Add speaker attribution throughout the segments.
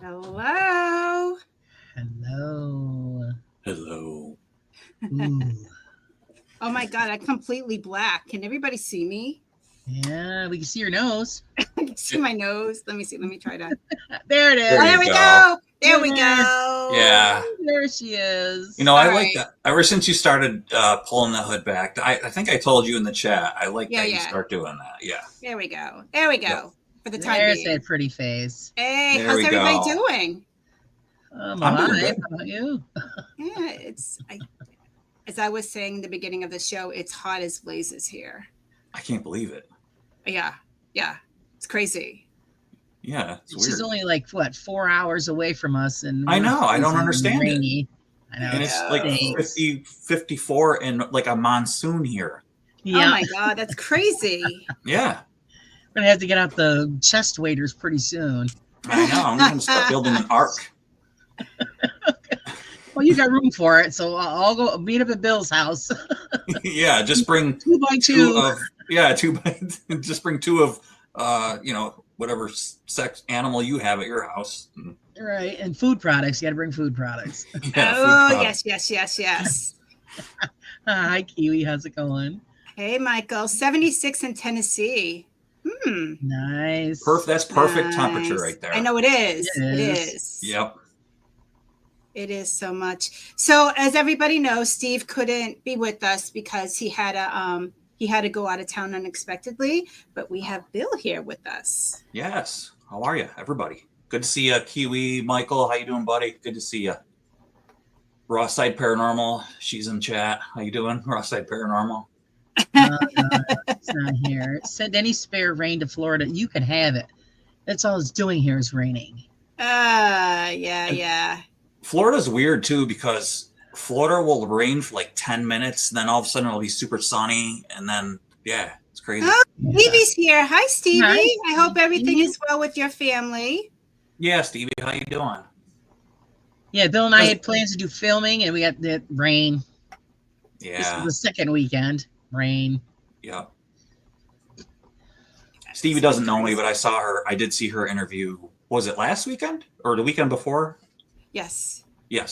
Speaker 1: Hello.
Speaker 2: Hello.
Speaker 3: Hello.
Speaker 2: Ooh.
Speaker 1: Oh my God, I'm completely black. Can everybody see me?
Speaker 2: Yeah, we can see your nose.
Speaker 1: I can see my nose. Let me see. Let me try to.
Speaker 2: There it is.
Speaker 1: There we go. There we
Speaker 2: There.
Speaker 1: go.
Speaker 3: Yeah.
Speaker 2: There she is.
Speaker 3: You know, I
Speaker 1: All
Speaker 3: like
Speaker 1: right.
Speaker 3: that. Ever since you started pulling the hood back, I think I told you in the chat, I like that you start doing that. Yeah.
Speaker 1: There we go. There we go.
Speaker 3: Yep.
Speaker 1: For the time
Speaker 2: There's
Speaker 1: being.
Speaker 2: that pretty face.
Speaker 1: Hey,
Speaker 3: There
Speaker 1: how's
Speaker 3: we
Speaker 1: everybody
Speaker 3: go.
Speaker 1: doing?
Speaker 2: I'm
Speaker 3: I'm doing
Speaker 2: alive.
Speaker 3: good.
Speaker 2: How about you?
Speaker 1: Yeah, as I was saying in the beginning of the show, it's hot as blazes here.
Speaker 3: I can't believe it.
Speaker 1: Yeah. It's crazy.
Speaker 3: Yeah, it's weird.
Speaker 2: She's only like, what, 4 hours away from us. And
Speaker 3: I know. I don't understand
Speaker 2: rainy. I know.
Speaker 3: And it's like 50, 54 and like a monsoon here.
Speaker 2: Yeah.
Speaker 1: Oh my God, that's crazy.
Speaker 3: Yeah.
Speaker 2: We're going to have to get out the chest waders pretty soon.
Speaker 3: I know. I'm going to start building an ark.
Speaker 2: Well, you got room for it, so I'll go meet up at Bill's house.
Speaker 3: Yeah, just bring
Speaker 2: 2x2.
Speaker 3: Just bring two of whatever sex animal you have at your house.
Speaker 2: Right, and food products. You got to bring food products.
Speaker 3: Yeah,
Speaker 1: oh,
Speaker 3: food products.
Speaker 1: yes.
Speaker 2: Hi, Kiwi. How's it going?
Speaker 1: Hey, Michael. 76 in Tennessee.
Speaker 2: Nice.
Speaker 3: That's perfect temperature right there.
Speaker 1: I know it is.
Speaker 2: It is.
Speaker 3: Yep.
Speaker 1: It is so much. So as everybody knows, Steve couldn't be with us because he had to go out of town unexpectedly, but we have Bill here with us.
Speaker 3: Yes. How are you, everybody? Good to see you, Kiwi. Michael, how you doing, buddy? Good to see you. Side Paranormal, she's in chat. How you doing, Side Paranormal?
Speaker 2: It's not here. Send any spare rain to Florida. You can have it. That's all it's doing here is raining.
Speaker 1: Yeah.
Speaker 3: Florida's weird too because Florida will rain for like 10 minutes, and then all of a sudden it'll be super sunny, and then it's crazy.
Speaker 1: Oh, Stevie's here. Hi, Stevie.
Speaker 2: Hi,
Speaker 1: I hope everything is well with your family.
Speaker 3: Yeah, Stevie, how you doing?
Speaker 2: Yeah, Bill and I had plans to do filming, and we got that rain.
Speaker 3: Yeah.
Speaker 2: This is the second weekend. Rain.
Speaker 3: Yeah. Stevie doesn't know me, but I did see her interview. Was it last weekend or the weekend before?
Speaker 1: Yes.
Speaker 3: Yeah,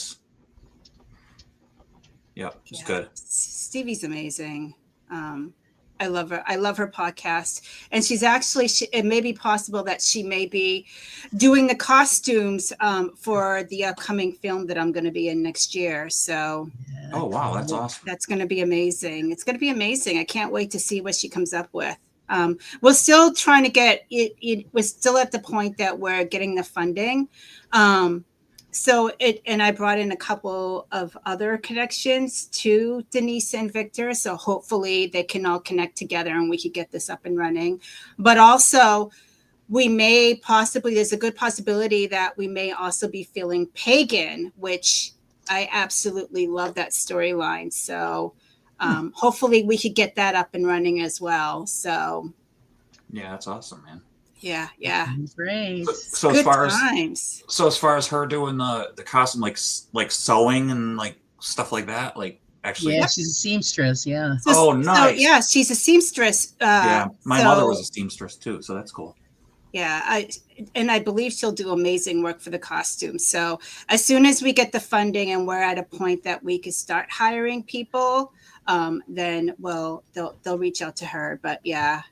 Speaker 3: it's good.
Speaker 1: Stevie's amazing. I love her. I love her podcast. And she's actually, it may be possible that she may be doing the costumes for the upcoming film that I'm going to be in next year. So.
Speaker 3: Oh, wow. That's awesome.
Speaker 1: That's going to be amazing. It's going to be amazing. I can't wait to see what she comes up with. We're still trying to get it. We're still at the point that we're getting the funding. And I brought in a couple of other connections to Denise and Victor. So hopefully they can all connect together and we could get this up and running. But also we may possibly, there's a good possibility that we may also be feeling Pagan, which I absolutely love that storyline. So hopefully we could get that up and running as well. So
Speaker 3: yeah, that's awesome, man.
Speaker 1: Yeah.
Speaker 2: Great.
Speaker 3: So as far as her doing the costume, like sewing and like stuff like that, like actually.
Speaker 2: Yeah, she's a seamstress. Yeah.
Speaker 3: Oh, nice.
Speaker 1: So, yeah, she's a seamstress.
Speaker 3: My mother was a seamstress too, so that's cool.
Speaker 1: Yeah, I believe she'll do amazing work for the costumes. So as soon as we get the funding and we're at a point that we could start hiring people, then they'll reach out to her. But yeah.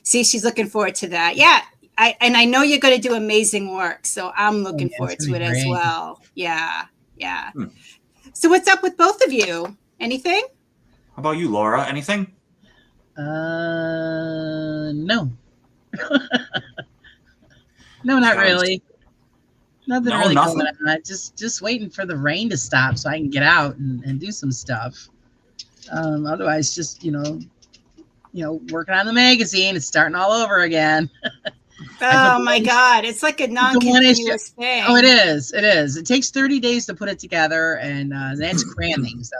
Speaker 1: See, she's looking forward to that. Yeah, I know you're going to do amazing work, so I'm looking forward to it as well. Yeah. So what's up with both of you? Anything?
Speaker 3: How about you, Laura? Anything?
Speaker 2: No. No, not really. Nothing really going on. Just waiting for the rain to stop so I can get out and do some stuff. Otherwise, just working on the magazine. It's starting all over again.
Speaker 1: Oh my God. It's like a non-continuous thing.
Speaker 2: Oh, it is. It takes 30 days to put it together, and that's cramming. So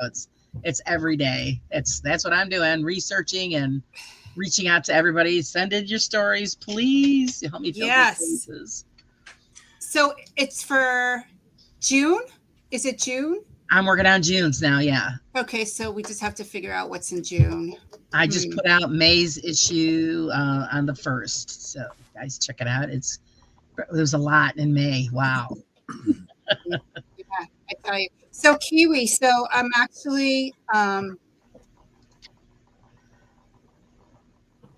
Speaker 2: it's every day. That's what I'm doing, researching and reaching out to everybody. Send in your stories, please. Help me fill those places.
Speaker 1: So it's for June? Is it June?
Speaker 2: I'm working on June's now, yeah.
Speaker 1: Okay, so we just have to figure out what's in June.
Speaker 2: I just put out May's issue on the 1st. So guys, check it out. It's There's a lot in May. Wow.
Speaker 1: Yeah, I tell you. So Kiwi, so I'm actually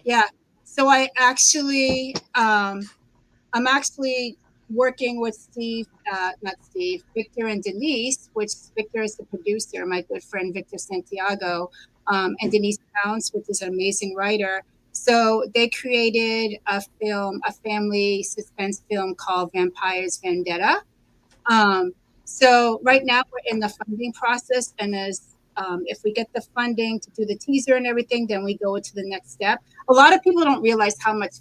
Speaker 1: yeah. So I'm actually working with not Steve, Victor and Denise, which Victor is the producer, my good friend Victor Santiago, and Denise Pounds, which is an amazing writer. So they created a family suspense film called Vampires Vendetta. So right now we're in the funding process, and if we get the funding to do the teaser and everything, then we go to the next step. A lot of people don't realize how much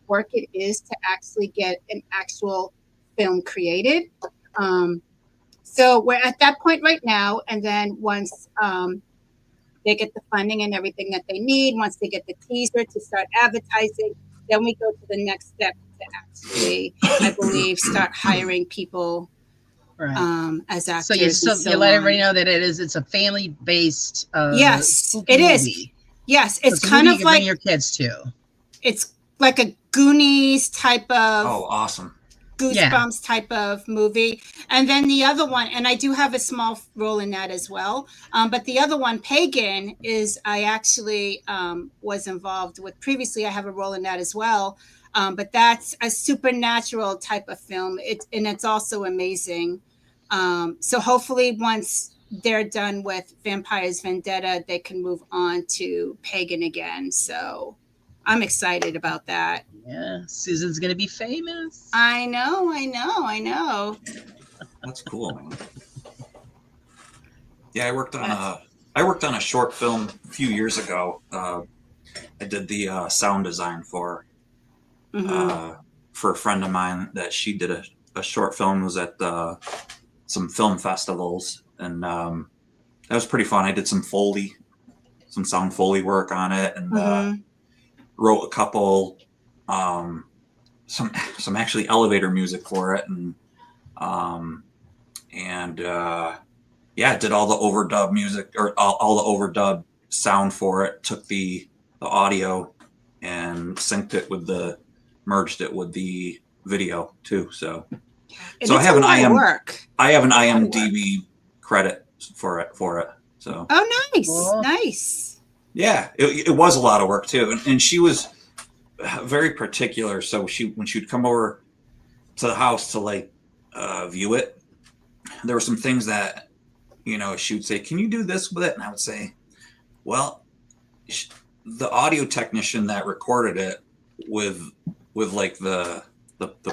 Speaker 1: work it is to actually get an actual film created. So we're at that point right now, and then once they get the funding and everything that they need, once they get the teaser to start advertising, then we go to the next step to actually, I believe, start hiring people.
Speaker 2: Right.
Speaker 1: As actors.
Speaker 2: So you let everybody know that it's a family based.
Speaker 1: Yes, it is.
Speaker 2: Movie.
Speaker 1: Yes, it's
Speaker 2: so
Speaker 1: kind of
Speaker 2: you
Speaker 1: like
Speaker 2: bring your kids to.
Speaker 1: It's like a Goonies type of.
Speaker 3: Oh, awesome!
Speaker 1: Goosebumps type of movie. And then the other one, and I do have a small role in that as well. But the other one, Pagan, is I actually was involved with previously. I have a role in that as well. But that's a supernatural type of film. It's also amazing. So hopefully once they're done with Vampires Vendetta, they can move on to Pagan again. So I'm excited about that.
Speaker 2: Yeah, Susan's gonna be famous.
Speaker 1: I know.
Speaker 3: That's cool, man. Yeah, I worked on a short film a few years ago. I did the sound design for a friend of mine that she did a short film. It was at some film festivals, and that was pretty fun. I did some sound Foley work on it, and wrote a couple some actually elevator music for it, and yeah, did all the overdub music, or all the overdub sound for it. Took the audio and merged it with the video too. So I have an IMDb credit for it. So
Speaker 1: nice,
Speaker 2: cool.
Speaker 1: Nice.
Speaker 3: Yeah, it was a lot of work too, and she was very particular. So when she'd come over to the house to view it, there were some things that she would say, "Can you do this with it?" And I would say, "Well, the audio technician that recorded it with like the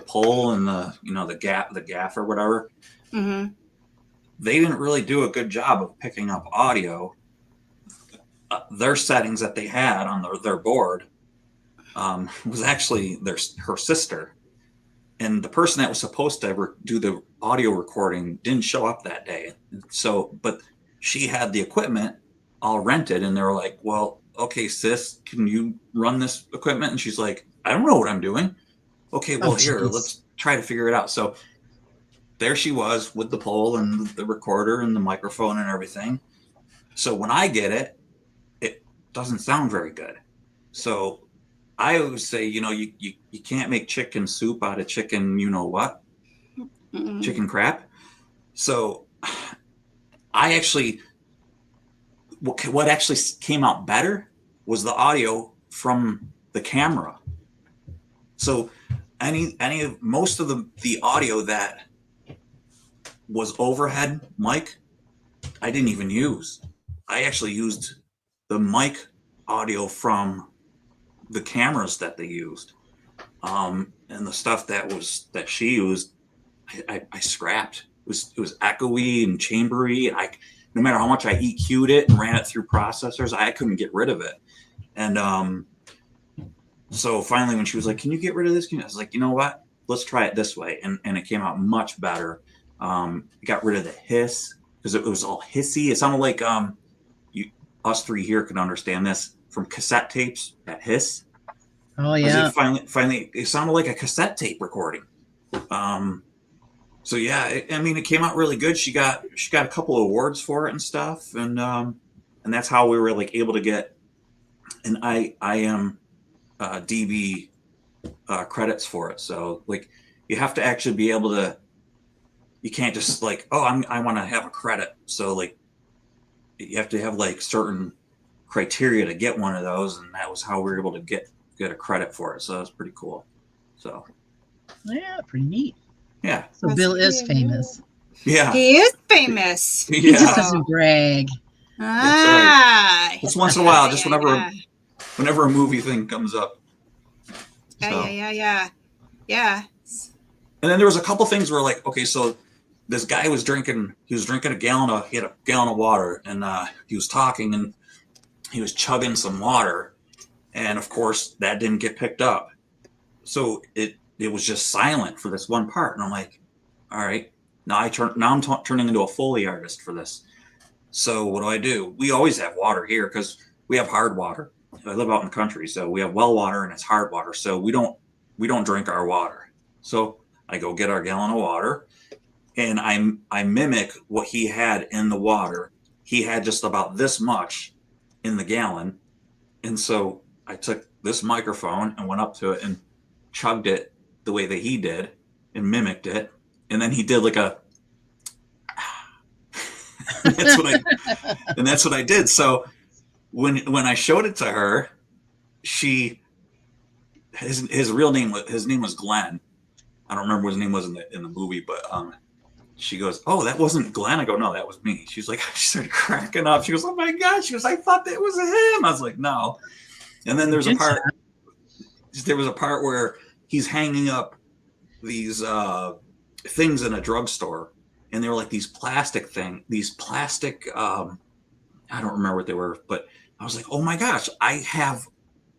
Speaker 3: pole and the gaff or whatever, they didn't really do a good job of picking up audio. Their settings that they had on their board was actually her sister, and the person that was supposed to do the audio recording didn't show up that day. So, but she had the equipment all rented, and they were like, "Well, okay, sis, can you run this equipment?" And she's like, "I don't know what I'm doing." Okay, well, here, let's try to figure it out. So there she was with the pole and the recorder and the microphone and everything. So when I get it, it doesn't sound very good. So I always say, you can't make chicken soup out of chicken, chicken crap. So I actually, what actually came out better was the audio from the camera. So most of the audio that was overhead mic, I didn't even use. I actually used the mic audio from the cameras that they used, and the stuff that she used, I scrapped. It was echoey and chambery. No matter how much I EQ'd it and ran it through processors, I couldn't get rid of it. And so finally, when she was like, "Can you get rid of this?" I was like, "You know what? Let's try it this way." And it came out much better. Got rid of the hiss, because it was all hissy. It sounded like us three here can understand this from cassette tapes, that hiss.
Speaker 2: Oh yeah.
Speaker 3: Finally, it sounded like a cassette tape recording. So yeah, it came out really good. She got a couple of awards for it and stuff, and that's how we were able to get an IMDb credits for it. So you have to actually be able to, you can't just like, oh, I want to have a credit. So like, you have to have like certain criteria to get one of those. And that was how we were able to get a credit for it. So that was pretty cool. So.
Speaker 2: Yeah, pretty neat.
Speaker 3: Yeah.
Speaker 2: So
Speaker 1: That's
Speaker 2: Bill is
Speaker 1: pretty
Speaker 2: famous.
Speaker 3: Yeah.
Speaker 1: He is famous.
Speaker 2: He
Speaker 3: Yeah.
Speaker 2: just doesn't brag.
Speaker 1: Ah.
Speaker 3: Just once in a while, just
Speaker 1: Yeah.
Speaker 3: whenever a movie thing comes up. So.
Speaker 1: Yeah.
Speaker 3: And then there was a couple things where like, okay, so this guy he was drinking he had a gallon of water, and he was talking and he was chugging some water, and of course that didn't get picked up. So it was just silent for this one part. And I'm like, all right, now I'm turning into a Foley artist for this. So what do? We always have water here because we have hard water. I live out in the country, so we have well water and it's hard water. So we don't drink our water. So I go get our gallon of water, and I mimic what he had in the water. He had just about this much in the gallon. And so I took this microphone and went up to it and chugged it the way that he did and mimicked it. And then he did like a, that's what I did. So when I showed it to her, his name was Glenn. I don't remember what his name was in the movie, but she goes, "Oh, that wasn't Glenn." I go, "No, that was me." She's like, she started cracking up. She goes, "Oh my God." She goes, "I thought that was him." I was like, "No." And then there was a part where he's hanging up these things in a drugstore, and they were like these plastic, I don't remember what they were, but I was like, "Oh my gosh, I have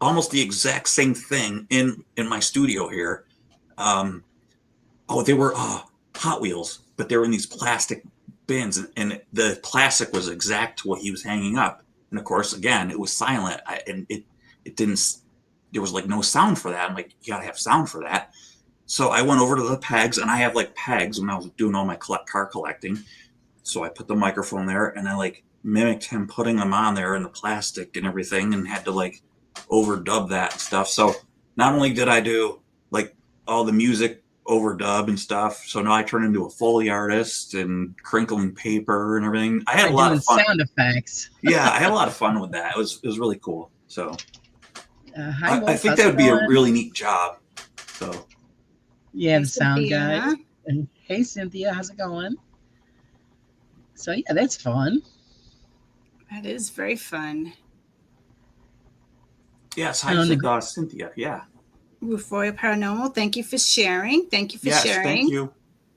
Speaker 3: almost the exact same thing in my studio here." They were Hot Wheels, but they were in these plastic bins, and the plastic was exact to what he was hanging up. And of course, again, it was silent, and it didn't. There was like no sound for that. I'm like, you gotta have sound for that. So I went over to the pegs, and I have like pegs when I was doing all my car collecting. So I put the microphone there, and I like mimicked him putting them on there in the plastic and everything, and had to like overdub that and stuff. So not only did I do like all the music overdub and stuff, so now I turned into a Foley artist and crinkling paper and everything. I had a lot of fun.
Speaker 2: Sound effects.
Speaker 3: Yeah, I had a lot of fun with that. It was really cool. So I think that would be a really neat job. So
Speaker 2: yeah, the sound
Speaker 1: Cynthia.
Speaker 2: guy. And hey, Cynthia, how's it going? So yeah, that's fun.
Speaker 1: That is very fun.
Speaker 3: Yes, hi, Cynthia. Yeah.
Speaker 1: Victorian Paranormal, thank you for sharing. Thank you for sharing.
Speaker 3: Thank you.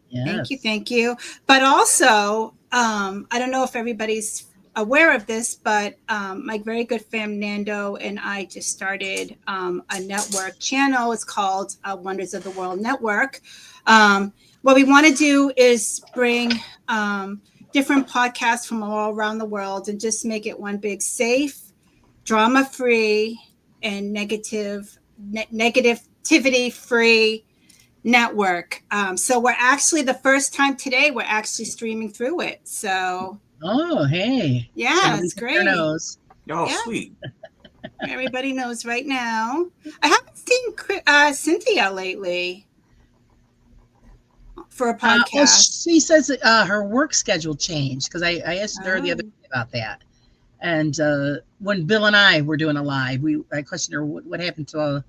Speaker 2: Yes.
Speaker 1: Thank you. But also, I don't know if everybody's aware of this, but my very good friend Nando and I just started a network channel. It's called Wonders of the World Network. What we want to do is bring different podcasts from all around the world and just make it one big safe, drama-free, and negativity-free network. So we're actually, the first time today, we're actually streaming through it. So
Speaker 2: oh, hey.
Speaker 1: yeah, it's great.
Speaker 3: Oh,
Speaker 1: Yeah.
Speaker 3: sweet.
Speaker 1: Everybody knows right now. I haven't seen Cynthia lately for a podcast.
Speaker 2: Well, she says her work schedule changed because I asked her the other day about that. And when Bill and I were doing a live, I questioned her what happened to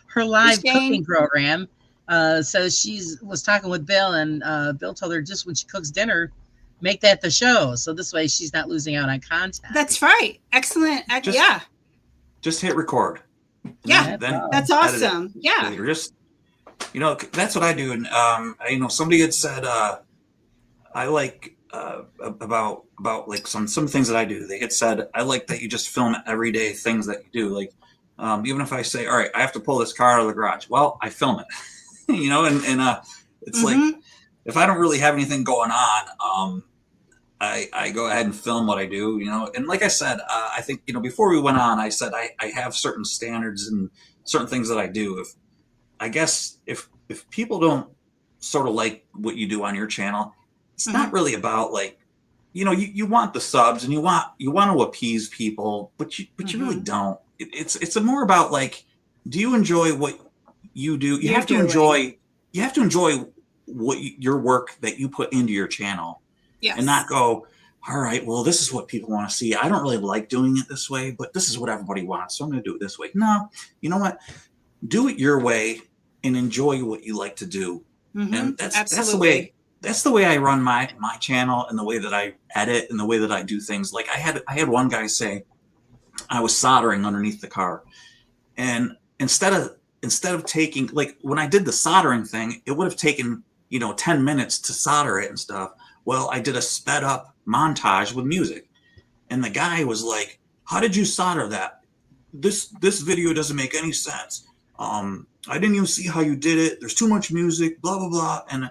Speaker 2: her live cooking program. So she was talking with Bill, and Bill told her just when she cooks dinner, make that the show. So this way she's not losing out on content.
Speaker 1: That's right. Excellent.
Speaker 3: Just hit record.
Speaker 1: Yeah.
Speaker 3: Then
Speaker 1: that's awesome. Yeah.
Speaker 3: You're just, that's what I do. And somebody had said I like about like some things that I do. They had said, I like that you just film everyday things that you do. Like even if I say, all right, I have to pull this car out of the garage. Well, I film it, and it's like, if I don't really have anything going on, I go ahead and film what I do, and like I said, I think, before we went on, I said, I have certain standards and certain things that I do. If people don't sort of like what you do on your channel, it's not really about like, you want the subs and you want to appease people, but you really don't. It's more about like, do you enjoy what you do? You have to enjoy you have to enjoy your work that you put into your channel.
Speaker 1: Yes.
Speaker 3: And not go, all right, well, this is what people want to see. I don't really like doing it this way, but this is what everybody wants, so I'm going to do it this way. No, you know what? Do it your way and enjoy what you like to do.
Speaker 1: Mm-hmm.
Speaker 3: And that's the way I run my channel, and the way that I edit, and the way that I do things. Like I had one guy say I was soldering underneath the car, and instead of taking, like, when I did the soldering thing, it would have taken 10 minutes to solder it and stuff. Well, I did a sped up montage with music, and the guy was like, how did you solder that? This video doesn't make any sense. I didn't even see how you did it. There's too much music, blah, blah, blah.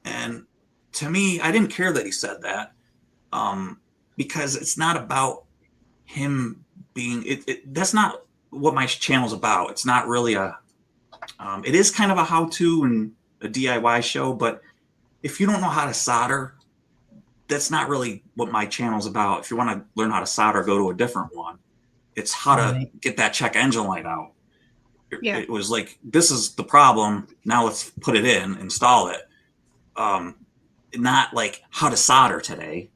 Speaker 3: And to me, I didn't care that he said that, because it's not about him being, that's not what my channel's about. It's not really it is kind of a how-to and a DIY show, but if you don't know how to solder, that's not really what my channel's about. If you want to learn how to solder, go to a different one. It's how to get that check engine light out.
Speaker 1: Yeah.
Speaker 3: It was like, this is the problem. Now let's put it in, install it. Not like how to solder today.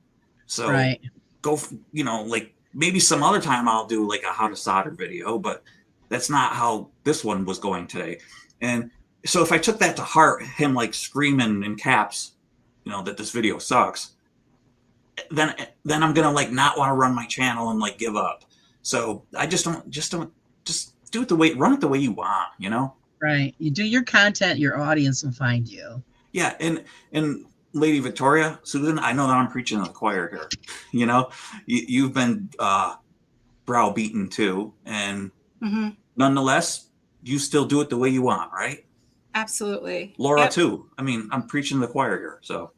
Speaker 3: So go, like maybe some other time I'll do like a how to solder video, but that's not how this one was going today. And so if I took that to heart, him like screaming in caps, that this video sucks, then I'm gonna like not want to run my channel and like give up. So I just do it run it the way you want,
Speaker 2: Right. You do your content, your audience will find you.
Speaker 3: Yeah. And Lady Victoria, Susan, I know that I'm preaching to the choir here. You've been browbeaten too. And nonetheless, you still do it the way you want, right?
Speaker 1: Absolutely.
Speaker 3: Laura too. I mean, I'm preaching to the choir here. So.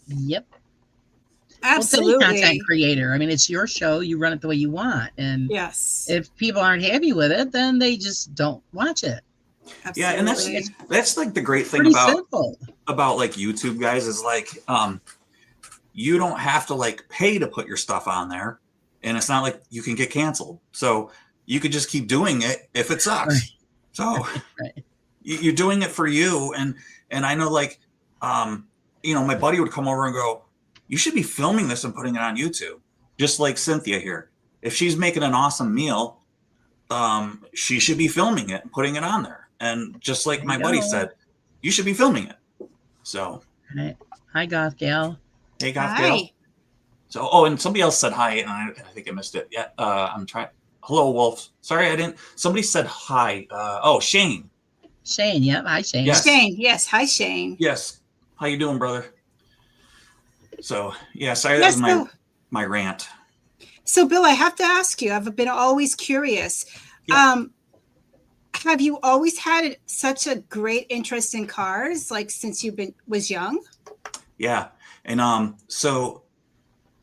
Speaker 2: Yep.
Speaker 1: Absolutely.
Speaker 2: Well, content creator. I mean, it's your show. You run it the way you want. And
Speaker 1: yes,
Speaker 2: if people aren't happy with it, then they just don't watch it.
Speaker 1: Absolutely.
Speaker 3: Yeah, and that's like the great thing about like YouTube, guys, is like you don't have to like pay to put your stuff on there, and it's not like you can get canceled. So you could just keep doing it if it sucks. Right. So you're doing it for you, and I know like my buddy would come over and go, you should be filming this and putting it on YouTube, just like Cynthia here. If she's making an awesome meal, she should be filming it and putting it on there. And just like my buddy said, you should be filming it. So.
Speaker 2: Hi, Goth Gal.
Speaker 3: Hey, Goth Gal. So, and somebody else said hi, and I think I missed it. Yeah, I'm trying. Hello, Wolf. Sorry, I didn't. Somebody said hi. Shane.
Speaker 2: Shane, yep. Hi, Shane.
Speaker 3: Yes.
Speaker 1: Shane, yes. Hi, Shane.
Speaker 3: Yes. How you doing, brother? So, yeah, sorry, that was my rant.
Speaker 1: So, Bill, I have to ask you, I've been always curious.
Speaker 3: Yeah.
Speaker 1: Have you always had such a great interest in cars, like since was young?
Speaker 3: Yeah. And so,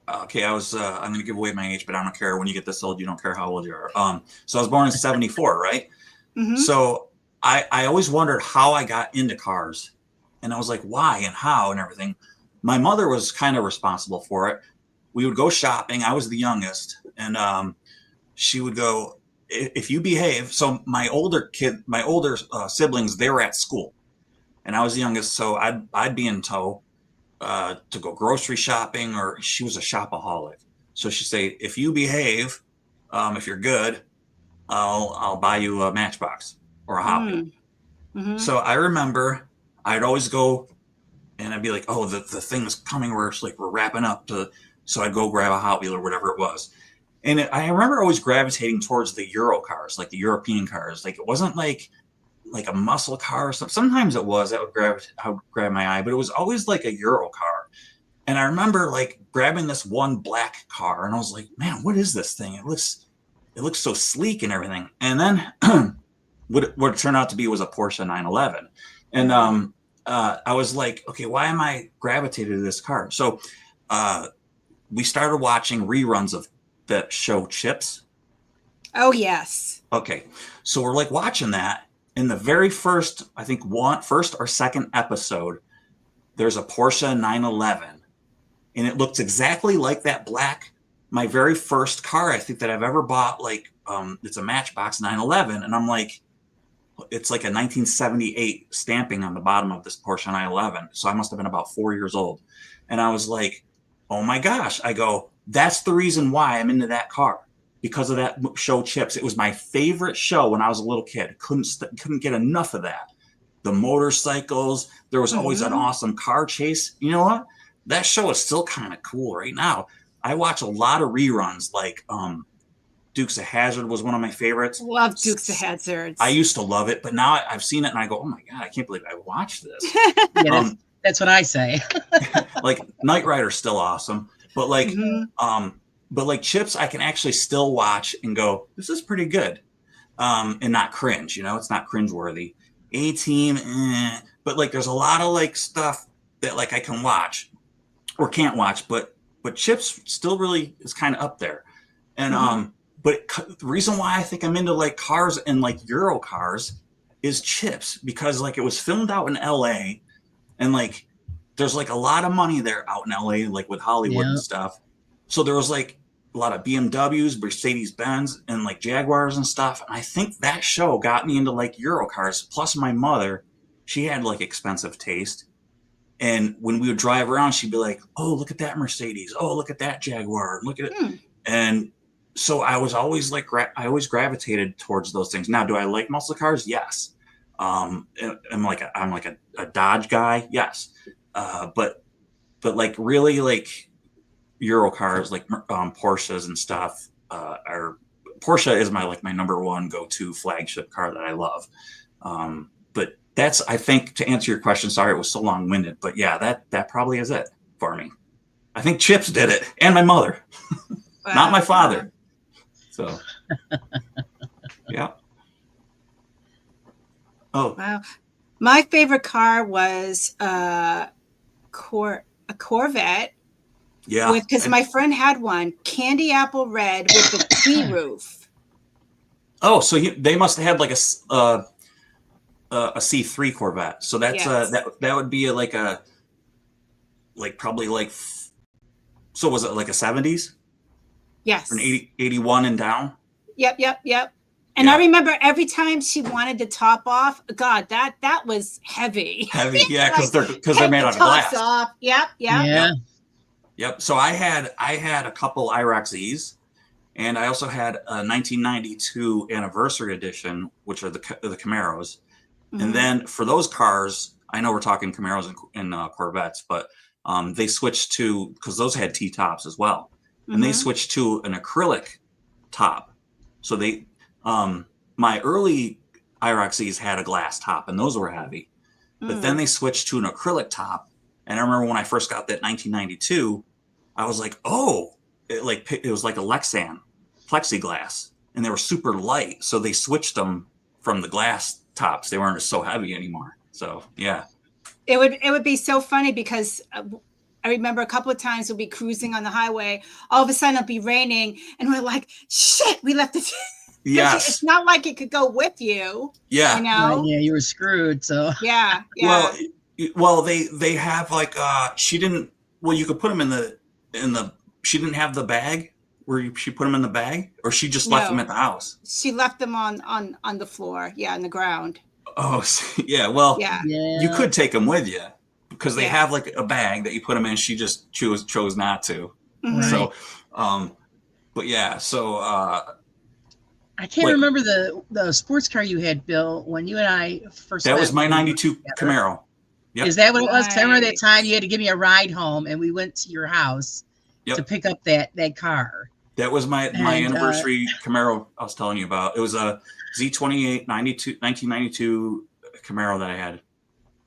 Speaker 3: okay, I'm going to give away my age, but I don't care. When you get this old, you don't care how old you are. So I was born in 74, right? Mm-hmm. So I always wondered how I got into cars. And I was like, why and how and everything. My mother was kind of responsible for it. We would go shopping. I was the youngest. And she would go, if you behave. So my older siblings, they were at school. And I was the youngest. So I'd be in tow to go grocery shopping, or she was a shopaholic. So she'd say, if you behave, if you're good, I'll buy you a Matchbox or a Hot Wheel. Mm-hmm. So I remember I'd always go and I'd be like, oh, the thing is coming where it's like we're wrapping up so I'd go grab a Hot Wheel or whatever it was. And I remember always gravitating towards the Euro cars, like the European cars. Like it wasn't like a muscle car or something. Sometimes it was, that would grab my eye, but it was always like a Euro car. And I remember like grabbing this one black car and I was like, man, what is this thing? It looks so sleek and everything. And then what it turned out to be was a Porsche 911. And I was like, okay, why am I gravitated to this car? So we started watching reruns of the show Chips.
Speaker 1: Oh, yes.
Speaker 3: Okay. So we're like watching that. In the very first, I think first or second episode, there's a Porsche 911. And it looks exactly like that black, my very first car I think that I've ever bought. Like it's a Matchbox 911. And I'm like, it's like a 1978 stamping on the bottom of this Porsche 911. So I must have been about 4 years old. And I was like, oh my gosh. I go, that's the reason why I'm into that car, because of that show Chips. It was my favorite show when I was a little kid. Couldn't get enough of that. The motorcycles, there was always an awesome car chase. You know what? That show is still kind of cool right now. I watch a lot of reruns, like Dukes of Hazzard was one of my favorites.
Speaker 1: Love Dukes of Hazzard.
Speaker 3: I used to love it, but now I've seen it and I go, oh my God, I can't believe I watched this.
Speaker 2: Yeah, that's what I say.
Speaker 3: Like Knight Rider's still awesome, but like Chips, I can actually still watch and go, this is pretty good, and not cringe. You know, it's not cringeworthy. A-Team, but like there's a lot of like stuff that like I can watch or can't watch, but Chips still really is kind of up there. And but the reason why I think I'm into like cars and like Euro cars is Chips, because like it was filmed out in LA, and like there's like a lot of money there out in LA, like with Hollywood and stuff. So there was like a lot of BMWs, Mercedes-Benz, and like Jaguars and stuff. And I think that show got me into like Euro cars. Plus my mother, she had like expensive taste. And when we would drive around, she'd be like, oh, look at that Mercedes. Oh, look at that Jaguar. Look at it. And so I was always like, I always gravitated towards those things. Now, do I like muscle cars? Yes. I'm like a Dodge guy. Yes. But like really like Euro cars, like Porsches and stuff, Porsche is my number one go-to flagship car that I love. But that's, I think, to answer your question, sorry it was so long-winded, but yeah, that probably is it for me. I think Chips did it, and my mother, not my father. So, yeah. Oh,
Speaker 1: wow. My favorite car was a Corvette.
Speaker 3: Yeah.
Speaker 1: Because my friend had one, candy apple red with the T roof.
Speaker 3: Oh, so they must have had like a C3 Corvette. So that's that would be probably like, so was it like a 70s?
Speaker 1: Yes.
Speaker 3: Or an 81 and down?
Speaker 1: Yep. And I remember every time she wanted to top off, God, that was heavy.
Speaker 3: Heavy, yeah, because they're made out of glass.
Speaker 1: Off. Yep.
Speaker 3: Yep. So I had a couple IROC Z's, and I also had a 1992 anniversary edition, which are the Camaros. And then for those cars, I know we're talking Camaros and Corvettes, but they switched to, because those had T-tops as well. And they switched to an acrylic top. So they, my early IROC Z's had a glass top, and those were heavy. But then they switched to an acrylic top. And I remember when I first got that 1992, I was like, oh, it was like a Lexan plexiglass, and they were super light. So they switched them from the glass tops. They weren't so heavy anymore. So, yeah.
Speaker 1: It would be so funny because I remember a couple of times we'll be cruising on the highway. All of a sudden it'll be raining, and we're like, shit, we left it.
Speaker 3: Yes.
Speaker 1: It's not like it could go with you.
Speaker 3: Yeah.
Speaker 1: You know?
Speaker 2: Yeah, you were screwed. So
Speaker 1: yeah.
Speaker 3: Well, they have like she didn't. Well, you could put them in the. She didn't have the bag where she put them in the bag, or she just left them at the house.
Speaker 1: She left them on the floor. Yeah, on the ground.
Speaker 3: Oh, yeah. Well,
Speaker 1: yeah.
Speaker 3: You could take them with you because they have like a bag that you put them in. She just chose not to.
Speaker 1: Mm-hmm.
Speaker 3: So, but yeah. So
Speaker 2: I can't remember the sports car you had, Bill, when you and I first.
Speaker 3: That was my '92 Camaro.
Speaker 2: Yep. Is that what it was? 'Cause I remember that time you had to give me a ride home, and we went to your house to pick up that car. That
Speaker 3: was my anniversary Camaro I was telling you about. It was a Z28 1992 Camaro that I had.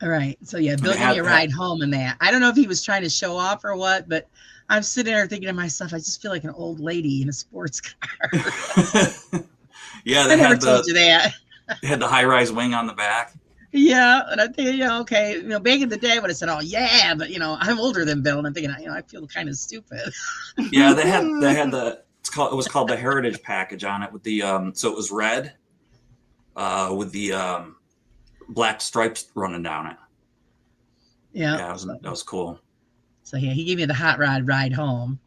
Speaker 2: All right. So yeah, Bill gave me a ride home in that. I don't know if he was trying to show off or what, but I'm sitting there thinking to myself, I just feel like an old lady in a sports car.
Speaker 3: Yeah,
Speaker 2: I never told you that.
Speaker 3: They had the high-rise wing on the back.
Speaker 2: Yeah, and I'm thinking, okay, back in the day, I would have said, "Oh yeah," but I'm older than Bill, and I'm thinking, I feel kind of stupid.
Speaker 3: Yeah, they had it was called the Heritage package on it with the so it was red, with the black stripes running down it.
Speaker 2: Yeah,
Speaker 3: that was cool.
Speaker 2: So yeah, he gave me the hot rod ride home.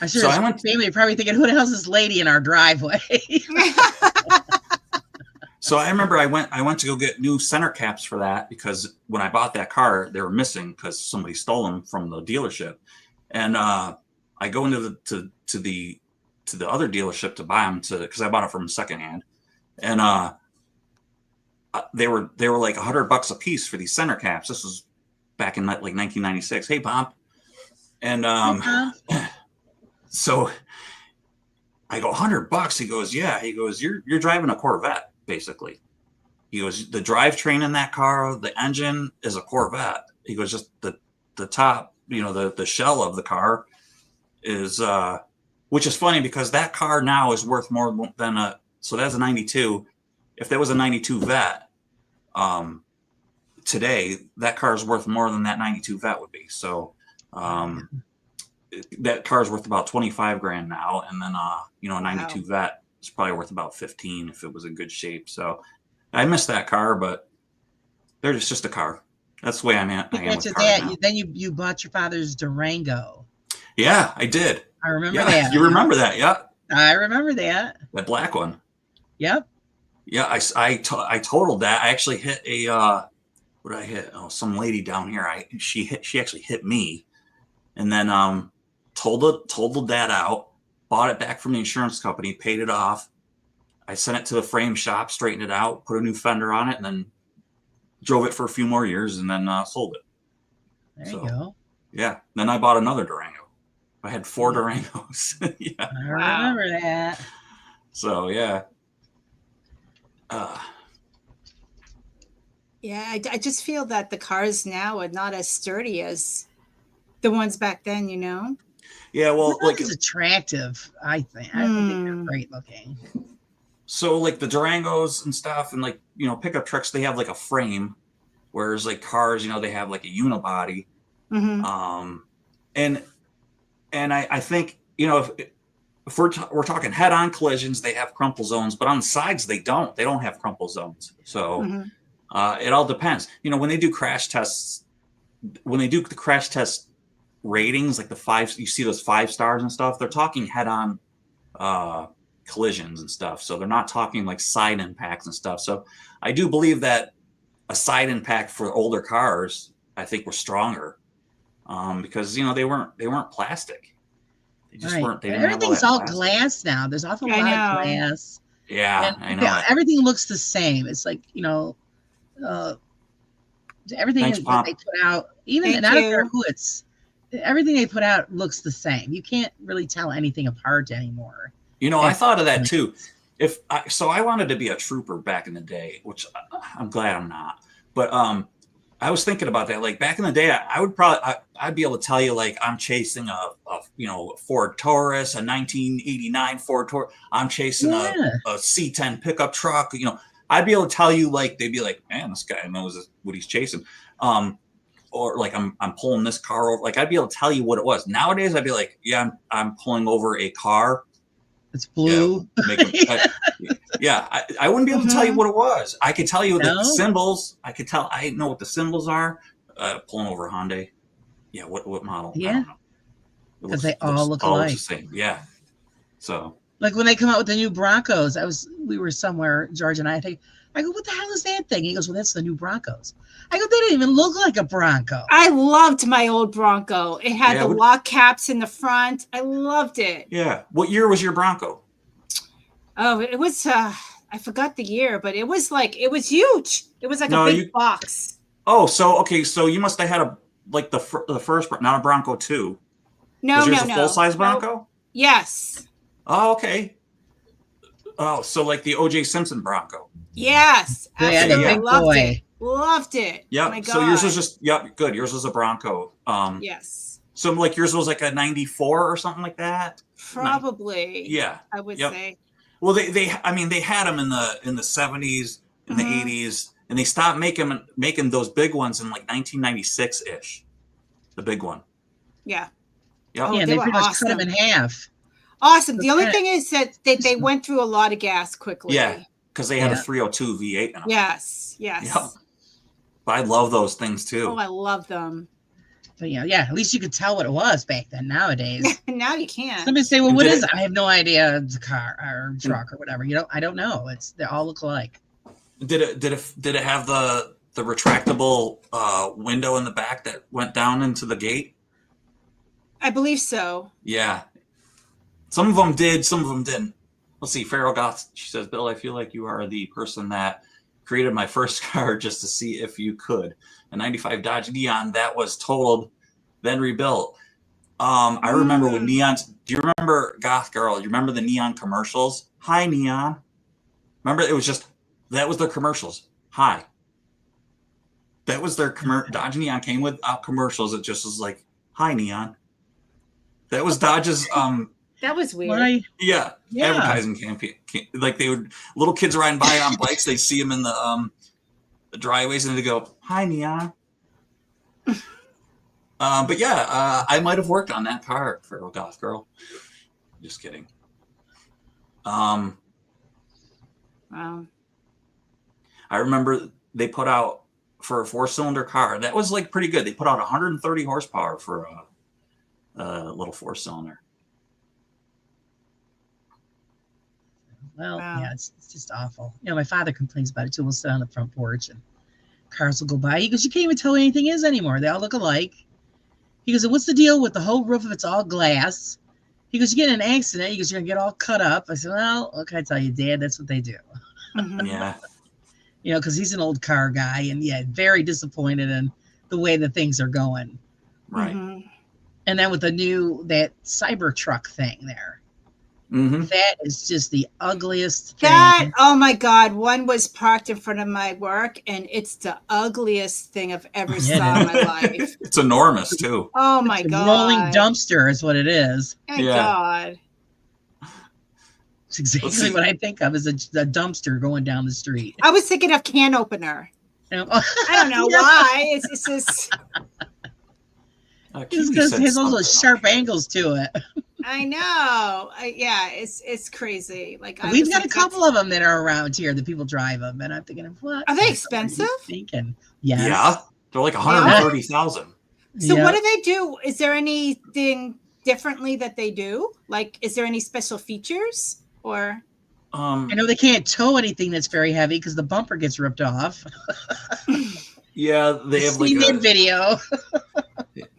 Speaker 2: I'm sure his family are probably thinking, "Who the hell's this lady in our driveway?"
Speaker 3: So I remember I went to go get new center caps for that because when I bought that car, they were missing because somebody stole them from the dealership. And I go into the other dealership to buy them because I bought it from secondhand. And they were like $100 a piece for these center caps. This was back in like 1996. Hey, Bob. And so I go, $100? He goes, yeah. He goes, you're driving a Corvette. Basically, he goes, the drivetrain in that car, the engine is a Corvette. He goes, just the top, the shell of the car is, which is funny because that car now is worth more than so that's a 92. If there was a 92 Vet, today, that car is worth more than that 92 Vet would be. So, that car is worth about 25 grand now. And then, a 92 Vet. It's probably worth about 15 if it was in good shape. So I miss that car, but they're just a car. That's the way I am with cars now.
Speaker 2: Then you bought your father's Durango.
Speaker 3: Yeah, I did.
Speaker 2: I remember that.
Speaker 3: You remember that? Yeah.
Speaker 2: I remember that.
Speaker 3: That black one.
Speaker 2: Yep.
Speaker 3: Yeah, I totaled that. I actually hit what did I hit? Oh, some lady down here. She actually hit me, and then totaled that out. Bought it back from the insurance company, paid it off. I sent it to the frame shop, straightened it out, put a new fender on it, and then drove it for a few more years and then sold it.
Speaker 2: There you go.
Speaker 3: Yeah. Then I bought another Durango. I had 4 Durangos. Yeah.
Speaker 2: I remember that.
Speaker 3: So, yeah.
Speaker 1: Yeah, I just feel that the cars now are not as sturdy as the ones back then,
Speaker 3: Yeah, well, like
Speaker 2: it's attractive, I think. I think they're great looking.
Speaker 3: So like the Durangos and stuff and like, pickup trucks, they have like a frame, whereas like cars, they have like a unibody. Mm-hmm. And I think, if we're talking head-on collisions, they have crumple zones, but on the sides, they don't have crumple zones. So it all depends. When they do crash tests, the crash test ratings, like the 5, you see those 5 stars and stuff, they're talking head-on collisions and stuff. So they're not talking like side impacts and stuff. So I do believe that a side impact for older cars, I think, were stronger because they weren't plastic. They just weren't. They
Speaker 2: Everything's all glass now. There's an awful lot of glass.
Speaker 3: Yeah, I know.
Speaker 2: Everything looks the same. It's like everything that they put out, even and I don't care who it's. Everything they put out looks the same. You can't really tell anything apart anymore.
Speaker 3: I thought of that too. I wanted to be a trooper back in the day, which I'm glad I'm not. But I was thinking about that. Like back in the day, I'd be able to tell you like I'm chasing a Ford Taurus, a 1989 Ford Taurus. I'm chasing a C10 pickup truck. I'd be able to tell you like they'd be like, man, this guy knows what he's chasing. Or like I'm pulling this car over. Like I'd be able to tell you what it was. Nowadays, I'd be like, yeah, I'm pulling over a car.
Speaker 2: It's blue.
Speaker 3: I wouldn't be able to tell you what it was. I could tell you the symbols. I know what the symbols are. Pulling over a Hyundai. Yeah, what model?
Speaker 2: Yeah, because they all look alike.
Speaker 3: The same. Yeah. So
Speaker 2: like when they come out with the new Broncos, we were somewhere, George and I go, what the hell is that thing? He goes, well, that's the new Broncos. I go, they didn't even look like a Bronco.
Speaker 1: I loved my old Bronco. It had the lock caps in the front. I loved it.
Speaker 3: Yeah. What year was your Bronco?
Speaker 1: Oh, it was, I forgot the year, but it was huge. It was like a big box.
Speaker 3: Oh, so you must have had the first, not a Bronco 2.
Speaker 1: No.
Speaker 3: Was yours a full-size Bronco?
Speaker 1: Yes.
Speaker 3: Oh, okay. Oh, so like the O.J. Simpson Bronco.
Speaker 1: Yes. Absolutely.
Speaker 2: Yeah,
Speaker 1: loved it. Loved it.
Speaker 3: Yeah.
Speaker 1: Oh my God.
Speaker 3: So yours was just good. Yours was a Bronco.
Speaker 1: Yes.
Speaker 3: So like yours was like a 94 or something like that.
Speaker 1: Probably.
Speaker 3: Yeah.
Speaker 1: I would say.
Speaker 3: Well, they had them in the 70s, in the 80s, and they stopped making those big ones in like 1996 ish. The big one.
Speaker 1: Yeah.
Speaker 3: Yep.
Speaker 2: Oh, yeah. They pretty much cut them in half.
Speaker 1: Awesome. The only thing is that they went through a lot of gas quickly.
Speaker 3: Yeah, because they had a 302 V8 in them.
Speaker 1: Yes. Yep.
Speaker 3: But I love those things too.
Speaker 1: Oh, I love them.
Speaker 2: But at least you could tell what it was back then. Nowadays,
Speaker 1: now you can't.
Speaker 2: Somebody say, "Well, what is it?" I have no idea. It's a car or truck or whatever. I don't know. They all look alike.
Speaker 3: Did it have the retractable window in the back that went down into the gate?
Speaker 1: I believe so.
Speaker 3: Yeah. Some of them did, some of them didn't. Let's see, Feral Goth, she says, Bill, I feel like you are the person that created my first car just to see if you could. A 95 Dodge Neon that was totaled, then rebuilt. I remember when Neons, do you remember, Goth Girl, do you remember the Neon commercials? Hi, Neon. Remember, it was just, that was their commercials. Hi. That was their Dodge Neon came with commercials. It just was like, hi, Neon. That was Dodge's
Speaker 1: that was weird.
Speaker 3: Yeah, advertising campaign. Like they would, little kids riding by on bikes, they see them in the driveways and they go, hi, Neon. But yeah, I might have worked on that car for a Goth Girl. Just kidding.
Speaker 1: Wow.
Speaker 3: I remember they put out for a 4-cylinder car. That was like pretty good. They put out 130 horsepower for a little 4-cylinder.
Speaker 2: Well, yeah, it's just awful. You know, my father complains about it too. We'll sit on the front porch and cars will go by. He goes, you can't even tell what anything is anymore. They all look alike. He goes, what's the deal with the whole roof if it's all glass? He goes, you get in an accident. He goes, you're going to get all cut up. I said, well, what can I tell you, Dad? That's what they do.
Speaker 3: Yeah.
Speaker 2: You know, because he's an old car guy and very disappointed in the way that things are going.
Speaker 3: Right.
Speaker 2: And then with that Cybertruck thing there. That is just the ugliest thing.
Speaker 1: Oh my God. One was parked in front of my work and it's the ugliest thing I've ever saw in my life.
Speaker 3: It's enormous too.
Speaker 1: Oh my God.
Speaker 2: Rolling dumpster is what it is.
Speaker 1: My God.
Speaker 2: It's exactly what I think of as a dumpster going down the street.
Speaker 1: I was thinking of can opener. I don't know why. It's just.
Speaker 2: It's because it has all those sharp angles to it.
Speaker 1: I know. It's crazy. Like
Speaker 2: we've got a couple of them that are around here that people drive them, and I'm thinking, what
Speaker 1: are they expensive?
Speaker 2: Thinking, yes.
Speaker 3: Yeah, they're like 130,000.
Speaker 1: So what do they do? Is there anything differently that they do? Like, is there any special features or?
Speaker 2: I know they can't tow anything that's very heavy because the bumper gets ripped off.
Speaker 3: Yeah, they have like
Speaker 2: a video.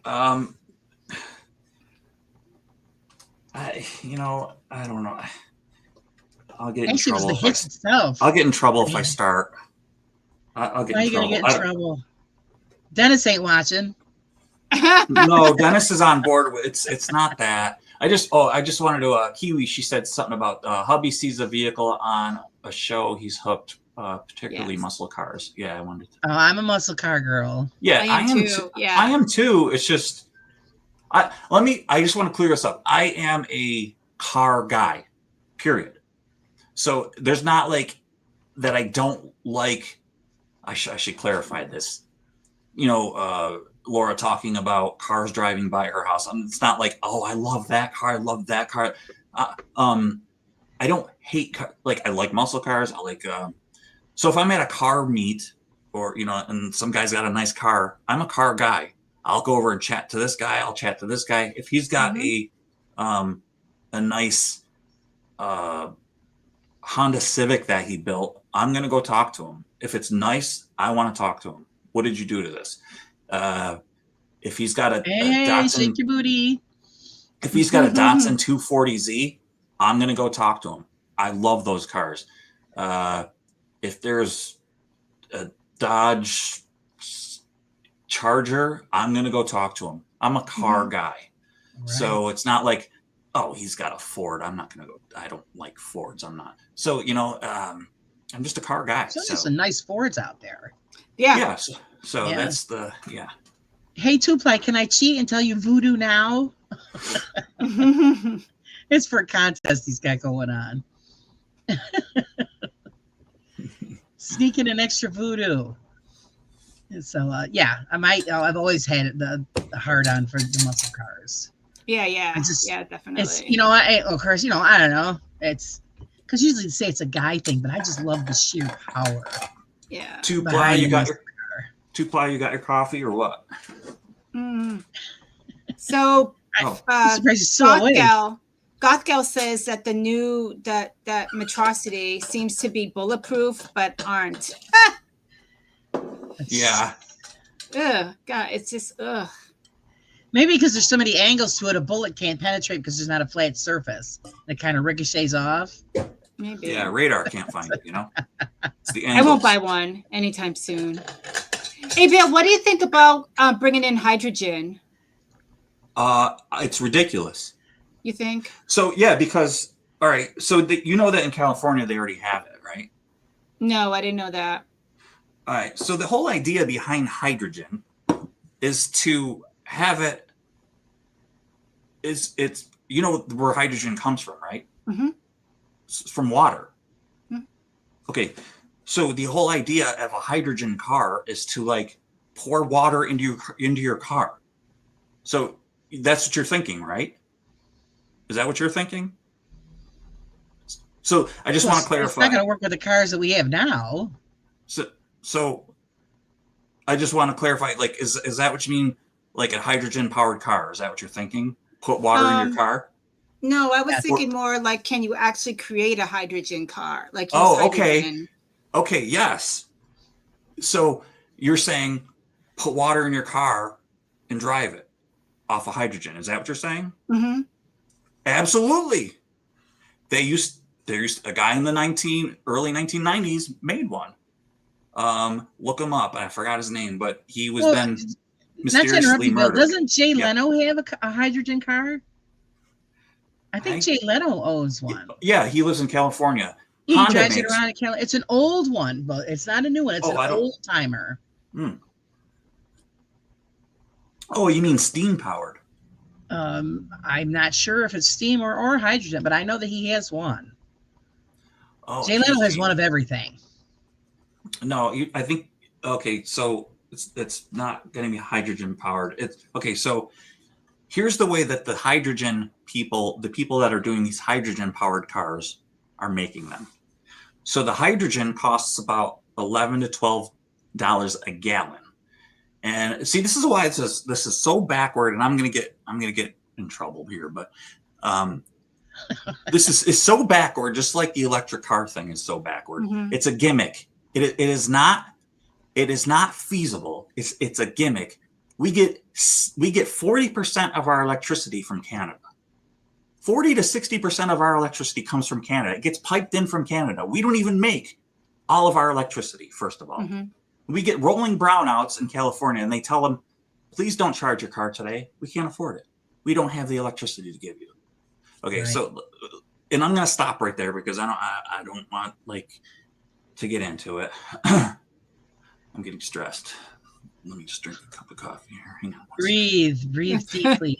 Speaker 3: I don't know. I'll get in
Speaker 2: Actually,
Speaker 3: trouble.
Speaker 2: It was the hitch itself.
Speaker 3: I'll get in trouble if I start. I'll get in trouble. Why are you going to
Speaker 2: get in trouble? Dennis ain't watching.
Speaker 3: No, Dennis is on board. It's not that. I just wanted to Kiwi. She said something about hubby sees a vehicle on a show. He's hooked, particularly muscle cars. Yeah, I wanted to.
Speaker 2: Oh, I'm a muscle car girl.
Speaker 3: Yeah, I am too. Yeah, I am too. It's just, I just want to clear this up. I am a car guy, period. So there's not like that. I don't like. I should clarify this. Laura talking about cars driving by her house. It's not like, oh, I love that car. I love that car. I don't hate I like muscle cars. I like. So if I'm at a car meet, or and some guy's got a nice car, I'm a car guy. I'll go over and chat to this guy. I'll chat to this guy. If he's got a nice Honda Civic that he built, I'm gonna go talk to him. If it's nice, I want to talk to him. What did you do to this? If he's got a Datsun,
Speaker 2: shake your booty.
Speaker 3: If he's got a Datsun 240Z, I'm gonna go talk to him. I love those cars. If there's a Dodge Charger, I'm gonna go talk to him. I'm a car guy, so it's not like, oh, he's got a Ford. I'm not gonna go. I don't like Fords. I'm not. So I'm just a car guy.
Speaker 2: There's some nice Fords out there.
Speaker 1: Yeah.
Speaker 3: Yeah. So that's the
Speaker 2: Hey, Two-Ply, can I cheat and tell you voodoo now? It's for a contest he's got going on. Sneaking an extra voodoo. And so, I might. I've always had the hard on for the muscle cars.
Speaker 1: Yeah, definitely.
Speaker 2: It's of course, I don't know. It's because usually they say it's a guy thing, but I just love the sheer power.
Speaker 1: Yeah.
Speaker 3: Two-Ply, you got your coffee or what?
Speaker 1: So,
Speaker 2: Gal
Speaker 1: Goth Gal says that the new that Metrocity seems to be bulletproof, but aren't.
Speaker 3: Yeah.
Speaker 1: Ugh, God, it's just ugh.
Speaker 2: Maybe because there's so many angles to it, a bullet can't penetrate because there's not a flat surface. It kind of ricochets off.
Speaker 1: Maybe.
Speaker 3: Yeah, radar can't find it, you know? It's the
Speaker 1: I
Speaker 3: angles.
Speaker 1: won't buy one anytime soon. Hey, Bill, what do you think about bringing in hydrogen?
Speaker 3: It's ridiculous.
Speaker 1: You think?
Speaker 3: So, yeah, because, all right, so you know that in California they already have it, right?
Speaker 1: No, I didn't know that.
Speaker 3: All right, so the whole idea behind hydrogen is to have it, it's you know where hydrogen comes from, right?
Speaker 1: Mm-hmm.
Speaker 3: It's from water.
Speaker 1: Mm-hmm.
Speaker 3: Okay, so the whole idea of a hydrogen car is to like pour water into your car. So that's what you're thinking, right? Is that what you're thinking? So I just want to clarify.
Speaker 2: It's not going to work with the cars that we have now.
Speaker 3: So I just want to clarify, like, is that what you mean? Like a hydrogen powered car? Is that what you're thinking? Put water in your car?
Speaker 1: No, I was thinking more like, can you actually create a hydrogen car? Like,
Speaker 3: okay. Okay, yes. So you're saying put water in your car and drive it off of hydrogen. Is that what you're saying?
Speaker 1: Mm-hmm.
Speaker 3: Absolutely. There's a guy in the early 1990s made one. Look him up. I forgot his name, but he was then mysteriously murdered.
Speaker 2: Doesn't Jay Leno have a hydrogen car? I think Jay Leno owns one.
Speaker 3: Yeah, he lives in California.
Speaker 2: He drives it around in California. It's an old one, but it's not a new one. It's an old timer.
Speaker 3: Oh, you mean steam powered?
Speaker 2: I'm not sure if it's steam or hydrogen, but I know that he has one.
Speaker 3: Oh,
Speaker 2: Jay Leno has one of everything.
Speaker 3: No, I think okay. So it's not going to be hydrogen powered. It's okay. So here's the way that the hydrogen people, the people that are doing these hydrogen powered cars, are making them. So the hydrogen costs about $11 to $12 a gallon. And see, this is why this is so backward, and I'm gonna get in trouble here, but this is so backward, just like the electric car thing is so backward.
Speaker 1: Mm-hmm.
Speaker 3: It's a gimmick. It is not feasible. It's a gimmick. We get 40% of our electricity from Canada. 40 to 60% of our electricity comes from Canada. It gets piped in from Canada. We don't even make all of our electricity, first of all. Mm-hmm. We get rolling brownouts in California, and they tell them, please don't charge your car today. We can't afford it. We don't have the electricity to give you. Okay, right. So, and I'm going to stop right there because I don't want to get into it. I'm getting stressed. Let me just drink a cup of coffee here. Hang on.
Speaker 2: Breathe deeply.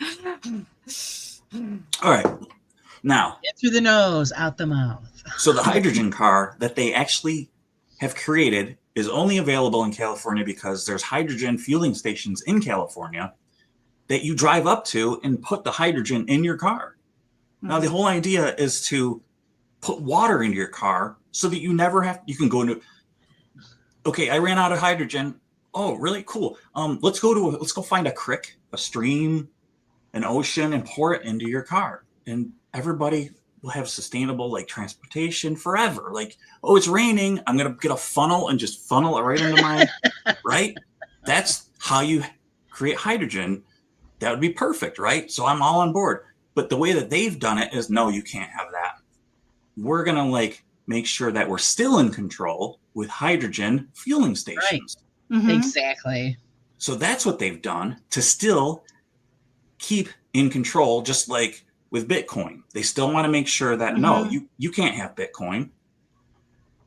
Speaker 3: All right. Now,
Speaker 2: in through the nose, out the mouth.
Speaker 3: So the hydrogen car that they actually have created is only available in California because there's hydrogen fueling stations in California that you drive up to and put the hydrogen in your car. Mm-hmm. Now, the whole idea is to put water into your car so that you never you can go into, okay, I ran out of hydrogen. Oh, really? Cool. Let's go find a creek, a stream, an ocean, and pour it into your car. And everybody will have sustainable transportation forever. Oh, it's raining. I'm going to get a funnel and just funnel it right into my, right? That's how you create hydrogen. That would be perfect, right? So I'm all on board. But the way that they've done it is, no, you can't have that. We're going to make sure that we're still in control with hydrogen fueling stations.
Speaker 2: Right. Mm-hmm. Exactly.
Speaker 3: So that's what they've done to still keep in control, just like with Bitcoin. They still want to make sure that, no, you can't have Bitcoin.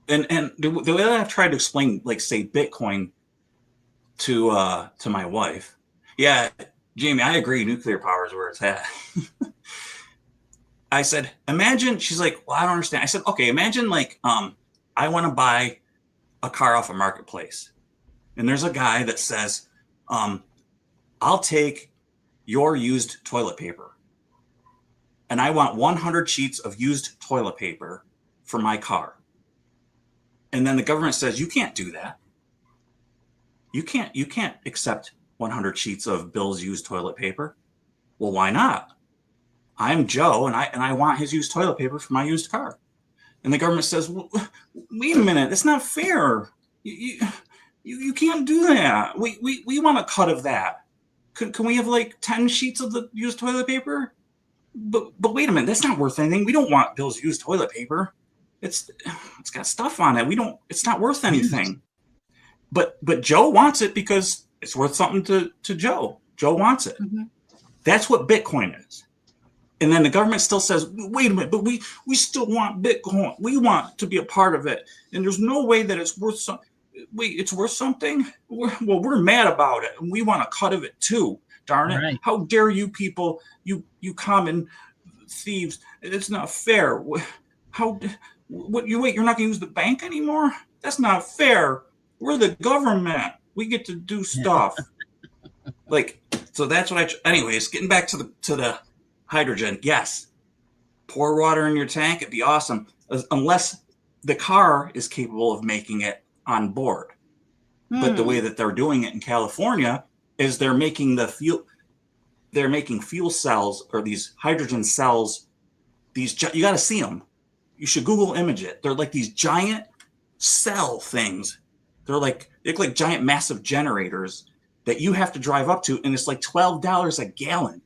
Speaker 3: And the way that I've tried to explain, say Bitcoin to my wife. Yeah, Jamie, I agree. Nuclear power is where it's at. I said, imagine, she's like, well, I don't understand. I said, okay, imagine I want to buy a car off a marketplace. And there's a guy that says, I'll take your used toilet paper. And I want 100 sheets of used toilet paper for my car. And then the government says, you can't do that. You can't accept 100 sheets of Bill's used toilet paper. Well, why not? I'm Joe, and I want his used toilet paper for my used car. And the government says, well, wait a minute, that's not fair. You can't do that. We want a cut of that. Can we have like 10 sheets of the used toilet paper? But wait a minute, that's not worth anything. We don't want Bill's used toilet paper. It's got stuff on it. It's not worth anything. But Joe wants it because it's worth something to Joe. Joe wants it. Mm-hmm. That's what Bitcoin is. And then the government still says, wait a minute, but we still want Bitcoin. We want to be a part of it. And there's no way that it's worth something. Wait, it's worth something? We're mad about it. And we want a cut of it too. Darn it. Right. How dare you people, you common thieves. It's not fair. You're not going to use the bank anymore? That's not fair. We're the government. We get to do stuff. So that's what anyways, getting back to the hydrogen. Yes. Pour water in your tank. It'd be awesome. Unless the car is capable of making it on board. But the way that they're doing it in California is they're making fuel cells, or these hydrogen cells. You got to see them. You should Google image it. They're like these giant cell things. They look like giant massive generators that you have to drive up to, and it's like $12 a gallon.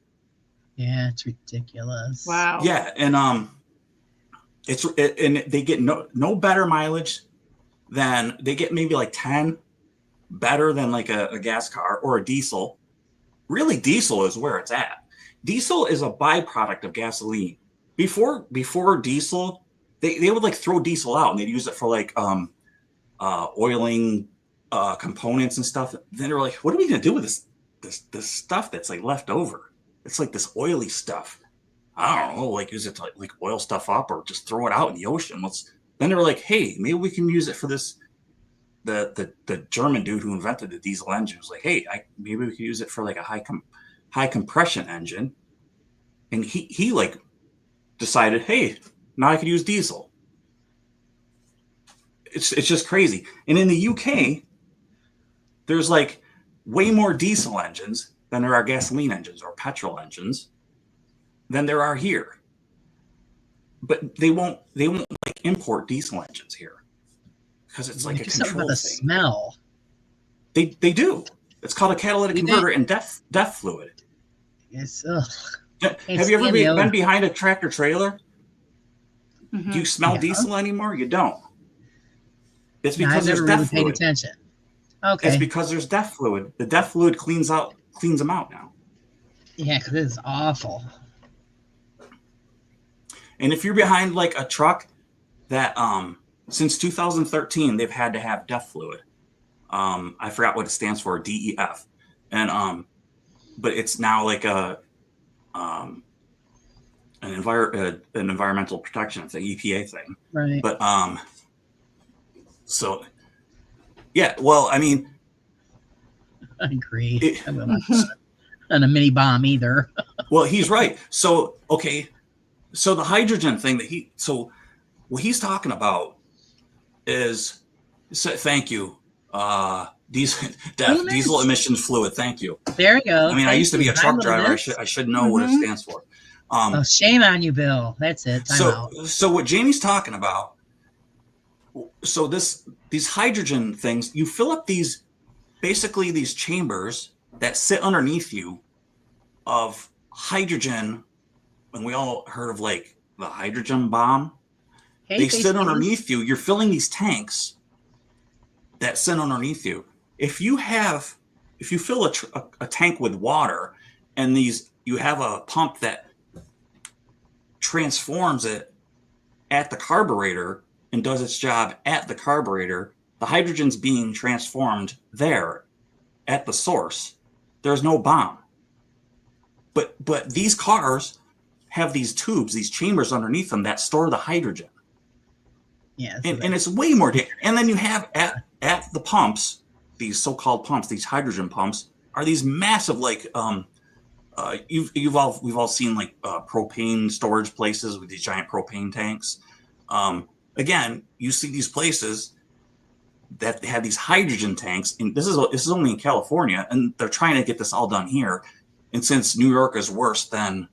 Speaker 2: Yeah, it's ridiculous.
Speaker 1: Wow.
Speaker 3: Yeah, and they get no better mileage than, they get maybe like 10 better than like a gas car or a diesel. Really, diesel is where it's at. Diesel is a byproduct of gasoline. Before diesel, they would like throw diesel out and they'd use it for like oiling components and stuff. Then they're like, what are we gonna do with this stuff that's like left over? It's like this oily stuff. I don't know, like use it to like oil stuff up or just throw it out in the ocean. Then they were like, hey, maybe we can use it for this. The German dude who invented the diesel engine was like, hey, maybe we could use it for like a high compression engine. And he like decided, hey, now I could use diesel. It's just crazy. And in the UK, there's like way more diesel engines than there are gasoline engines or petrol engines than there are here. But they won't like import diesel engines here because it's like a control thing.
Speaker 2: Smell.
Speaker 3: They do. It's called a catalytic converter and DEF fluid.
Speaker 2: Yes.
Speaker 3: Have you ever been behind a tractor trailer?
Speaker 1: Mm-hmm.
Speaker 3: Do you smell diesel anymore? You don't. It's because
Speaker 2: I've
Speaker 3: there's
Speaker 2: never
Speaker 3: DEF
Speaker 2: really
Speaker 3: fluid.
Speaker 2: paid attention. Okay.
Speaker 3: It's because there's DEF fluid. The DEF fluid cleans them out now.
Speaker 2: Yeah, because it's awful.
Speaker 3: And if you're behind like a truck that since 2013 they've had to have DEF fluid. I forgot what it stands for, DEF. And but it's now like an environmental protection thing, EPA thing.
Speaker 2: Right.
Speaker 3: But so yeah, well, I mean,
Speaker 2: I agree. I will not on a mini bomb either.
Speaker 3: Well, he's right. So okay, so the hydrogen thing what he's talking about is, thank you, diesel emissions fluid. Thank you.
Speaker 2: There you go.
Speaker 3: I mean, I used to be a truck driver. I should know what it stands for.
Speaker 2: Shame on you, Bill. That's it.
Speaker 3: So what Jamie's talking about. So these hydrogen things, you fill up these chambers that sit underneath you of hydrogen, and we all heard of like the hydrogen bomb. They sit underneath you. You're filling these tanks that sit underneath you. If you fill a tank with water, and you have a pump that transforms it at the carburetor and does its job at the carburetor, the hydrogen's being transformed there at the source. There's no bomb. But these cars have these tubes, these chambers underneath them that store the hydrogen.
Speaker 2: Yeah.
Speaker 3: And it's way more dangerous. And then you have at the pumps, these so-called pumps, these hydrogen pumps, are these massive like we've all seen like propane storage places with these giant propane tanks. Again, you see these places that have these hydrogen tanks, and this is only in California, and they're trying to get this all done here. And since New York is worse than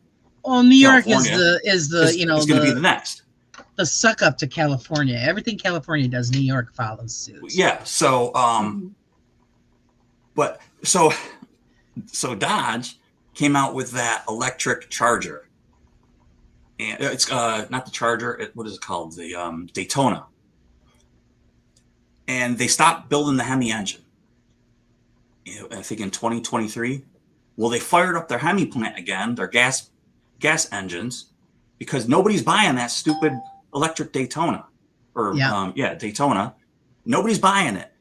Speaker 2: Well, New York
Speaker 3: California
Speaker 2: is the
Speaker 3: is going to be the next.
Speaker 2: The suck up to California. Everything California does, New York follows suit.
Speaker 3: Yeah. So, but so Dodge came out with that electric Charger, and it's not the Charger. What is it called? The Daytona. And they stopped building the Hemi engine. I think in 2023. Well, they fired up their Hemi plant again, their gas engines, because nobody's buying that stupid electric Daytona, or Daytona. Nobody's buying it,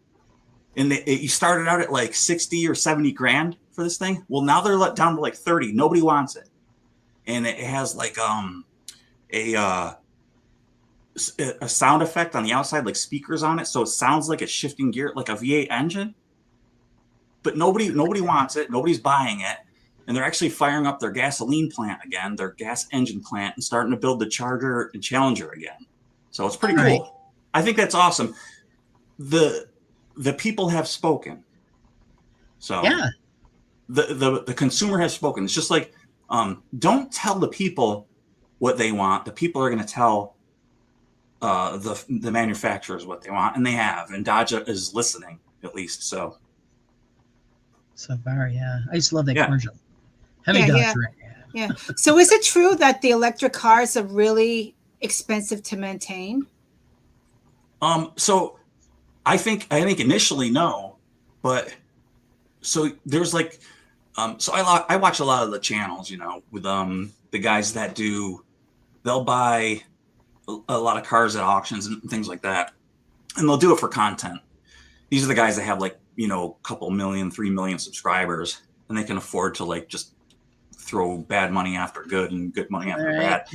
Speaker 3: and you started out at like 60 or 70 grand for this thing. Well, now they're let down to like 30. Nobody wants it, and it has like a sound effect on the outside, like speakers on it, so it sounds like it's shifting gear, like a V8 engine. But nobody wants it. Nobody's buying it. And they're actually firing up their gasoline plant again, their gas engine plant, and starting to build the Charger and Challenger again. So it's pretty cool. Right. I think that's awesome. The people have spoken. So yeah, the consumer has spoken. It's just like, don't tell the people what they want. The people are going to tell the manufacturers what they want, and they have. And Dodge is listening, at least. So
Speaker 2: far, yeah. I used to love that commercial.
Speaker 1: Yeah. So is it true that the electric cars are really expensive to maintain?
Speaker 3: So I think initially no, but so there's like, so I watch a lot of the channels, with the guys that they'll buy a lot of cars at auctions and things like that, and they'll do it for content. These are the guys that have like, a couple million, 3 million subscribers, and they can afford to like just throw bad money after good and good money after bad.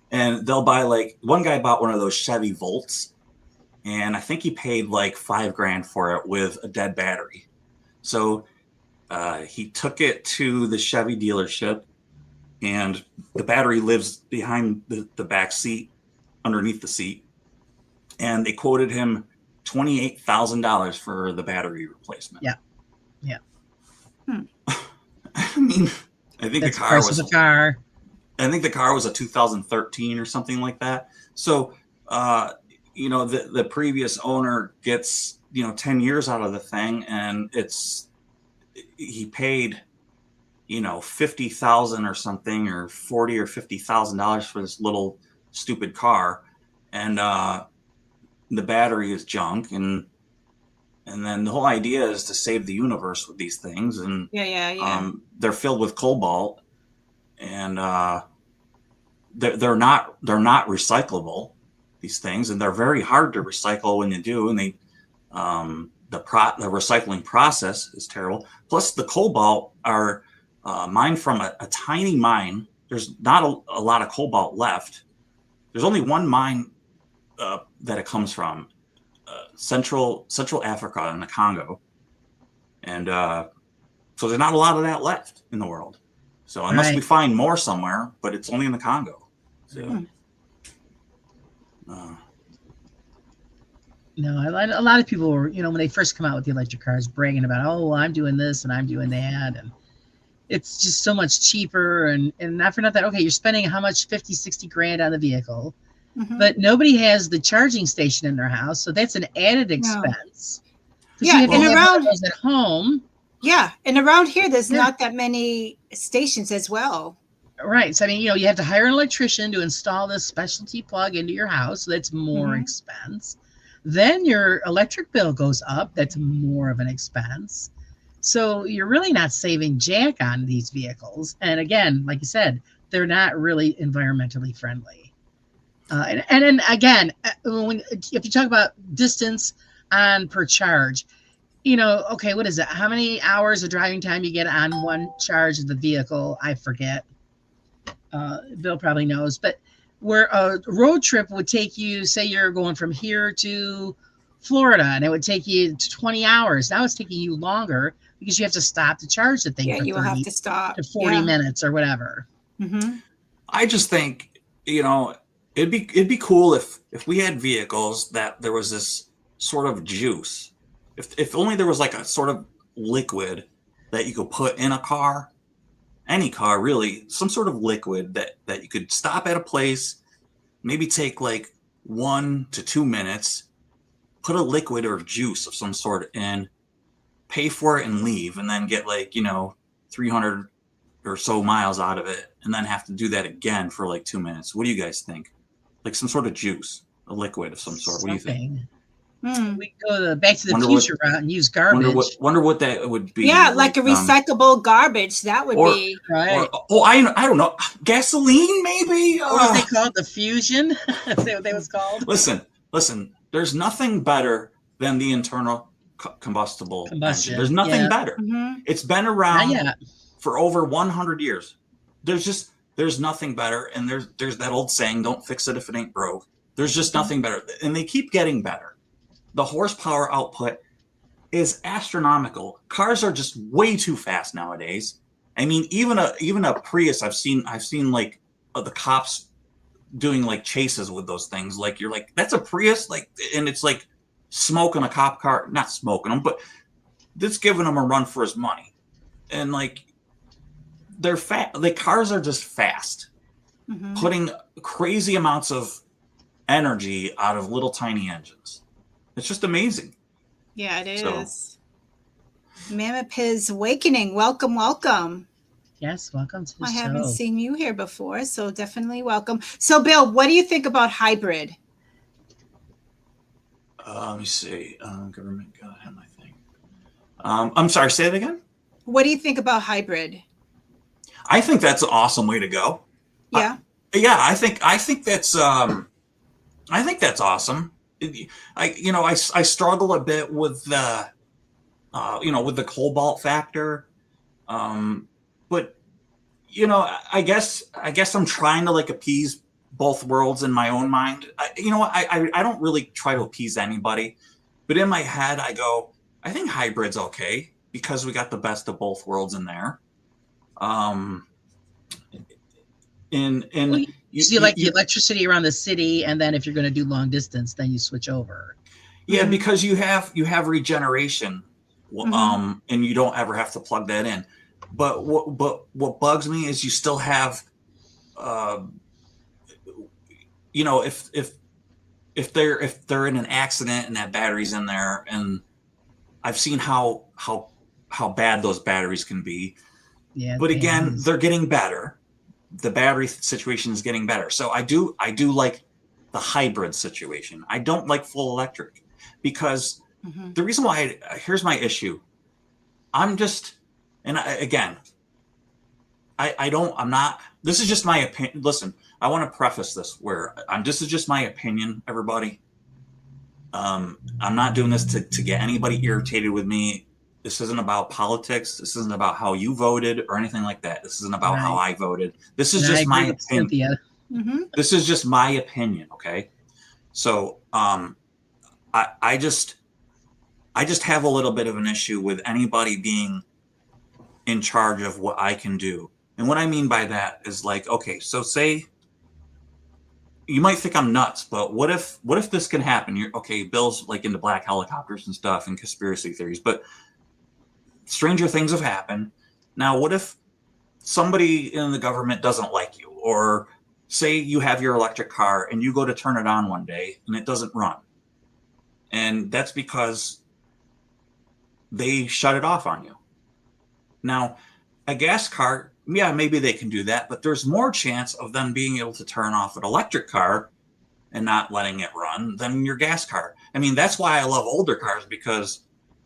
Speaker 3: And they'll buy, like, one guy bought one of those Chevy Volts, and I think he paid like $5,000 for it with a dead battery. So he took it to the Chevy dealership, and the battery lives behind the back seat, underneath the seat. And they quoted him $28,000 for the battery replacement.
Speaker 2: Yeah.
Speaker 3: I mean, I think
Speaker 2: that's
Speaker 3: the car was
Speaker 2: the car.
Speaker 3: I think the car was a 2013 or something like that. So, the previous owner gets, 10 years out of the thing, and he paid, $50,000 or something, or $40,000 or $50,000 for this little stupid car. And, the battery is junk, and then the whole idea is to save the universe with these things. And they're filled with cobalt, and they're not recyclable, these things, and they're very hard to recycle when you do. And they the recycling process is terrible. Plus, the cobalt are mined from a tiny mine. There's not a lot of cobalt left. There's only one mine that it comes from, Central Africa in the Congo, and so there's not a lot of that left in the world. So unless we find more somewhere, but it's only in the Congo. So,
Speaker 2: no, a lot of people were, when they first come out with the electric cars, bragging about, oh, well, I'm doing this and I'm doing that, and it's just so much cheaper, and not for nothing. Okay, you're spending how much? 50, 60 grand on the vehicle. Mm-hmm. But nobody has the charging station in their house, so that's an added expense.
Speaker 1: Yeah, and around
Speaker 2: at home.
Speaker 1: Yeah, and around here, there's not that many stations as well.
Speaker 2: Right. So I mean, you have to hire an electrician to install this specialty plug into your house, so that's more expense. Then your electric bill goes up. That's more of an expense. So you're really not saving jack on these vehicles. And again, like you said, they're not really environmentally friendly. And then again, if you talk about distance on per charge, okay, what is it? How many hours of driving time you get on one charge of the vehicle? I forget. Bill probably knows. But where a road trip would take you, say you're going from here to Florida, and it would take you 20 hours. Now it's taking you longer because you have to stop to charge the thing for 30
Speaker 1: have to stop
Speaker 2: to 40 minutes or whatever.
Speaker 1: Mm-hmm.
Speaker 3: I just think, it'd be cool if we had vehicles that there was this sort of juice. If only there was like a sort of liquid that you could put in a car any car really, some sort of liquid that you could stop at a place, maybe take like 1 to 2 minutes, put a liquid or juice of some sort in, pay for it and leave, and then get like, 300 or so miles out of it, and then have to do that again for like 2 minutes. What do you guys think? Like some sort of juice, a liquid of some sort. What do you think?
Speaker 2: We go back to the future route and use garbage.
Speaker 3: Wonder what that would be.
Speaker 1: Yeah, like a recyclable garbage. That would be
Speaker 2: right.
Speaker 3: I don't know. Gasoline, maybe.
Speaker 2: What was they called? The fusion. That's what they was called.
Speaker 3: Listen. There's nothing better than the internal combustible engine. There's nothing better. Mm-hmm. It's been around for over 100 years. There's nothing better. And there's that old saying, "Don't fix it if it ain't broke." There's just nothing better, and they keep getting better. The horsepower output is astronomical. Cars are just way too fast nowadays. I mean, even a Prius, I've seen like the cops doing like chases with those things. Like you're like, that's a Prius, like, and it's like smoking a cop car, not smoking them, but it's giving them a run for his money. And like, they're fast. The cars are just fast, putting crazy amounts of energy out of little tiny engines. It's just amazing.
Speaker 1: Yeah, it is. Mammoth Piz Awakening. Welcome.
Speaker 2: Yes, welcome to the show.
Speaker 1: I haven't seen you here before, so definitely welcome. So, Bill, what do you think about hybrid?
Speaker 3: Let me see. Government got my thing. I'm sorry, say it again.
Speaker 1: What do you think about hybrid?
Speaker 3: I think that's an awesome way to go.
Speaker 1: Yeah.
Speaker 3: I think that's awesome. I struggle a bit with the with the cobalt factor, but I guess I'm trying to like appease both worlds in my own mind. I don't really try to appease anybody, but in my head I go, I think hybrid's okay because we got the best of both worlds in there.
Speaker 2: You see like the electricity around the city, and then if you're going to do long distance, then you switch over.
Speaker 3: Yeah, because you have regeneration, and you don't ever have to plug that in. But what bugs me is you still have, if they're in an accident and that battery's in there, and I've seen how bad those batteries can be. Yeah. But again, they're getting better. The battery situation is getting better. So I do like the hybrid situation. I don't like full electric because the reason why here's my issue. I'm just, and I'm not, this is just my opinion. Listen, I want to preface this where this is just my opinion, everybody. I'm not doing this to get anybody irritated with me. This isn't about politics. This isn't about how you voted or anything like that. This isn't about how I voted. This is just my opinion. This is just my opinion. Okay. So, I just have a little bit of an issue with anybody being in charge of what I can do. And what I mean by that is like, okay, so say you might think I'm nuts, but what if this can happen? You're okay. Bill's like into black helicopters and stuff and conspiracy theories, but stranger things have happened. Now, what if somebody in the government doesn't like you, or say you have your electric car and you go to turn it on one day and it doesn't run, and that's because they shut it off on you. Now, a gas car, yeah, maybe they can do that, but there's more chance of them being able to turn off an electric car and not letting it run than your gas car. I mean, that's why I love older cars, because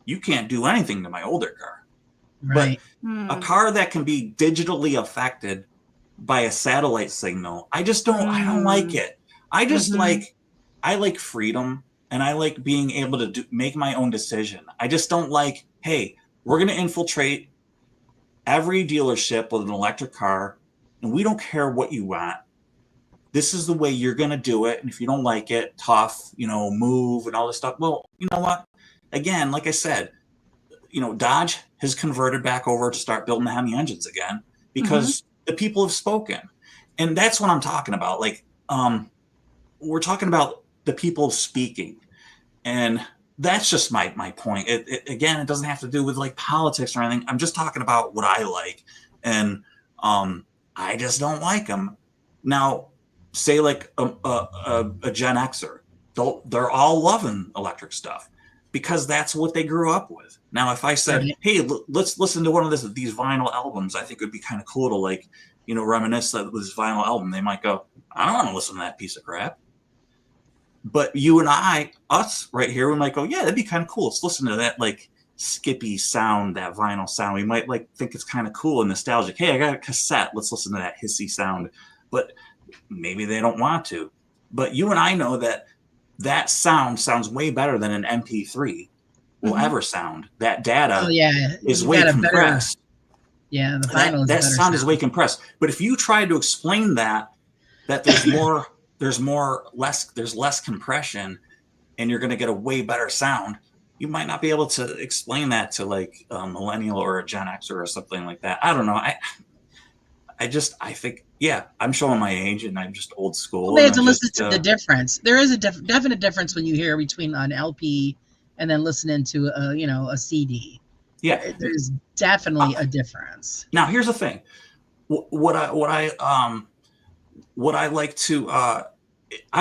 Speaker 3: you can't do anything to my older car. Right. But a car that can be digitally affected by a satellite signal, I don't like it. I just I like freedom, and I like being able to make my own decision. I just don't like, hey, we're going to infiltrate every dealership with an electric car, and we don't care what you want. This is the way you're going to do it. And if you don't like it, tough, move and all this stuff. Well, you know what? Again, like I said, Dodge has converted back over to start building the Hemi engines again because the people have spoken. And that's what I'm talking about. Like, we're talking about the people speaking. And that's just my point. It doesn't have to do with like politics or anything. I'm just talking about what I like. And I just don't like them. Now, say like a Gen Xer, they're all loving electric stuff because that's what they grew up with. Now, if I said, hey, let's listen to one of these vinyl albums, I think it would be kind of cool to like, you know, reminisce of this vinyl album. They might go, I don't want to listen to that piece of crap. But you and us right here, we might go, yeah, that'd be kind of cool. Let's listen to that like skippy sound, that vinyl sound. We might like think it's kind of cool and nostalgic. Hey, I got a cassette. Let's listen to that hissy sound. But maybe they don't want to. But you and I know that sound sounds way better than an MP3 will ever sound. That data is way compressed.
Speaker 2: The vinyl
Speaker 3: that sound is way compressed. But if you try to explain that there's more, there's less compression, and you're going to get a way better sound, you might not be able to explain that to like a millennial or a Gen Xer or something like that. I don't know. I think, I'm showing my age and I'm just old school.
Speaker 2: Well, they have to listen to the difference. There is a definite difference when you hear between an LP and then listening to a CD.
Speaker 3: Yeah,
Speaker 2: there's definitely a difference.
Speaker 3: Now, here's the thing. What I like to, I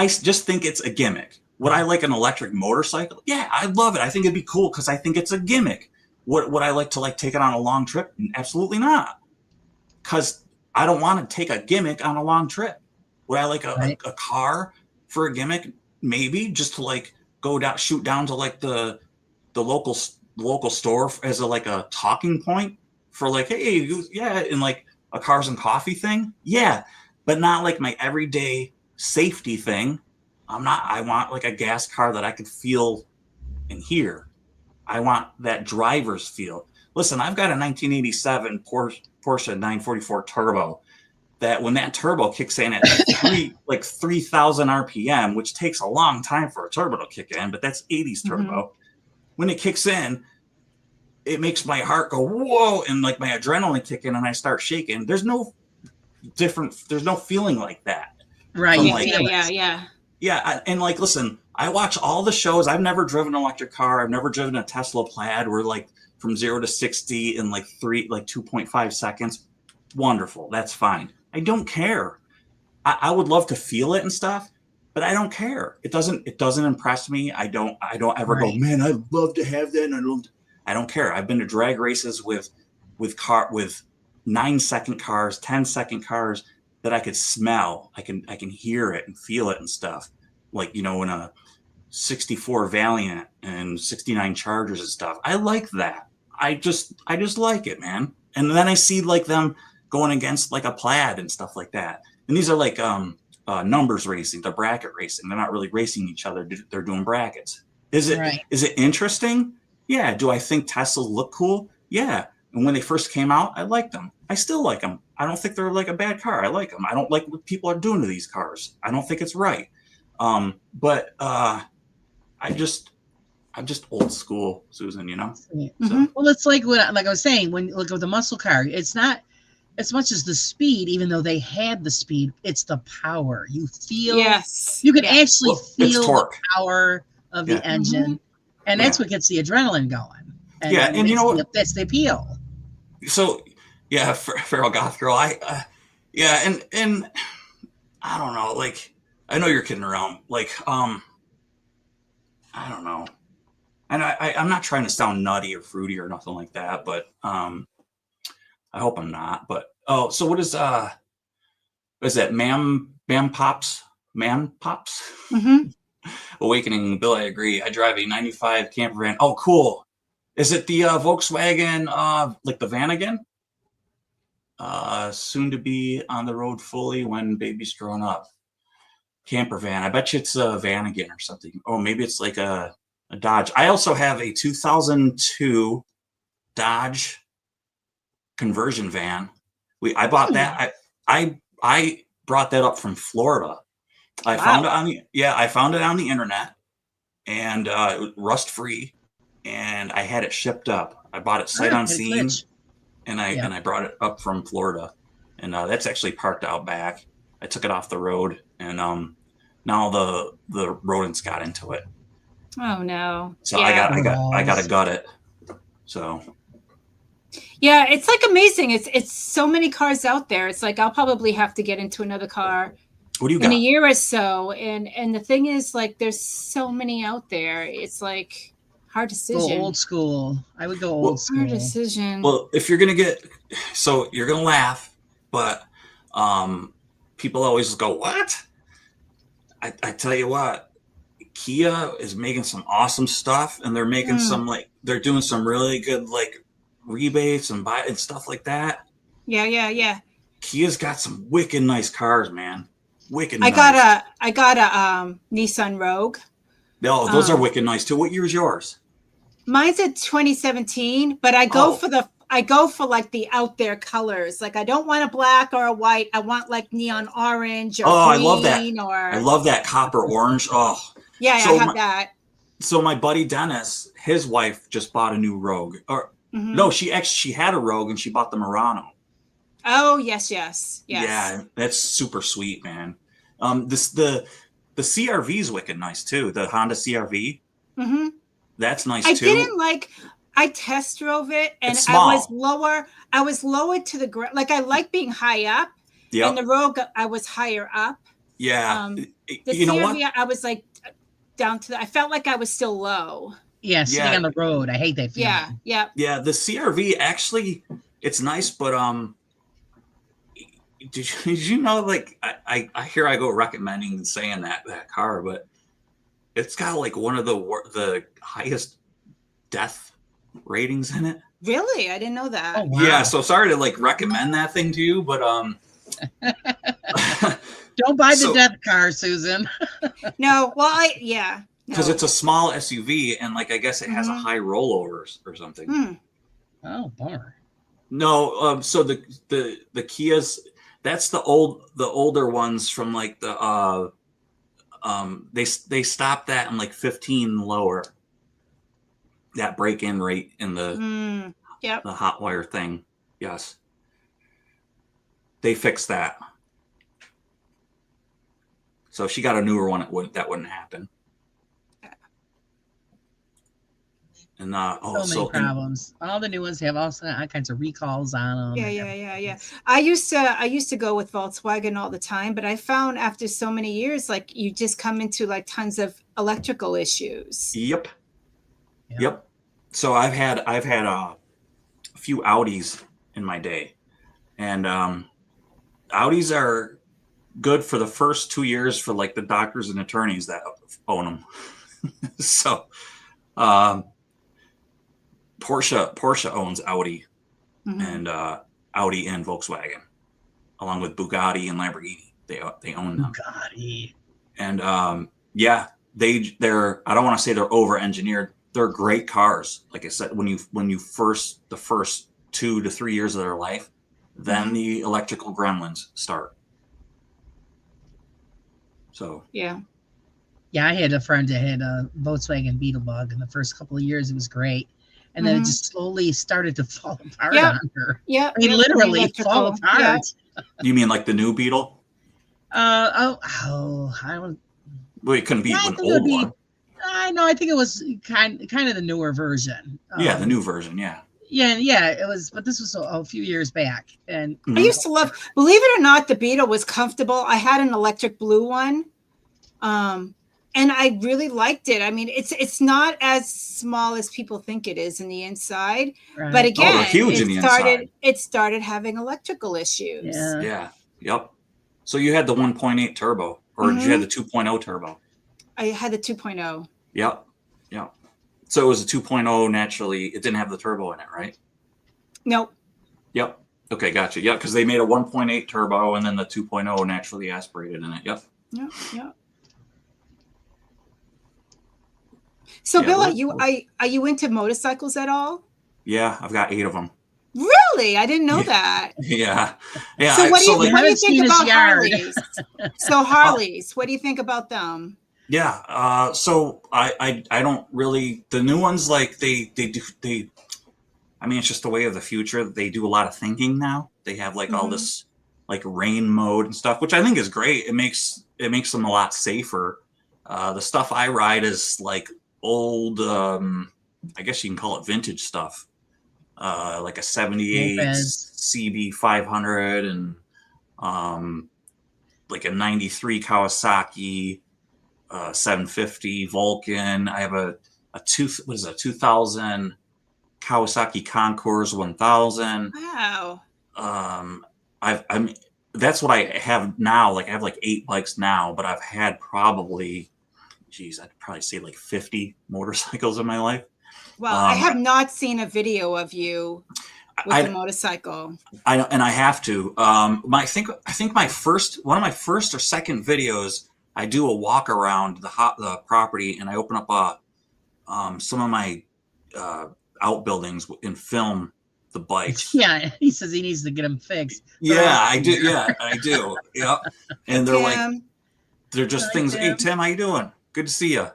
Speaker 3: just think it's a gimmick. Would I like an electric motorcycle? Yeah, I love it. I think it'd be cool because I think it's a gimmick. Would I like to like take it on a long trip? Absolutely not. Because I don't want to take a gimmick on a long trip. Would I like a car for a gimmick? Maybe just to like shoot down to like the local store as a talking point for like, hey, and like a cars and coffee thing. Yeah, but not like my everyday safety thing. I want like a gas car that I could feel and hear. I want that driver's feel. Listen, I've got a 1987 Porsche 944 Turbo that when that turbo kicks in at 3,000 RPM, which takes a long time for a turbo to kick in, but that's 80s turbo. When it kicks in, it makes my heart go, whoa, and like my adrenaline kick in and I start shaking. There's no feeling like that.
Speaker 2: Right.
Speaker 1: Yeah.
Speaker 3: And like, listen, I watch all the shows. I've never driven an electric car. I've never driven a Tesla Plaid where like from 0 to 60 in like 2.5 seconds. Wonderful. That's fine. I don't care. I would love to feel it and stuff, but I don't care. It doesn't impress me. I don't ever go, man, I'd love to have that. And I don't care. I've been to drag races with 9-second cars, 10-second cars that I could smell. I can hear it and feel it and stuff. Like, in a 64 Valiant and 69 Chargers and stuff. I like that. I just like it, man. And then I see like them going against like a Plaid and stuff like that. And these are like numbers racing, they're bracket racing. They're not really racing each other. They're doing brackets. Is it interesting? Yeah. Do I think Teslas look cool? Yeah. And when they first came out, I liked them. I still like them. I don't think they're like a bad car. I like them. I don't like what people are doing to these cars. I don't think it's right. But I'm just old school, Susan, So.
Speaker 2: Well, it's like I was saying, when look with the muscle car, it's not as much as the speed, even though they had the speed, it's the power. You feel, you can actually feel the power of the engine. And that's what gets the adrenaline going. And you know what? That's the appeal.
Speaker 3: So, Feral Goth Girl, and I don't know, like, I know you're kidding around. Like, I don't know. And I'm not trying to sound nutty or fruity or nothing like that, but I hope I'm not. But so what is that? Man Pops? Awakening, Bill, I agree. I drive a 95 camper van. Oh, cool. Is it the Volkswagen, like the van again? Soon to be on the road fully when baby's growing up. Camper van. I bet you it's a van again or something. Oh, maybe it's like a Dodge. I also have a 2002 Dodge conversion van. I bought that. I brought that up from Florida. I found it on the internet, and rust free, and I had it shipped up. I bought it sight unseen, and I brought it up from Florida, and that's actually parked out back. I took it off the road, and now the rodents got into it.
Speaker 1: Oh no!
Speaker 3: So I got to gut it. So
Speaker 1: Yeah, it's like amazing. It's so many cars out there. It's like I'll probably have to get into another car
Speaker 3: What do you
Speaker 1: in a
Speaker 3: got?
Speaker 1: year or so. And the thing is, like, there's so many out there. It's like hard
Speaker 2: Go
Speaker 1: decision.
Speaker 2: old school. I would go old
Speaker 3: Well,
Speaker 1: Hard
Speaker 2: school.
Speaker 1: decision.
Speaker 3: Well, if you're gonna get, so you're gonna laugh, but people always go, "What?" I tell you what, Kia is making some awesome stuff, and they're making some like they're doing some really good like rebates and buy and stuff like that.
Speaker 1: Yeah.
Speaker 3: Kia's got some wicked nice cars, man. Wicked
Speaker 1: I
Speaker 3: nice.
Speaker 1: got a Nissan Rogue.
Speaker 3: No, those are wicked nice too. What year is yours?
Speaker 1: Mine's a 2017, but I go for like the out there colors. Like I don't want a black or a white. I want like neon orange or green.
Speaker 3: I love that.
Speaker 1: Or
Speaker 3: I love that copper orange. Oh,
Speaker 1: yeah,
Speaker 3: so
Speaker 1: I have that.
Speaker 3: So my buddy Dennis, his wife just bought a new Rogue. Or no, she had a Rogue and she bought the Murano.
Speaker 1: Oh yes.
Speaker 3: Yeah, that's super sweet, man. The CRV is wicked nice too. The Honda CRV.
Speaker 1: Mm-hmm.
Speaker 3: That's nice
Speaker 1: I
Speaker 3: too.
Speaker 1: didn't like. I test drove it, and
Speaker 3: It's small.
Speaker 1: I was lower to the ground. Like I like being high up.
Speaker 3: Yeah.
Speaker 1: And the Rogue, I was higher up.
Speaker 3: Yeah.
Speaker 1: The
Speaker 3: you know
Speaker 1: CRV,
Speaker 3: what?
Speaker 1: I was like down to I felt like I was still low.
Speaker 2: Yeah, sitting on the road. I hate that feeling.
Speaker 1: Yeah.
Speaker 3: Yeah, the CRV actually, it's nice, but did you know? Like I hear I go recommending and saying that car, but it's got like one of the highest death ratings in it.
Speaker 1: Really? I didn't know that.
Speaker 2: Oh, wow.
Speaker 3: Yeah, so sorry to like recommend that thing to you, but
Speaker 2: Don't buy the death car, Susan.
Speaker 1: No, well,
Speaker 3: because it's a small SUV and like I guess it has a high rollover or something.
Speaker 2: Oh, bummer.
Speaker 3: No, so the Kias, that's the older ones from like the they stopped that in like 15 lower. That break-in rate in the hot wire thing. Yes. They fixed that. So if she got a newer one, that wouldn't happen. And
Speaker 2: so many problems. All the new ones have all kinds of recalls on them.
Speaker 1: Yeah. I used to go with Volkswagen all the time, but I found after so many years, like you just come into like tons of electrical issues.
Speaker 3: Yep. So I've had a few Audis in my day, and Audis are good for the first 2 years for like the doctors and attorneys that own them. So Porsche owns Audi and Audi and Volkswagen, along with Bugatti and Lamborghini. They own them.
Speaker 2: Bugatti.
Speaker 3: And they're I don't want to say they're over engineered. They're great cars. Like I said, when you the first 2 to 3 years of their life, then the electrical gremlins start. So
Speaker 2: yeah, I had a friend that had a Volkswagen Beetlebug in the first couple of years. It was great, and then it just slowly started to fall apart on her.
Speaker 1: Yeah,
Speaker 2: I mean, literally fall apart.
Speaker 3: Yeah. You mean like the new Beetle?
Speaker 2: I don't.
Speaker 3: Well, it couldn't be an old one.
Speaker 2: I know. I think it was kind of the newer version.
Speaker 3: The new version. Yeah.
Speaker 2: Yeah, it was. But this was a few years back, and
Speaker 1: I used to love. Believe it or not, the Beetle was comfortable. I had an electric blue one, and I really liked it. I mean, it's not as small as people think it is in the inside, right. But again,
Speaker 3: huge in the inside.
Speaker 1: It started having electrical issues.
Speaker 3: Yeah. Yep. So you had the 1.8 turbo, or did you have the 2.0 turbo?
Speaker 1: I had the 2.0.
Speaker 3: Yep. So it was a 2.0 naturally. It didn't have the turbo in it, right?
Speaker 1: Nope.
Speaker 3: Yep. Okay, gotcha. Yeah, because they made a 1.8 turbo and then the 2.0 naturally aspirated in it. Yep.
Speaker 1: So, Bill, are you into motorcycles at all?
Speaker 3: Yeah, I've got 8 of them.
Speaker 1: Really? I didn't know that.
Speaker 3: Yeah.
Speaker 1: So what do you think about Harleys? So Harleys, what do you think about them?
Speaker 3: Yeah. So I don't really, the new ones, like they I mean, it's just the way of the future. They do a lot of thinking now. They have like all this like rain mode and stuff, which I think is great. It makes them a lot safer. The stuff I ride is like old, I guess you can call it vintage stuff. like a 78 CB 500 and like a 93 Kawasaki 750 Vulcan. I have a 2000 Kawasaki Concours 1000.
Speaker 1: Wow.
Speaker 3: I'm that's what I have now. Like I have like 8 bikes now, but I've had probably, I'd probably say like 50 motorcycles in my life.
Speaker 1: Well, I have not seen a video of you with a motorcycle.
Speaker 3: I have to. I think one of my first or second videos, I do a walk around the property and I open up some of my outbuildings and film the bikes.
Speaker 2: Yeah, he says he needs to get them fixed.
Speaker 3: Yeah, I do. Yeah, I do. Yeah, and they're just things. Hey, Tim, how you doing? Good to see you.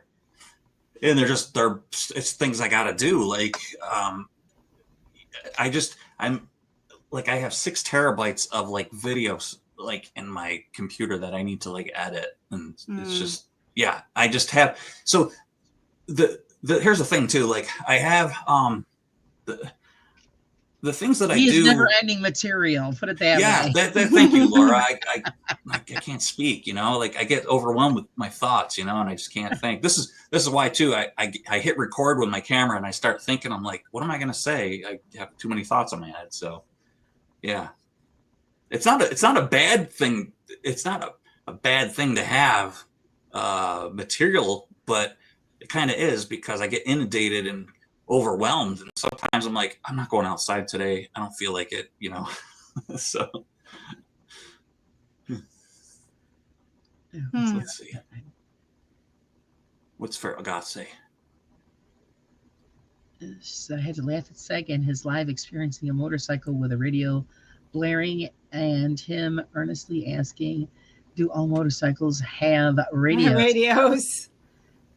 Speaker 3: And it's things I got to do. Like, I have 6 terabytes of like videos like in my computer that I need to like edit, and it's just, yeah, I just have. So here's the thing too. Like I have the things that I do.
Speaker 2: He's never-ending material. Put it that way.
Speaker 3: Yeah, thank you, Laura. I can't speak. Like I get overwhelmed with my thoughts. And I just can't think. This is why too. I hit record with my camera and I start thinking. I'm like, what am I going to say? I have too many thoughts in my head. So, yeah, it's not a bad thing. It's not a bad thing to have material, but it kind of is because I get inundated and overwhelmed, and sometimes I'm like, I'm not going outside today. I don't feel like it, So let's see. What's Ferragamo say?
Speaker 2: So I had to laugh at second. His live experiencing a motorcycle with a radio blaring, and him earnestly asking, "Do all motorcycles have radios?"
Speaker 1: Radios.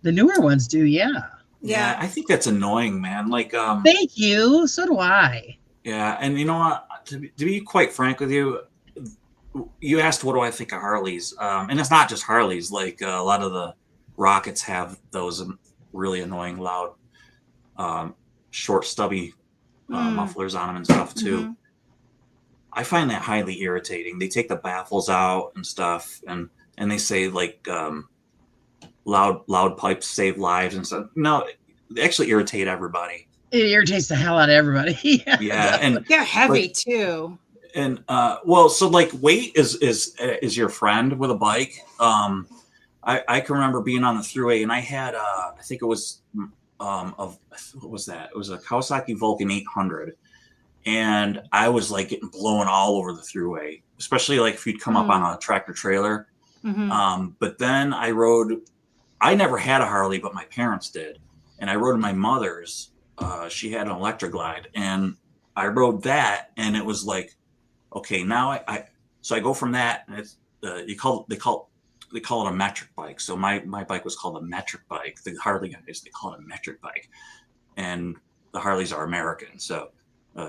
Speaker 2: The newer ones do, yeah.
Speaker 3: Yeah, I think that's annoying, man. Like,
Speaker 2: thank you. So do I.
Speaker 3: Yeah, and you know what? To be quite frank with you, you asked what do I think of Harleys, and it's not just Harleys. Like a lot of the Rockets have those really annoying, loud, short, stubby mufflers on them and stuff too. Mm-hmm. I find that highly irritating. They take the baffles out and stuff, and they say like. Loud pipes save lives and stuff. No, they actually irritate everybody.
Speaker 2: It irritates the hell out of everybody.
Speaker 3: Yeah, and
Speaker 1: they're heavy too.
Speaker 3: And so like weight is your friend with a bike. I can remember being on the thruway and I had I think it was what was that? It was a Kawasaki Vulcan 800, and I was like getting blown all over the thruway, especially like if you'd come up on a tractor trailer. Mm-hmm. But then I never had a Harley, but my parents did. And I rode my mother's. She had an Electra Glide, and I rode that, and it was like, okay, now so I go from that, and it's they call it a metric bike. So my bike was called a metric bike. The Harley guys, they call it a metric bike, and the Harleys are American, so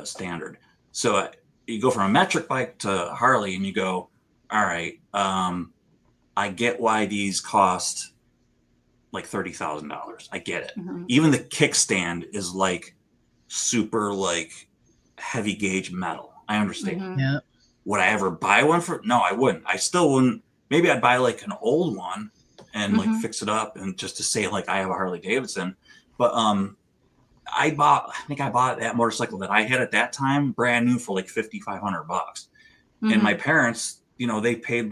Speaker 3: standard. So you go from a metric bike to Harley, and you go, all right, I get why these cost like $30,000. I get it. Mm-hmm. Even the kickstand is like super like heavy gauge metal. I understand.
Speaker 2: Mm-hmm. Yeah.
Speaker 3: Would I ever buy one for? No, I wouldn't. I still wouldn't. Maybe I'd buy like an old one and like fix it up and just to say like I have a Harley Davidson. But I think I bought that motorcycle that I had at that time brand new for like $5,500. Mm-hmm. And my parents, they paid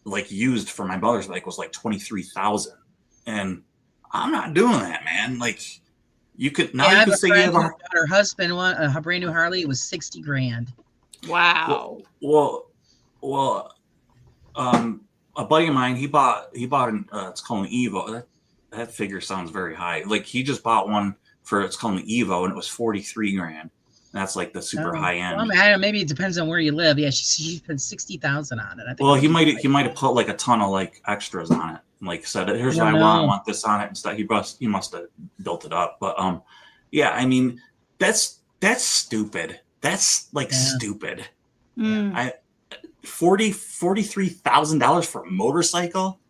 Speaker 3: like used for my mother's bike was like $23,000, and I'm not doing that, man. Like you could now you could say you have
Speaker 2: her husband a brand new Harley. It was $60,000.
Speaker 1: Wow.
Speaker 3: Well, a buddy of mine, he bought an it's called an Evo. That figure sounds very high. Like he just bought one it's called an Evo, and it was $43,000. That's like the super high end.
Speaker 2: Well, I don't know, maybe it depends on where you live. Yeah, she spent $60,000 on it. I think.
Speaker 3: Well, he might have put like a ton of like extras on it. Like said, here's what I want this on it and stuff. He must have built it up. But yeah, I mean that's stupid. That's like stupid. $43,000 for a motorcycle,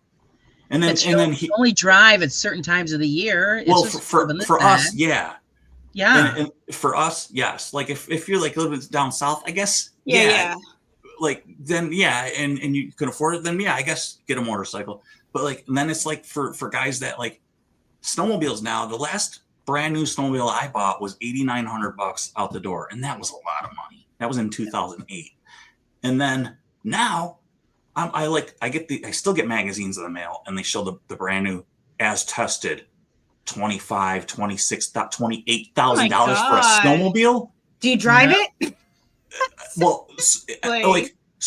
Speaker 3: and then he
Speaker 2: only drive at certain times of the year.
Speaker 3: Well, for us, yeah.
Speaker 2: Yeah.
Speaker 3: And for us, yes. Like if you're like a little bit down south, I guess.
Speaker 1: Yeah.
Speaker 3: Like then and you can afford it, then I guess get a motorcycle. But like and then it's like for guys that like snowmobiles now, the last brand new snowmobile I bought was $8,900 out the door, and that was a lot of money. That was in 2008. And then now I still get magazines in the mail, and they show the brand new as tested $25,000, $26,000, $28,000 for a snowmobile.
Speaker 1: Do you drive it?
Speaker 3: Well,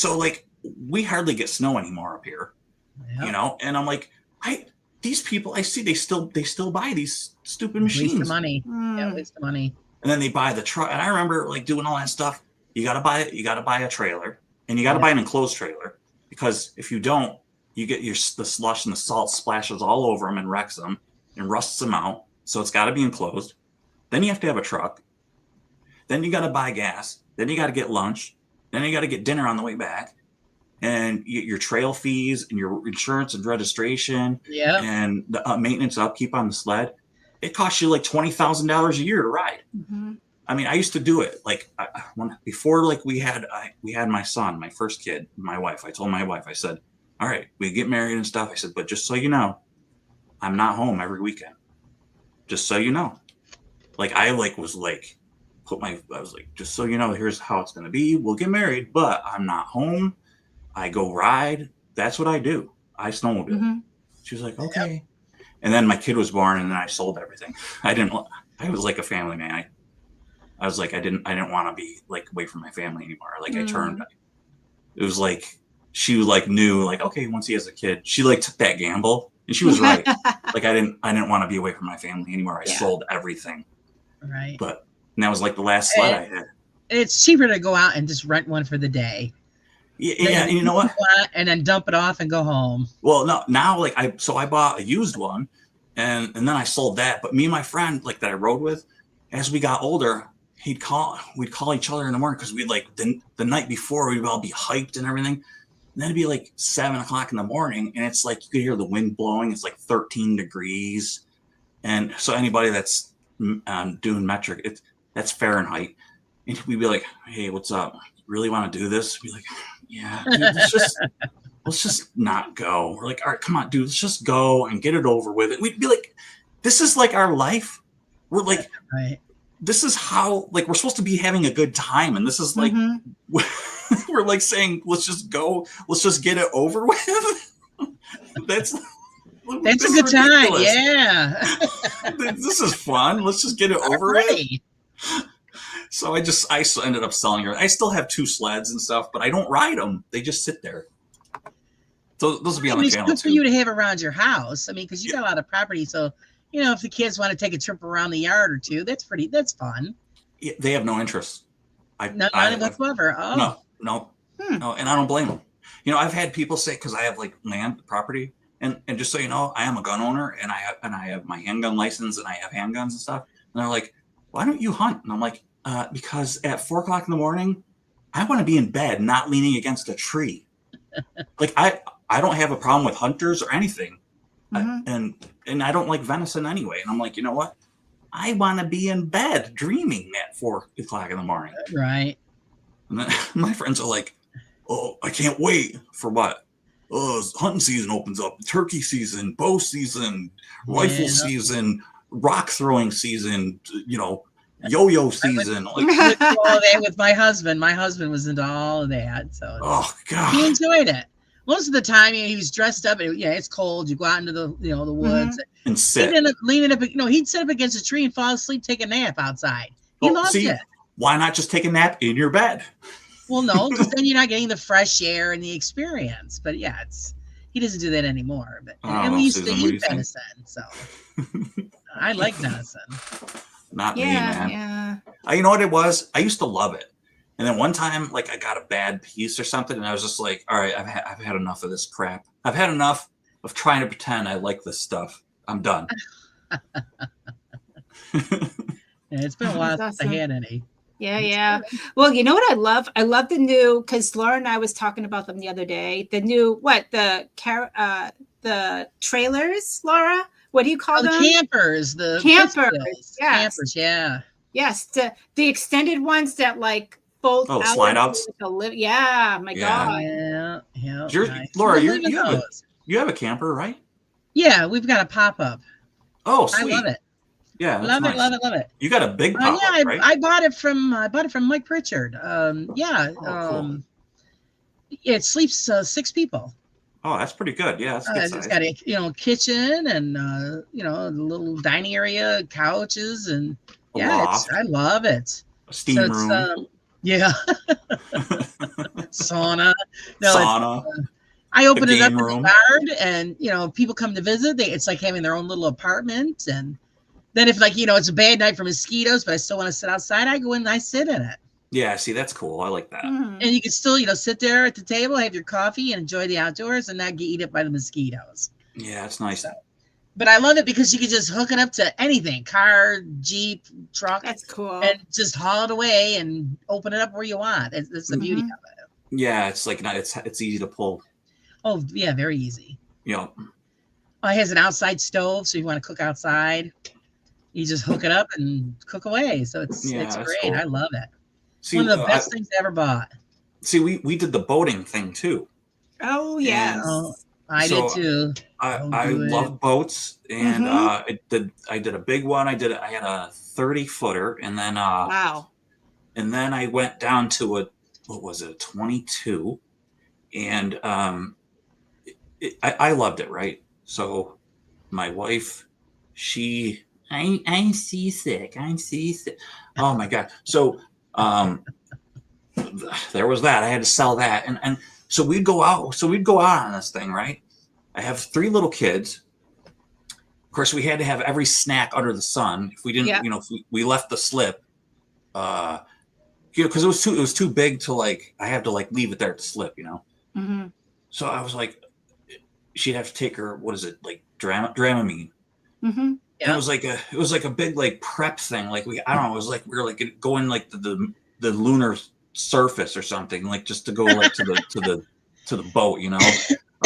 Speaker 3: like we hardly get snow anymore up here, you know. And I'm like, these people I see they still buy these stupid machines.
Speaker 2: Waste of money. Yeah, waste of money.
Speaker 3: And then they buy the truck. And I remember like doing all that stuff. You gotta buy a trailer, and you gotta buy an enclosed trailer, because if you don't, you get the slush and the salt splashes all over them and wrecks them and rusts them out. So it's got to be enclosed. Then you have to have a truck. Then you got to buy gas. Then you got to get lunch. Then you got to get dinner on the way back. And your trail fees and your insurance and registration and the maintenance upkeep on the sled. It costs you like $20,000 a year to ride.
Speaker 1: Mm-hmm.
Speaker 3: I mean, I used to do it like before, like we had my son, my first kid, my wife. I told my wife, I said, all right, we get married and stuff. I said, but just so you know, I'm not home every weekend. Just so you know. Like I was like, just so you know, here's how it's going to be. We'll get married, but I'm not home. I go ride. That's what I do. I snowmobile. Mm-hmm. She was like, okay. And then my kid was born, and then I sold everything. I was like a family man. I was like, I didn't want to be like away from my family anymore. Like it was like, she was like knew like, okay, once he has a kid, she like took that gamble, and she was right. Like I didn't want to be away from my family anymore. I sold everything.
Speaker 2: Right.
Speaker 3: And that was like the last sled I had.
Speaker 2: It's cheaper to go out and just rent one for the day.
Speaker 3: Yeah. And you know what?
Speaker 2: And then dump it off and go home.
Speaker 3: Well, no, now like I bought a used one, and then I sold that. But me and my friend like that I rode with, as we got older, we'd call each other in the morning, because we'd like the night before we'd all be hyped and everything. And then it'd be like 7:00 in the morning, and it's like you could hear the wind blowing. It's like 13 degrees, and so anybody that's doing metric, that's Fahrenheit, and we'd be like, "Hey, what's up? You really want to do this?" We'd be like, "Yeah, dude, let's just not go." We're like, "All right, come on, dude, let's just go and get it over with." It. We'd be like, "This is like our life. We're like."
Speaker 2: Right.
Speaker 3: This is how, like, we're supposed to be having a good time. And this is like, we're like saying, let's just go. Let's just get it over with. That's a good time. Yeah. This is fun. Let's just get it over with. So I ended up selling her. I still have 2 sleds and stuff, but I don't ride them. They just sit there. So those will be on the channel too.
Speaker 2: It's good for you to have around your house. I mean, because you got a lot of property. So, you know, if the kids want to take a trip around the yard or two, that's fun.
Speaker 3: Yeah, they have no interest.
Speaker 2: None whatsoever. Oh.
Speaker 3: No, and I don't blame them. You know, I've had people say, because I have like land property, and just so you know, I am a gun owner, and I have my handgun license, and I have handguns and stuff. And they're like, "Why don't you hunt?" And I'm like, "Because at 4:00 in the morning, I want to be in bed, not leaning against a tree." Like I don't have a problem with hunters or anything. And I don't like venison anyway. And I'm like, you know what? I want to be in bed dreaming at 4:00 in the morning.
Speaker 2: Right.
Speaker 3: And then my friends are like, "Oh, I can't wait for what? Oh, hunting season opens up, turkey season, bow season, rifle season, rock throwing season, you know, yo-yo season."
Speaker 2: With my husband. My husband was into all of that. So
Speaker 3: oh God,
Speaker 2: he enjoyed it. Most of the time, he was dressed up. And, it's cold. You go out into the the woods
Speaker 3: and sit.
Speaker 2: He'd end up leaning up. He'd sit up against a tree and fall asleep, take a nap outside. He loved it.
Speaker 3: Why not just take a nap in your bed?
Speaker 2: Well, no, because then you're not getting the fresh air and the experience. But yeah, he doesn't do that anymore. But and we used to eat venison, so I like venison.
Speaker 3: Not me, man. Yeah. You know what it was? I used to love it. And then one time, like I got a bad piece or something, and I was just like, all right, I've had enough of this crap. I've had enough of trying to pretend I like this stuff. I'm done.
Speaker 2: It's been a while since I had any.
Speaker 1: Yeah. Well, you know what I love? I love the new, because Laura and I was talking about them the other day. The new, the trailers, Laura? What do you call them?
Speaker 2: The campers. The
Speaker 1: campers.
Speaker 2: Campers, yeah.
Speaker 1: Yes, the extended ones that like fold out.
Speaker 3: Slide outs.
Speaker 1: Yeah, my God.
Speaker 2: Yeah.
Speaker 3: Nice. Laura, you have a camper, right?
Speaker 2: Yeah, we've got a pop-up.
Speaker 3: Oh, sweet.
Speaker 2: I love it.
Speaker 3: Yeah,
Speaker 2: love it.
Speaker 3: You got a big pop-up, right?
Speaker 2: I bought it from Mike Pritchard. Cool. It sleeps 6 people.
Speaker 3: Oh, that's pretty good. Yeah, that's good size.
Speaker 2: It's got a kitchen and a little dining area, couches, and I love it.
Speaker 3: A steam room.
Speaker 2: Yeah. Sauna. No,
Speaker 3: sauna.
Speaker 2: I open it up in the yard, and people come to visit. It's like having their own little apartment. And then if it's a bad night for mosquitoes, but I still want to sit outside, I go in and I sit in it.
Speaker 3: Yeah, see, that's cool. I like that.
Speaker 2: Mm-hmm. And you can still, sit there at the table, have your coffee, and enjoy the outdoors, and not get eaten up by the mosquitoes.
Speaker 3: Yeah, it's nice.
Speaker 2: But I love it because you can just hook it up to anything, car, Jeep, truck.
Speaker 1: That's cool.
Speaker 2: And just haul it away and open it up where you want. That's the beauty of it.
Speaker 3: Yeah, it's like it's easy to pull.
Speaker 2: Oh, yeah, very easy.
Speaker 3: Yeah.
Speaker 2: It has an outside stove, so you want to cook outside. You just hook it up and cook away. So it's great. Cool. I love it. See, one of the best things I ever bought.
Speaker 3: See, we did the boating thing too.
Speaker 1: Oh, yes.
Speaker 2: I did too.
Speaker 3: I love boats, and I did a big one. I had a 30-footer, and then
Speaker 1: wow.
Speaker 3: And then I went down to a 22, and I loved it, right? So my wife, I'm seasick. Oh my God. So there was that. I had to sell that. And so we'd go out on this thing, right? I have 3 little kids. Of course, we had to have every snack under the sun. If we didn't, if we left the slip, because it was too big to I have to leave it there at the slip,
Speaker 1: Mm-hmm.
Speaker 3: So I was like, she'd have to take her, Dramamine.
Speaker 1: Mm-hmm.
Speaker 3: Yeah. It was like a big prep thing. I don't know, it was we were going the lunar surface or something, just to go to the boat,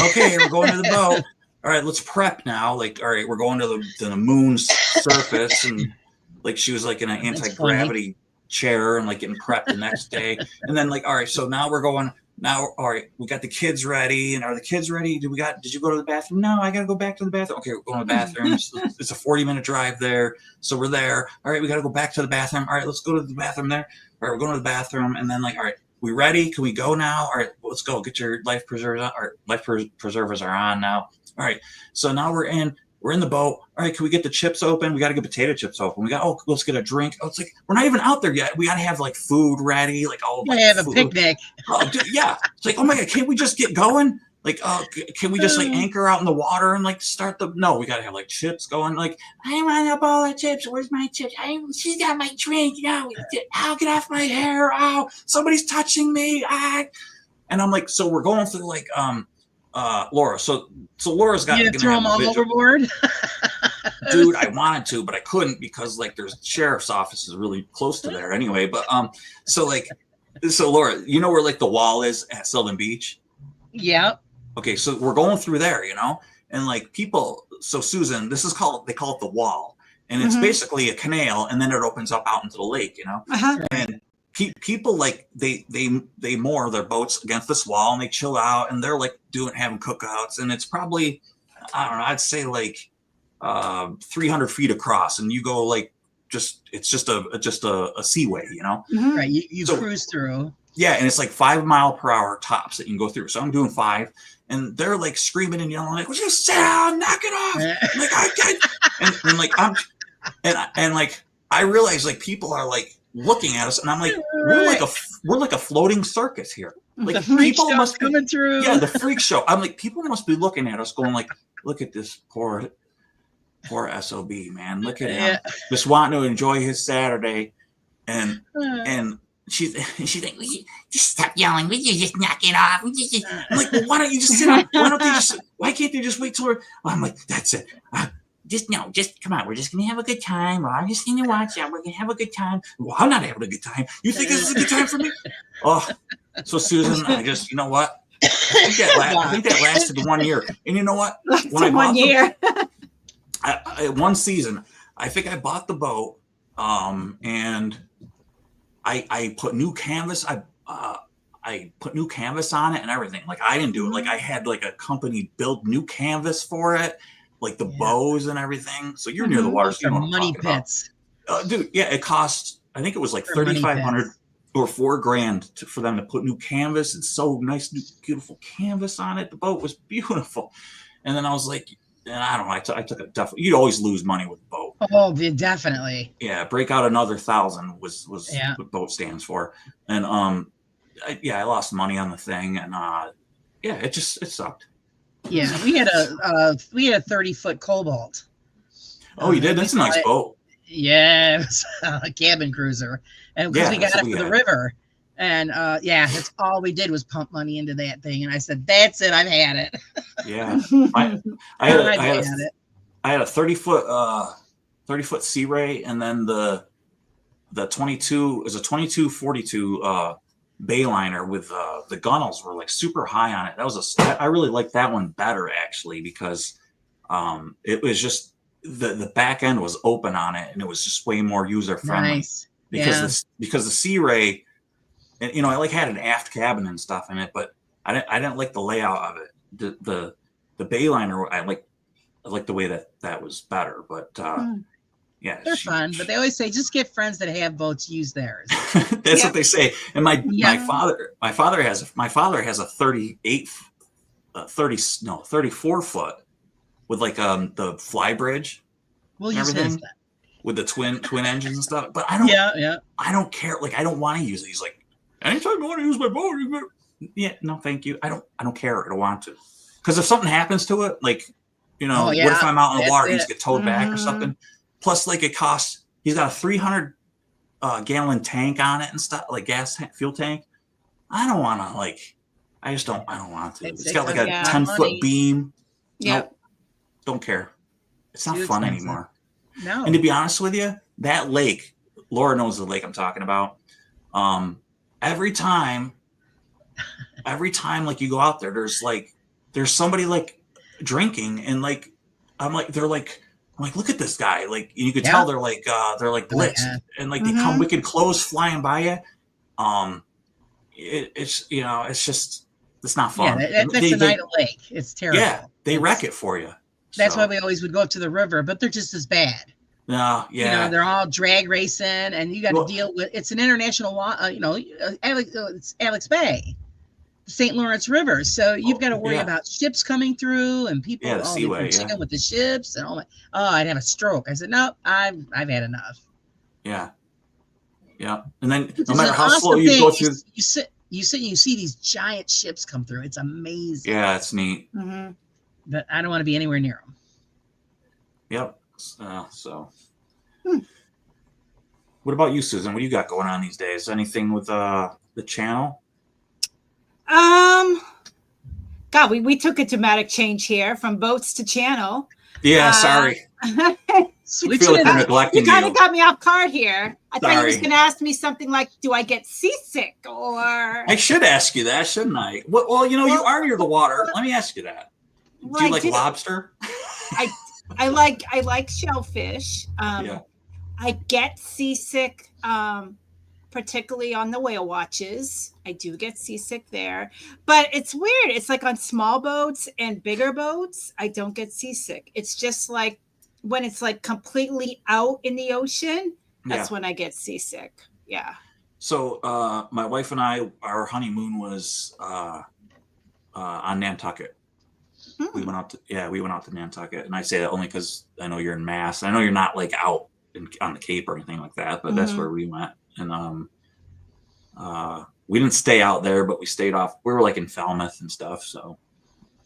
Speaker 3: Okay, we're going to the boat. All right, let's prep now. All right, we're going to the moon's surface, and she was in an anti-gravity chair and getting prepped the next day. And then all right, so now we're going. Now, all right, we got the kids ready. And are the kids ready? Did you go to the bathroom? No, I got to go back to the bathroom. Okay, we're going to the bathroom. It's a 40-minute drive there. So we're there. All right, we got to go back to the bathroom. All right, let's go to the bathroom there. All right, we're going to the bathroom. And then all right, we ready? Can we go now? All right, let's go. Get your life preservers on. Our life preservers are on now. All right, so now we're in the boat. All right, can we get the chips open? We got to get potato chips open. Let's get a drink. Oh, it's we're not even out there yet. We got to have food ready.
Speaker 2: Have a picnic.
Speaker 3: Oh, dude, yeah. It's oh my God, can't we just get going? Can we just anchor out in the water and start no, we got to have chips going. I want a bowl of chips. Where's my chips? She's got my drink. No, I'll get off my hair. Oh, somebody's touching me. And I'm so we're going through Laura. So Laura's got
Speaker 2: to throw them all overboard.
Speaker 3: Dude, I wanted to, but I couldn't because there's sheriff's offices really close to there anyway. But so Laura, where the wall is at Sylvan Beach?
Speaker 2: Yeah.
Speaker 3: Okay, so we're going through there, and people. So Susan, they call it the wall, and it's basically a canal, and then it opens up out into the lake, And people they moor their boats against this wall, and they chill out, and they're having cookouts, and it's probably, I don't know, I'd say 300 feet across, and you go it's just a seaway,
Speaker 2: Mm-hmm. Right, you cruise through.
Speaker 3: Yeah, and it's 5 mile per hour tops that you can go through. So I'm doing 5, and they're screaming and yelling "Would you sit down? Knock it off!" I realize people are looking at us, and I'm we're like a floating circus here.
Speaker 2: The freak
Speaker 3: people
Speaker 2: must be coming through.
Speaker 3: Yeah, the freak show. I'm people must be looking at us, going look at this poor SOB, man. Look at him, just wanting to enjoy his Saturday, and. She's like, just stop yelling. Will you just knock it off? I'm well, why don't you just sit down? Why can't they just wait till we're? I'm that's it. Just come on. We're just gonna have a good time. I'm just gonna watch out. We're gonna have a good time. Well, I'm not having a good time. You think this is a good time for me? Oh, so Susan, I just, you know what? I think that lasted 1 year. And you know what?
Speaker 1: When I bought 1 year.
Speaker 3: One season, I think I bought the boat. And I put new canvas. I put new canvas on it and everything. Like I didn't do it. Like I had like a company build new canvas for it, like the bows and everything. So you're near the water, so you know what I'm
Speaker 2: money
Speaker 3: talking
Speaker 2: pits.
Speaker 3: Dude, yeah, it cost. I think it was like $3,500 or $4,000 for them to put new canvas. It's so nice, new beautiful canvas on it. The boat was beautiful, and then I was like, I don't know. I took a definitely. You'd always lose money with the boat.
Speaker 2: Oh, definitely.
Speaker 3: Yeah, break out another 1,000 was what boat stands for, and I lost money on the thing, and it sucked.
Speaker 2: Yeah, we had a 30-foot Cobalt.
Speaker 3: Oh, you did? That's a nice boat.
Speaker 2: Yeah, it was a cabin cruiser, and because we got it for the river, and that's all we did was pump money into that thing, and I said, "That's it, I've had it."
Speaker 3: Yeah, I had a 30-foot Sea Ray, and then the 22 is a 2242 Bayliner with the gunnels were like super high on it. I really liked that one better actually because it was just the back end was open on it and it was just way more user friendly.
Speaker 2: Nice.
Speaker 3: Because the Sea Ray, and it like had an aft cabin and stuff in it, but I didn't like the layout of it. The Bayliner I like the way that was better, but yeah,
Speaker 2: they're fun, but they always say just get friends that have boats, use theirs.
Speaker 3: That's what they say. And my father has a 34 foot with like the fly bridge.
Speaker 2: We'll use his then.
Speaker 3: With the twin engines and stuff. But I don't care. Like I don't want to use it. He's like, anytime you want to use my boat, yeah, no, thank you. I don't care. I don't want to. Because if something happens to it, like, what if I'm out in the water and just get towed back or something? Plus, like it costs. He's got a 300 gallon tank on it and stuff, like fuel tank. I don't want to I don't want to. It's got like a 10-foot beam.
Speaker 1: Yeah.
Speaker 3: Nope, don't care. It's not fun anymore.
Speaker 2: No.
Speaker 3: And to be honest with you, that lake, Laura knows the lake I'm talking about. Every time like you go out there, there's somebody like drinking and like I'm like look at this guy, like you could tell they're like blitzed and like they come wicked close flying by you. It's not fun.
Speaker 2: Yeah, that's a night of lake. It's terrible.
Speaker 3: Yeah, they wreck it for you.
Speaker 2: That's why we always would go up to the river, but they're just as bad.
Speaker 3: No, yeah.
Speaker 2: They're all drag racing, and you got to deal with. It's an international, it's Alex Bay, the St. Lawrence River. So you've got to worry about ships coming through and people chicken with the ships and all that. Oh, I'd have a stroke. I said, no, I've had enough.
Speaker 3: Yeah, yeah. And then no matter how slow you go through,
Speaker 2: you sit, and you see these giant ships come through. It's amazing.
Speaker 3: Yeah, it's neat.
Speaker 1: Mm-hmm.
Speaker 2: But I don't want to be anywhere near them.
Speaker 3: Yep. What about you, Susan? What do you got going on these days? Anything with the channel?
Speaker 1: God, we took a dramatic change here from boats to channel.
Speaker 3: Yeah, sorry. I feel like we're neglecting you.
Speaker 1: You kind of got me off guard here. I thought you was going to ask me something like, do I get seasick or...
Speaker 3: I should ask you that, shouldn't I? Well, you are near the water. Let me ask you that. Do you like lobster?
Speaker 1: I like shellfish. I get seasick, particularly on the whale watches. I do get seasick there, but it's weird. It's like on small boats and bigger boats, I don't get seasick. It's just like when it's like completely out in the ocean, that's when I get seasick. Yeah.
Speaker 3: So my wife and I, our honeymoon was on Nantucket. We went out to Nantucket, and I say that only because I know you're in Mass. I know you're not like out on the Cape or anything like that, but that's where we went. And we didn't stay out there, but we stayed off. We were like in Falmouth and stuff, so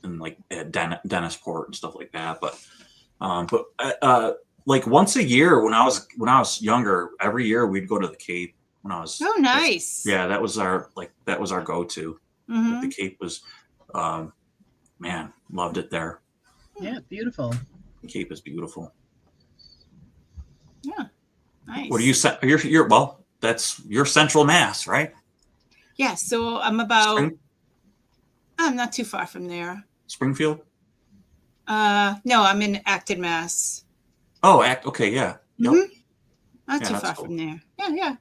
Speaker 3: and like at Dennisport and stuff like that. But like once a year when I was younger, every year we'd go to the Cape. When I was
Speaker 1: nice.
Speaker 3: That was our go-to. The Cape was. Man, loved it there.
Speaker 2: Yeah, beautiful.
Speaker 3: The Cape is beautiful.
Speaker 1: Yeah, nice.
Speaker 3: What are you? You're well. That's your Central Mass, right?
Speaker 1: Yeah. So I'm about. I'm not too far from there.
Speaker 3: Springfield.
Speaker 1: No, I'm in Acton, Mass.
Speaker 3: Oh, okay, yeah. Yep.
Speaker 1: Not
Speaker 3: Yeah,
Speaker 1: too
Speaker 3: that's
Speaker 1: far
Speaker 3: cool.
Speaker 1: from there. Yeah.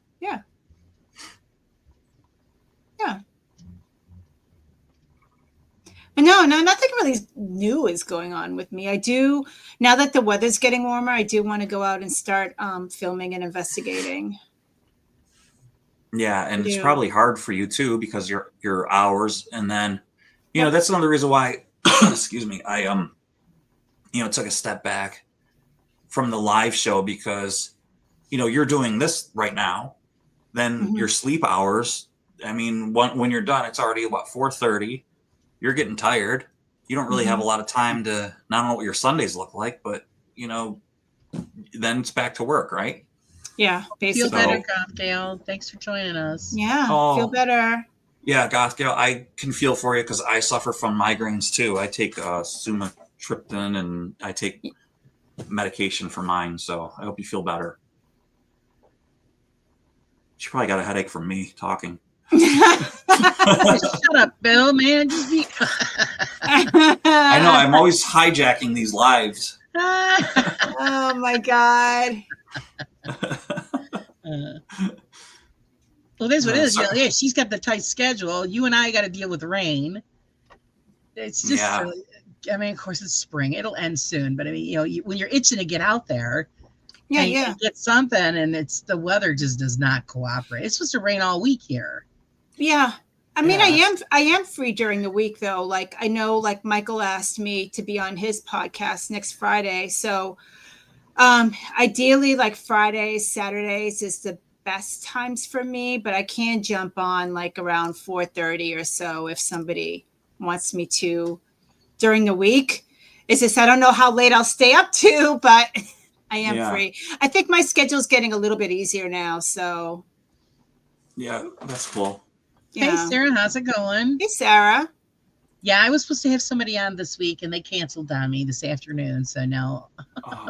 Speaker 1: But no, nothing really new is going on with me. I do, now that the weather's getting warmer, I do want to go out and start filming and investigating.
Speaker 3: Yeah, and it's
Speaker 1: Yeah.
Speaker 3: probably hard for you too because your hours, and then that's another reason why excuse me, I took a step back from the live show because you're doing this right now, then
Speaker 1: Mhm.
Speaker 3: your sleep hours, I mean, when you're done, it's already what, 4:30. You're getting tired. You don't really have a lot of time to not know what your Sundays look like, but then it's back to work, right?
Speaker 1: Yeah,
Speaker 2: Feel
Speaker 1: basically.
Speaker 2: better, Cocktail. Thanks for joining us.
Speaker 1: Yeah,
Speaker 3: Oh.
Speaker 1: feel better.
Speaker 3: Yeah, Gothgale, I can feel for you because I suffer from migraines too. I take sumatriptan and I take medication for mine, so I hope you feel better. She probably got a headache from me talking.
Speaker 2: Shut up, Bill, man. Just be.
Speaker 3: I know, I'm always hijacking these lives.
Speaker 1: Oh my God.
Speaker 2: Well, that's what it is.
Speaker 3: Sorry.
Speaker 2: Yeah, she's got the tight schedule. You and I got to deal with rain. It's just, I mean, of course, it's spring. It'll end soon. But I mean, when you're itching to get out there, and you get something, and it's the weather just does not cooperate. It's supposed to rain all week here.
Speaker 1: Yeah. I mean, I am free during the week though. Like I know, like Michael asked me to be on his podcast next Friday. So ideally like Fridays, Saturdays is the best times for me, but I can jump on like around 4:30 or so if somebody wants me to during the week. It's just I don't know how late I'll stay up to, but I am free. I think my schedule's getting a little bit easier now, so
Speaker 3: yeah, that's cool.
Speaker 2: Yeah. Hey, Sarah, how's it going?
Speaker 1: Hey, Sarah.
Speaker 2: Yeah, I was supposed to have somebody on this week, and they canceled on me this afternoon. So now,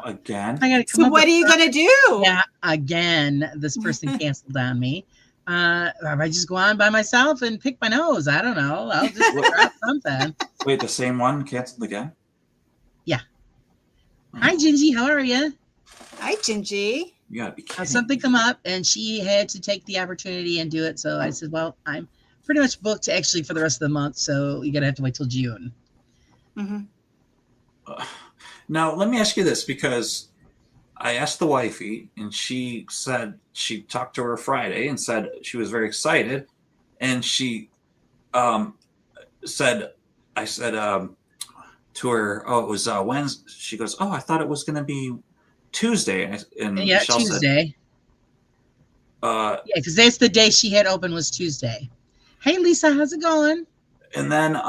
Speaker 3: again,
Speaker 2: I got to come.
Speaker 1: So what are you gonna do?
Speaker 2: Yeah, again, this person canceled on me. If I just go on by myself and pick my nose, I don't know. I'll just figure out something.
Speaker 3: Wait, the same one canceled again?
Speaker 2: Yeah. Hi, Gingy. How are you?
Speaker 1: Hi, Gingy.
Speaker 3: You gotta be kidding.
Speaker 2: Something come up, and she had to take the opportunity and do it. So I said, "Well, I'm pretty much booked actually for the rest of the month, so you're gonna have to wait till June."
Speaker 3: Now, let me ask you this, because I asked the wifey, and she said she talked to her Friday and said she was very excited, and she said, I said to her, "Oh, it was Wednesday." She goes, "Oh, I thought it was going to be Tuesday." And
Speaker 2: Yeah,
Speaker 3: Michelle
Speaker 2: Tuesday.
Speaker 3: Said,
Speaker 2: yeah, because that's the day she had open was Tuesday. Hey, Lisa, how's it going?
Speaker 3: And then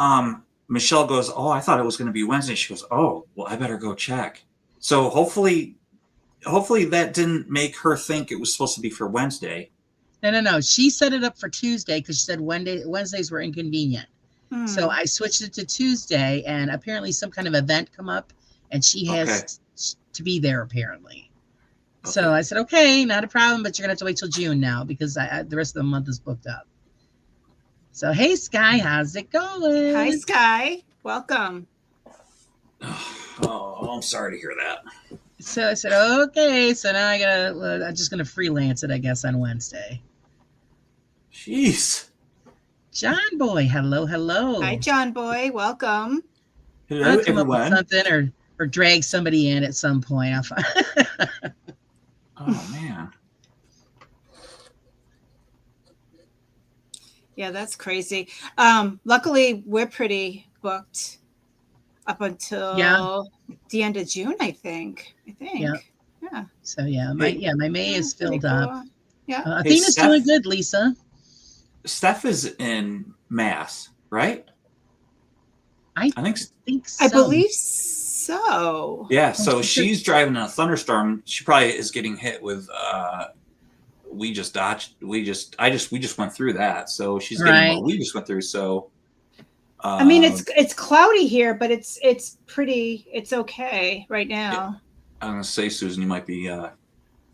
Speaker 3: Michelle goes, "Oh, I thought it was going to be Wednesday." She goes, "Oh, well, I better go check." So hopefully that didn't make her think it was supposed to be for Wednesday.
Speaker 2: No. She set it up for Tuesday because she said Wednesdays were inconvenient. So I switched it to Tuesday, and apparently some kind of event come up, and she has to be there apparently. Okay. So I said, okay, not a problem, but you're going to have to wait till June now because the rest of the month is booked up. So, hey, Sky, how's it going?
Speaker 1: Hi, Sky. Welcome.
Speaker 3: Oh, I'm sorry to hear that.
Speaker 2: So I said, okay, so now I'm just going to freelance it, I guess, on Wednesday.
Speaker 3: Jeez.
Speaker 2: John Boy, hello.
Speaker 1: Hi, John Boy. Welcome.
Speaker 3: Hello,
Speaker 2: I'll come
Speaker 3: everyone.
Speaker 2: up with something or drag somebody in at some point.
Speaker 3: Oh, man.
Speaker 1: Yeah, that's crazy. Luckily, we're pretty booked up until the end of June, I think. Yeah.
Speaker 2: So my May is filled up.
Speaker 1: Cool. Yeah.
Speaker 2: Athena's doing good, Lisa.
Speaker 3: Steph is in Mass, right?
Speaker 2: I think so.
Speaker 1: I believe so.
Speaker 3: Yeah, so she's driving in a thunderstorm. She probably is getting hit with we just went through that. So she's getting what we just went through. So
Speaker 1: I mean it's cloudy here, but it's okay right now.
Speaker 3: I'm gonna say, Susan, you might be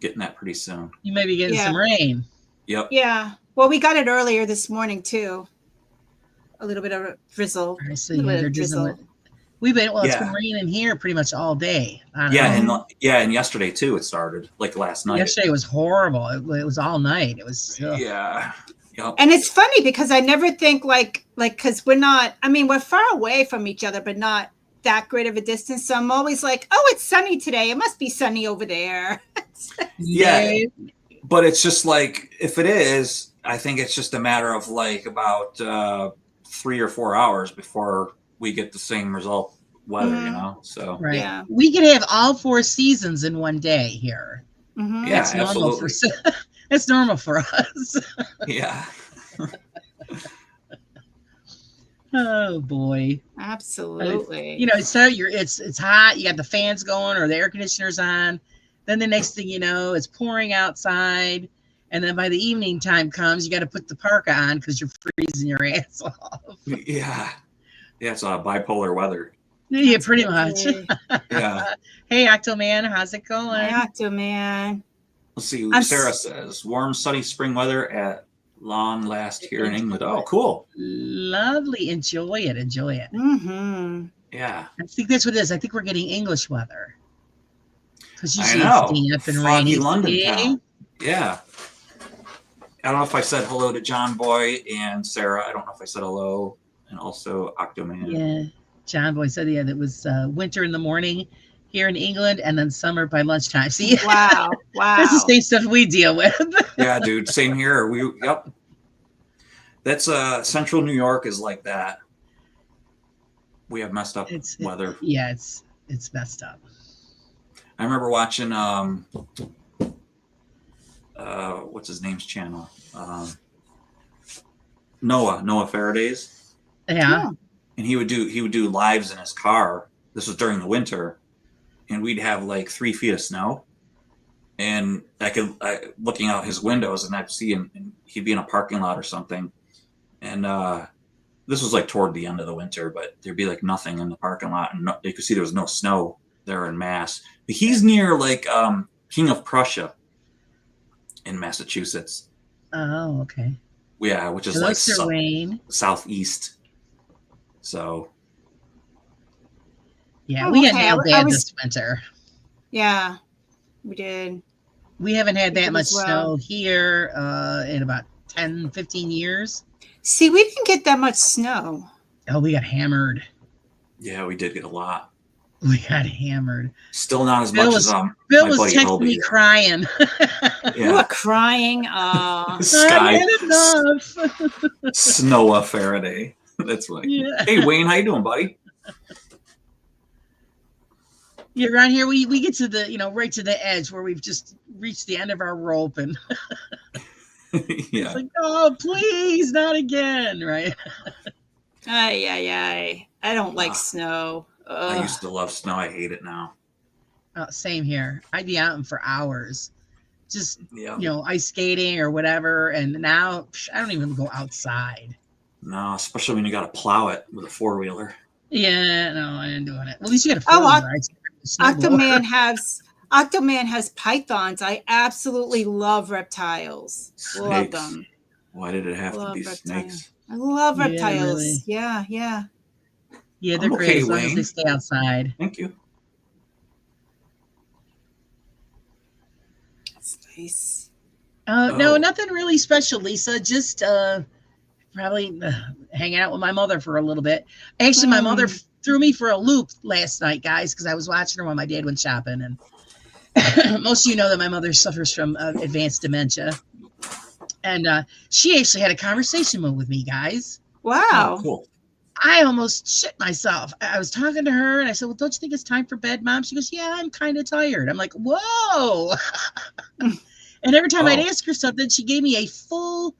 Speaker 3: getting that pretty soon.
Speaker 2: You may be getting some rain.
Speaker 3: Yep.
Speaker 1: Yeah. Well, we got it earlier this morning too. A little bit of a drizzle.
Speaker 2: Right, so you're drizzling. It's been raining here pretty much all day.
Speaker 3: And yesterday too it started, like last night.
Speaker 2: Yesterday was horrible. It was all night. It was
Speaker 3: Yep.
Speaker 1: And it's funny because I never think like because we're far away from each other, but not that great of a distance. So I'm always like, oh, it's sunny today. It must be sunny over there.
Speaker 3: But it's just like, if it is, I think it's just a matter of like about 3 or 4 hours before we get the same result weather, you know? So
Speaker 2: right. Yeah. We could have all 4 seasons in one day here.
Speaker 1: Mm-hmm.
Speaker 3: Yeah, that's normal absolutely.
Speaker 2: That's normal for us.
Speaker 3: Yeah.
Speaker 2: Oh boy.
Speaker 1: Absolutely.
Speaker 2: So it's hot, you got the fans going or the air conditioners on. Then the next thing you know, it's pouring outside. And then by the evening time comes, you got to put the parka on because you're freezing your ass off.
Speaker 3: Yeah. Yeah, it's bipolar weather.
Speaker 2: Yeah, pretty much.
Speaker 3: Yeah.
Speaker 2: Hey, Octoman, how's it going?
Speaker 1: Hey, Octoman.
Speaker 3: Let's see. Sarah says, warm, sunny spring weather at long last here in England. Oh, cool.
Speaker 2: Lovely. Enjoy it.
Speaker 1: Mm-hmm.
Speaker 3: Yeah.
Speaker 2: I think that's what it is. I think we're getting English weather. Because
Speaker 3: I know.
Speaker 2: It's damp and
Speaker 3: Foggy
Speaker 2: rainy.
Speaker 3: London town. Yeah. I don't know if I said hello to John Boy and Sarah. I don't know if I said hello. And also Octoman.
Speaker 2: Yeah. John Boy said, that it was winter in the morning here in England and then summer by lunchtime. See?
Speaker 1: Wow.
Speaker 2: That's the same stuff we deal with.
Speaker 3: Yeah, dude. Same here. Yep. That's Central New York is like that. We have messed up weather.
Speaker 2: Yeah, it's messed up.
Speaker 3: I remember watching what's his name's channel? Noah Faraday's.
Speaker 2: Yeah.
Speaker 3: And he would do lives in his car. This was during the winter, and we'd have like 3 feet of snow. And looking out his windows, and I'd see him, and he'd be in a parking lot or something. And this was like toward the end of the winter, but there'd be like nothing in the parking lot, and you could see there was no snow there in Mass. But he's near like King of Prussia in Massachusetts.
Speaker 2: Oh, okay.
Speaker 3: Yeah, which is like southeast. So.
Speaker 2: Yeah, we got nailed bad this winter.
Speaker 1: Yeah, we did.
Speaker 2: We haven't had that much snow here in about 10, 15 years.
Speaker 1: See, we didn't get that much snow.
Speaker 2: Oh, we got hammered.
Speaker 3: Yeah, we did get a lot.
Speaker 2: We got hammered.
Speaker 3: Still not as much as
Speaker 2: Bill was texting me crying.
Speaker 1: You were crying.
Speaker 3: Sky. Snowa Faraday. That's like, hey Wayne, how you doing, buddy?
Speaker 2: Yeah, around here we get to the right to the edge where we've just reached the end of our rope, and it's like, oh please, not again, right?
Speaker 1: I don't like snow. Ugh.
Speaker 3: I used to love snow. I hate it now.
Speaker 2: Same here. I'd be out for hours, just ice skating or whatever, and now I don't even go outside.
Speaker 3: No, especially when you got to plow it with a 4-wheeler.
Speaker 2: Yeah, no, I ain't doing it. Well, at least you got a 4-wheeler.
Speaker 1: Octoman has pythons. I absolutely love reptiles.
Speaker 3: Snakes.
Speaker 1: Love them.
Speaker 3: Why did it have to be snakes?
Speaker 1: I love reptiles.
Speaker 2: Really.
Speaker 1: Yeah.
Speaker 2: Yeah, they're great as long as they stay outside.
Speaker 3: Thank you.
Speaker 1: That's nice.
Speaker 2: No, nothing really special, Lisa. Just probably hanging out with my mother for a little bit. Actually, my mother threw me for a loop last night, guys, because I was watching her while my dad went shopping. And most of you know that my mother suffers from advanced dementia. And she actually had a conversation with me, guys.
Speaker 1: Wow.
Speaker 3: Oh, cool.
Speaker 2: I almost shit myself. I was talking to her and I said, well, don't you think it's time for bed, Mom? She goes, yeah, I'm kind of tired. I'm like, whoa. And every time I'd ask her something, she gave me a full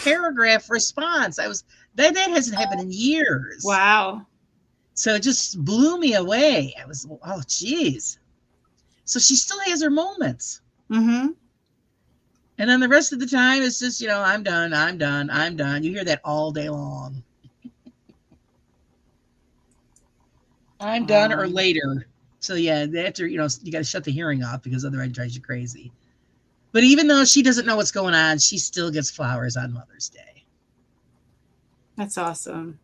Speaker 2: paragraph response. That hasn't happened in years.
Speaker 1: Wow.
Speaker 2: So it just blew me away. I was, oh, geez. So she still has her moments.
Speaker 1: Mm-hmm.
Speaker 2: And then the rest of the time, it's just, I'm done. You hear that all day long. I'm done or later. So yeah, after, you got to shut the hearing off because otherwise it drives you crazy. But even though she doesn't know what's going on, she still gets flowers on Mother's Day.
Speaker 1: That's awesome.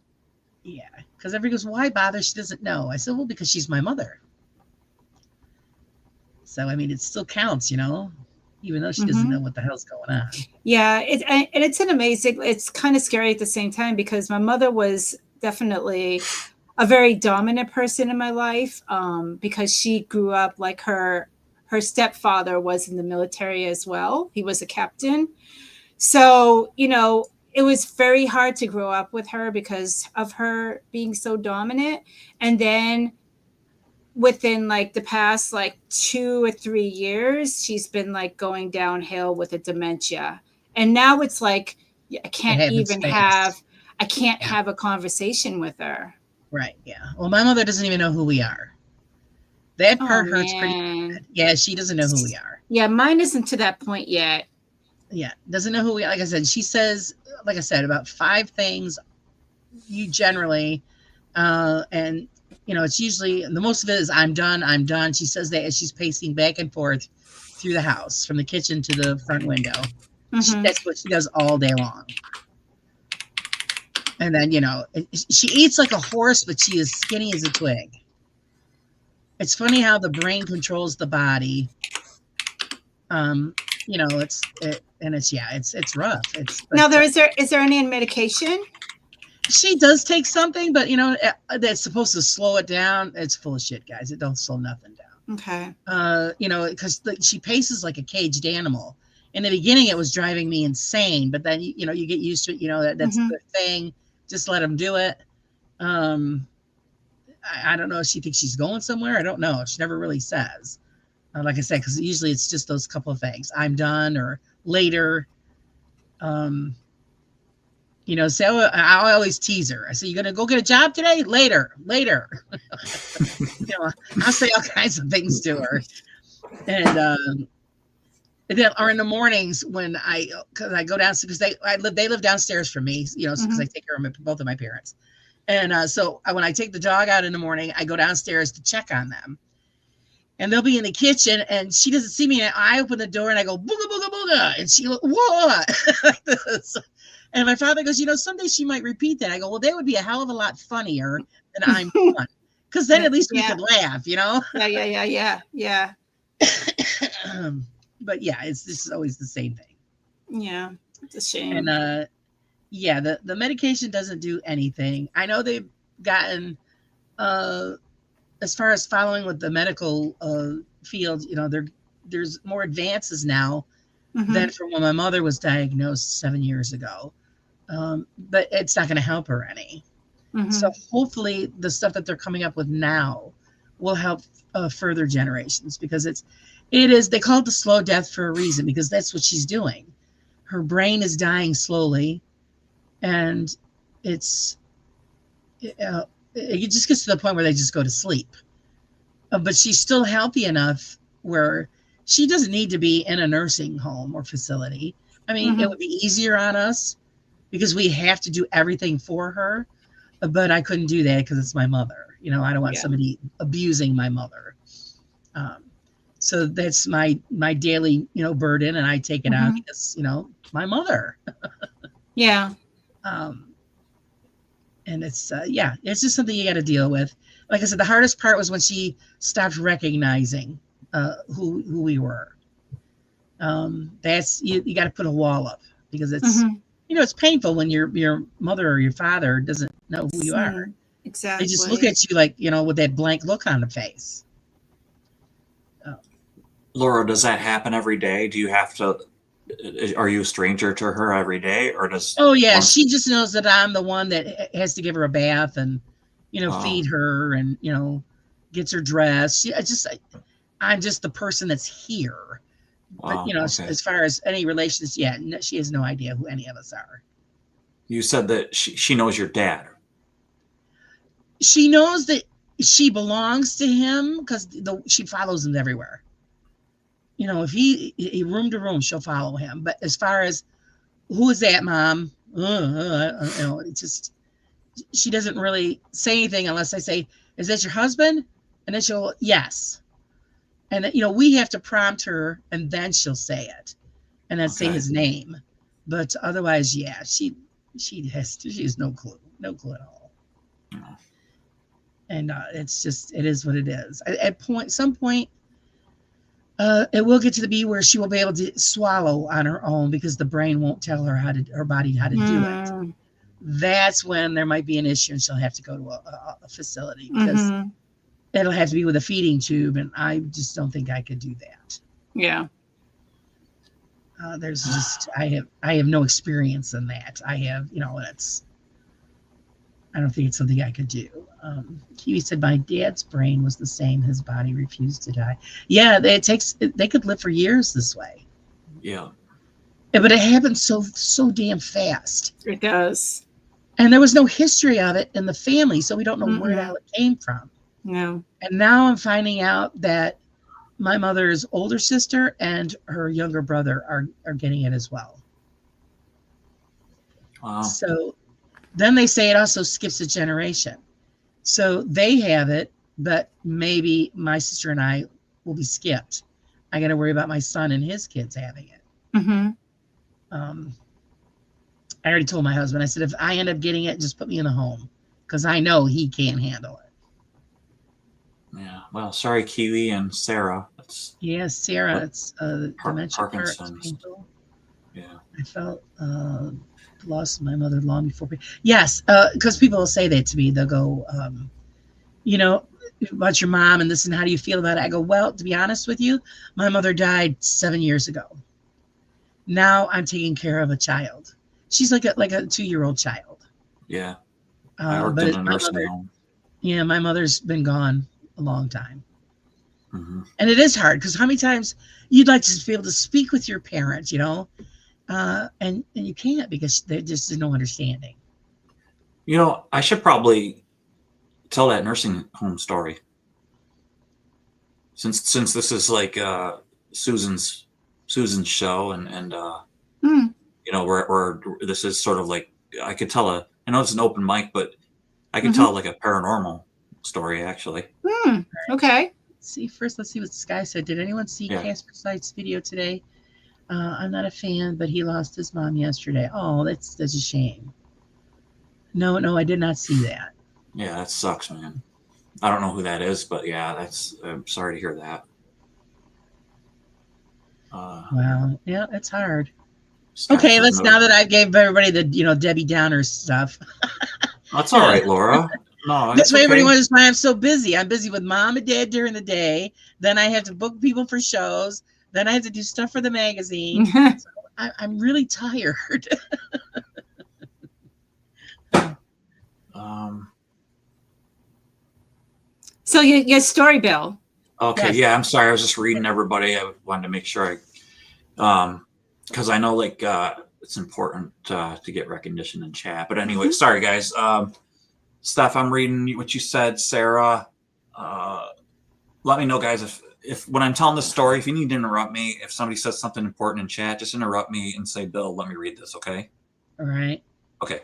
Speaker 2: Yeah. Because everybody goes, why bother? She doesn't know. I said, well, because she's my mother. So, I mean, it still counts, even though she doesn't know what the hell's going on.
Speaker 1: Yeah. It's kind of scary at the same time because my mother was definitely a very dominant person in my life, because she grew up like her stepfather was in the military as well. He was a captain. So, it was very hard to grow up with her because of her being so dominant. And then within like the past like 2 or 3 years, she's been like going downhill with a dementia. And now it's like I can't have a conversation with her.
Speaker 2: Right. Yeah. Well, my mother doesn't even know who we are. That part hurts pretty bad. Yeah, she doesn't know who we are.
Speaker 1: Yeah, mine isn't to that point yet.
Speaker 2: Yeah, doesn't know who we are. Like I said, she says, like I said, about 5 things you generally, and it's usually, the most of it is I'm done. She says that as she's pacing back and forth through the house from the kitchen to the front window. That's what she does all day long. And then, she eats like a horse, but she is skinny as a twig. It's funny how the brain controls the body. It's rough.
Speaker 1: Now, is there any medication?
Speaker 2: She does take something, but that's supposed to slow it down. It's full of shit, guys. It don't slow nothing down.
Speaker 1: Okay.
Speaker 2: Because she paces like a caged animal. In the beginning, it was driving me insane, but then you get used to it. That's a good thing. Just let them do it. I don't know if she thinks she's going somewhere. I don't know. She never really says. Like I said, because usually it's just those couple of things. I'm done or later. So I always tease her. I say, you going to go get a job today? Later. I'll say all kinds of things to her. And then, or in the mornings when because I go downstairs, because they live downstairs from me, because I take care of both of my parents. And so when I take the dog out in the morning, I go downstairs to check on them. And they'll be in the kitchen, and she doesn't see me. And I open the door, and I go, booga, booga, booga. And she goes, what? Like this. And my father goes, someday she might repeat that. I go, well, that would be a hell of a lot funnier than I'm done. Because then at least we could laugh, Yeah. But yeah, this is always the same thing.
Speaker 1: Yeah, it's a shame.
Speaker 2: And the medication doesn't do anything. I know they've gotten, as far as following with the medical field, there's more advances now than from when my mother was diagnosed 7 years ago. But it's not going to help her any. So hopefully the stuff that they're coming up with now will help further generations, because it is, they call it the slow death for a reason, because that's what she's doing. Her brain is dying slowly, and it just gets to the point where they just go to sleep. But she's still healthy enough where she doesn't need to be in a nursing home or facility. I mean, it would be easier on us because we have to do everything for her. But I couldn't do that because it's my mother. I don't want somebody abusing my mother. So that's my daily, burden, and I take it out because, my mother.
Speaker 1: Yeah.
Speaker 2: And it's just something you got to deal with. Like I said, the hardest part was when she stopped recognizing who we were. That's you got to put a wall up, because it's it's painful when your mother or your father doesn't know who you are.
Speaker 1: Exactly.
Speaker 2: They just look at you like, with that blank look on the face.
Speaker 3: Laura, does that happen every day? Do you have to? Are you a stranger to her every day, or does?
Speaker 2: Oh yeah, she just knows that I'm the one that has to give her a bath and feed her and gets her dressed. I'm just the person that's here. But as far as any relations, she has no idea who any of us are.
Speaker 3: You said that she knows your dad.
Speaker 2: She knows that she belongs to him because she follows him everywhere. If he room to room, she'll follow him. But as far as who is that, Mom? It's just, she doesn't really say anything unless I say, "Is that your husband?" And then she'll, yes. And then, we have to prompt her, and then she'll say it, and then say his name. But otherwise, she has no clue at all. And it's just, it is what it is. At some point, it will get to the be where she will be able to swallow on her own because the brain won't tell her her body how to do it. That's when there might be an issue and she'll have to go to a facility because it'll have to be with a feeding tube. And I just don't think I could do that.
Speaker 1: Yeah.
Speaker 2: There's just, I have no experience in that. I have, I don't think it's something I could do. Kiwi said, my dad's brain was the same. His body refused to die. Yeah, they could live for years this way.
Speaker 3: Yeah.
Speaker 2: But it happens so damn fast.
Speaker 1: It does.
Speaker 2: And there was no history of it in the family, so we don't know where the hell it came from.
Speaker 1: No.
Speaker 2: And now I'm finding out that my mother's older sister and her younger brother are getting it as well.
Speaker 3: Wow.
Speaker 2: So then they say it also skips a generation. So they have it, but maybe my sister and I will be skipped. I got to worry about my son and his kids having it. I already told my husband, I said, if I end up getting it, just put me in the home because I know he can't handle it.
Speaker 3: Yeah. Well, sorry, Kiwi and Sarah.
Speaker 2: Sarah, it's dementia.
Speaker 3: Parkinson's. Yeah.
Speaker 2: I felt lost my mother long before. Yes, because people will say that to me. They'll go, about your mom and this and how do you feel about it? I go, well, to be honest with you, my mother died 7 years ago. Now I'm taking care of a child. She's like a 2-year-old child.
Speaker 3: Yeah. I worked in a nursing home.
Speaker 2: Yeah, my mother's been gone a long time.
Speaker 3: And
Speaker 2: it is hard because how many times you'd like to be able to speak with your parents, and you can't because there's just no understanding.
Speaker 3: I should probably tell that nursing home story. Since this is like Susan's show and where this is sort of like I could tell I know it's an open mic, but I could tell like a paranormal story actually.
Speaker 1: Okay.
Speaker 2: Let's see what Sky said. Did anyone see Casper Side's video today? I'm not a fan, but he lost his mom yesterday. Oh, that's a shame. No, I did not see that.
Speaker 3: Yeah, that sucks, man. I don't know who that is, but yeah, I'm sorry to hear that.
Speaker 2: Wow. Yeah, it's hard. Okay, now that I gave everybody the, Debbie Downer stuff.
Speaker 3: That's all right, Laura. No,
Speaker 2: that's why everybody wonders why I'm so busy. I'm busy with mom and dad during the day. Then I have to book people for shows. Then I have to do stuff for the magazine. So I'm really tired.
Speaker 1: So your story, Bill.
Speaker 3: Okay,
Speaker 2: yes.
Speaker 3: Yeah, I'm sorry. I was just reading everybody. I wanted to make sure because I know it's important to get recognition in chat. But anyway, sorry guys. Steph, I'm reading what you said. Sarah, let me know, guys, if when I'm telling this story, if you need to interrupt me, if somebody says something important in chat, just interrupt me and say, Bill, let me read this, okay?
Speaker 2: All right.
Speaker 3: Okay.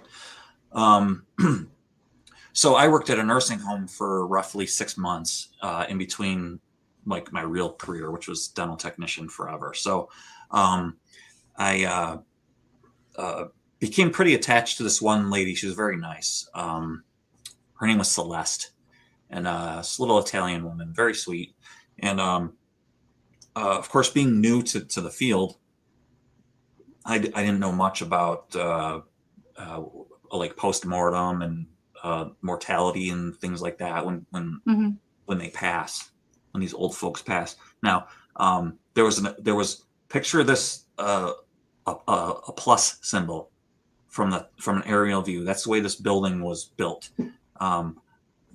Speaker 3: So I worked at a nursing home for roughly 6 months in between like my real career, which was dental technician forever. So I became pretty attached to this one lady. She was very nice. Her name was Celeste, and this little Italian woman, very sweet. And of course, being new to the field, I didn't know much about like postmortem and mortality and things like that when they pass, when these old folks pass. Now there was picture this a plus symbol from an aerial view. That's the way this building was built.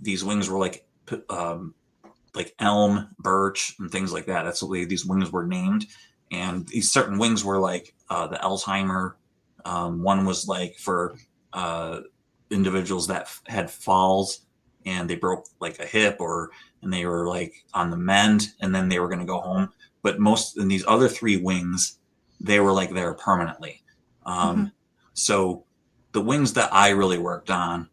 Speaker 3: These wings were like elm, birch, and things like that. That's the way these wings were named. And these certain wings were like the Alzheimer. One was like for individuals that had falls and they broke like a hip and they were like on the mend and then they were going to go home. But most in these other 3 wings, they were like there permanently. So the wings that I really worked on,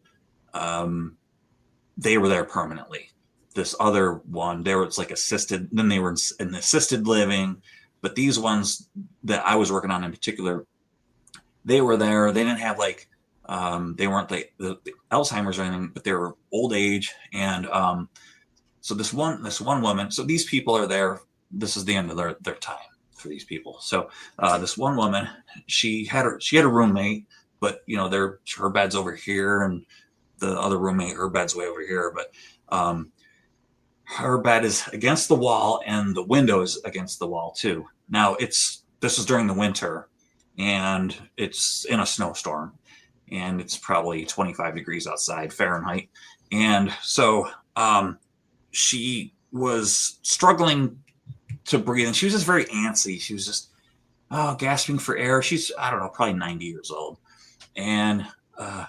Speaker 3: they were there permanently. This other one, it's like assisted, then they were in assisted living. But these ones that I was working on in particular, they were there. They didn't have like They weren't like the Alzheimer's or anything, but they were old age. And so this one woman, so these people are there. This is the end of their time for these people. So this one woman, she had a roommate, but you know, her bed's over here, and the other roommate, her bed's way over here. But her bed is against the wall, and the window is against the wall too. Now this is during the winter, and it's in a snowstorm, and it's probably 25 degrees outside Fahrenheit. And so she was struggling to breathe, and she was just very antsy. She was just gasping for air. She's, I don't know, probably 90 years old. And I'm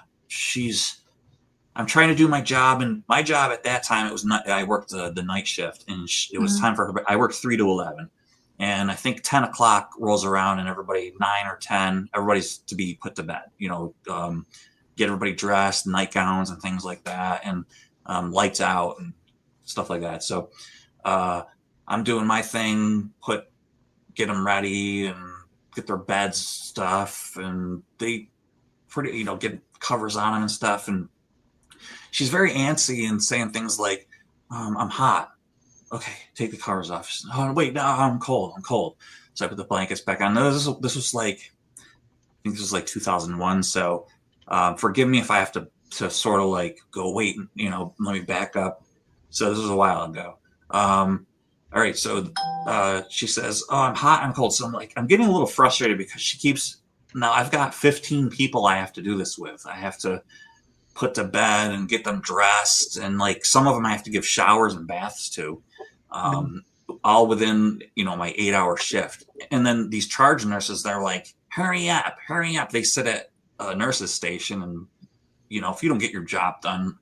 Speaker 3: trying to do my job, and my job at that time, it was not, I worked the night shift, and it was time for her. I worked 3 to 11. And I think 10 o'clock rolls around, and everybody, 9 or 10, everybody's to be put to bed, you know, get everybody dressed, nightgowns and things like that, and lights out and stuff like that. So I'm doing my thing, get them ready and get their beds stuff, and they pretty, you know, get covers on them and stuff. And she's very antsy and saying things like, I'm hot. Okay, take the covers off. Says, oh, wait, no, I'm cold. So I put the blankets back on. This was like, I think this was like 2001. So forgive me if I have to sort of like go, wait, you know, let me back up. So this was a while ago. All right, so she says, oh, I'm hot, I'm cold. So I'm getting a little frustrated because now I've got 15 people I have to do this with. I have to put to bed and get them dressed, and like some of them I have to give showers and baths to, all within, you know, my 8-hour shift. And then these charge nurses, they're like, hurry up. They sit at a nurse's station, and you know, if you don't get your job done,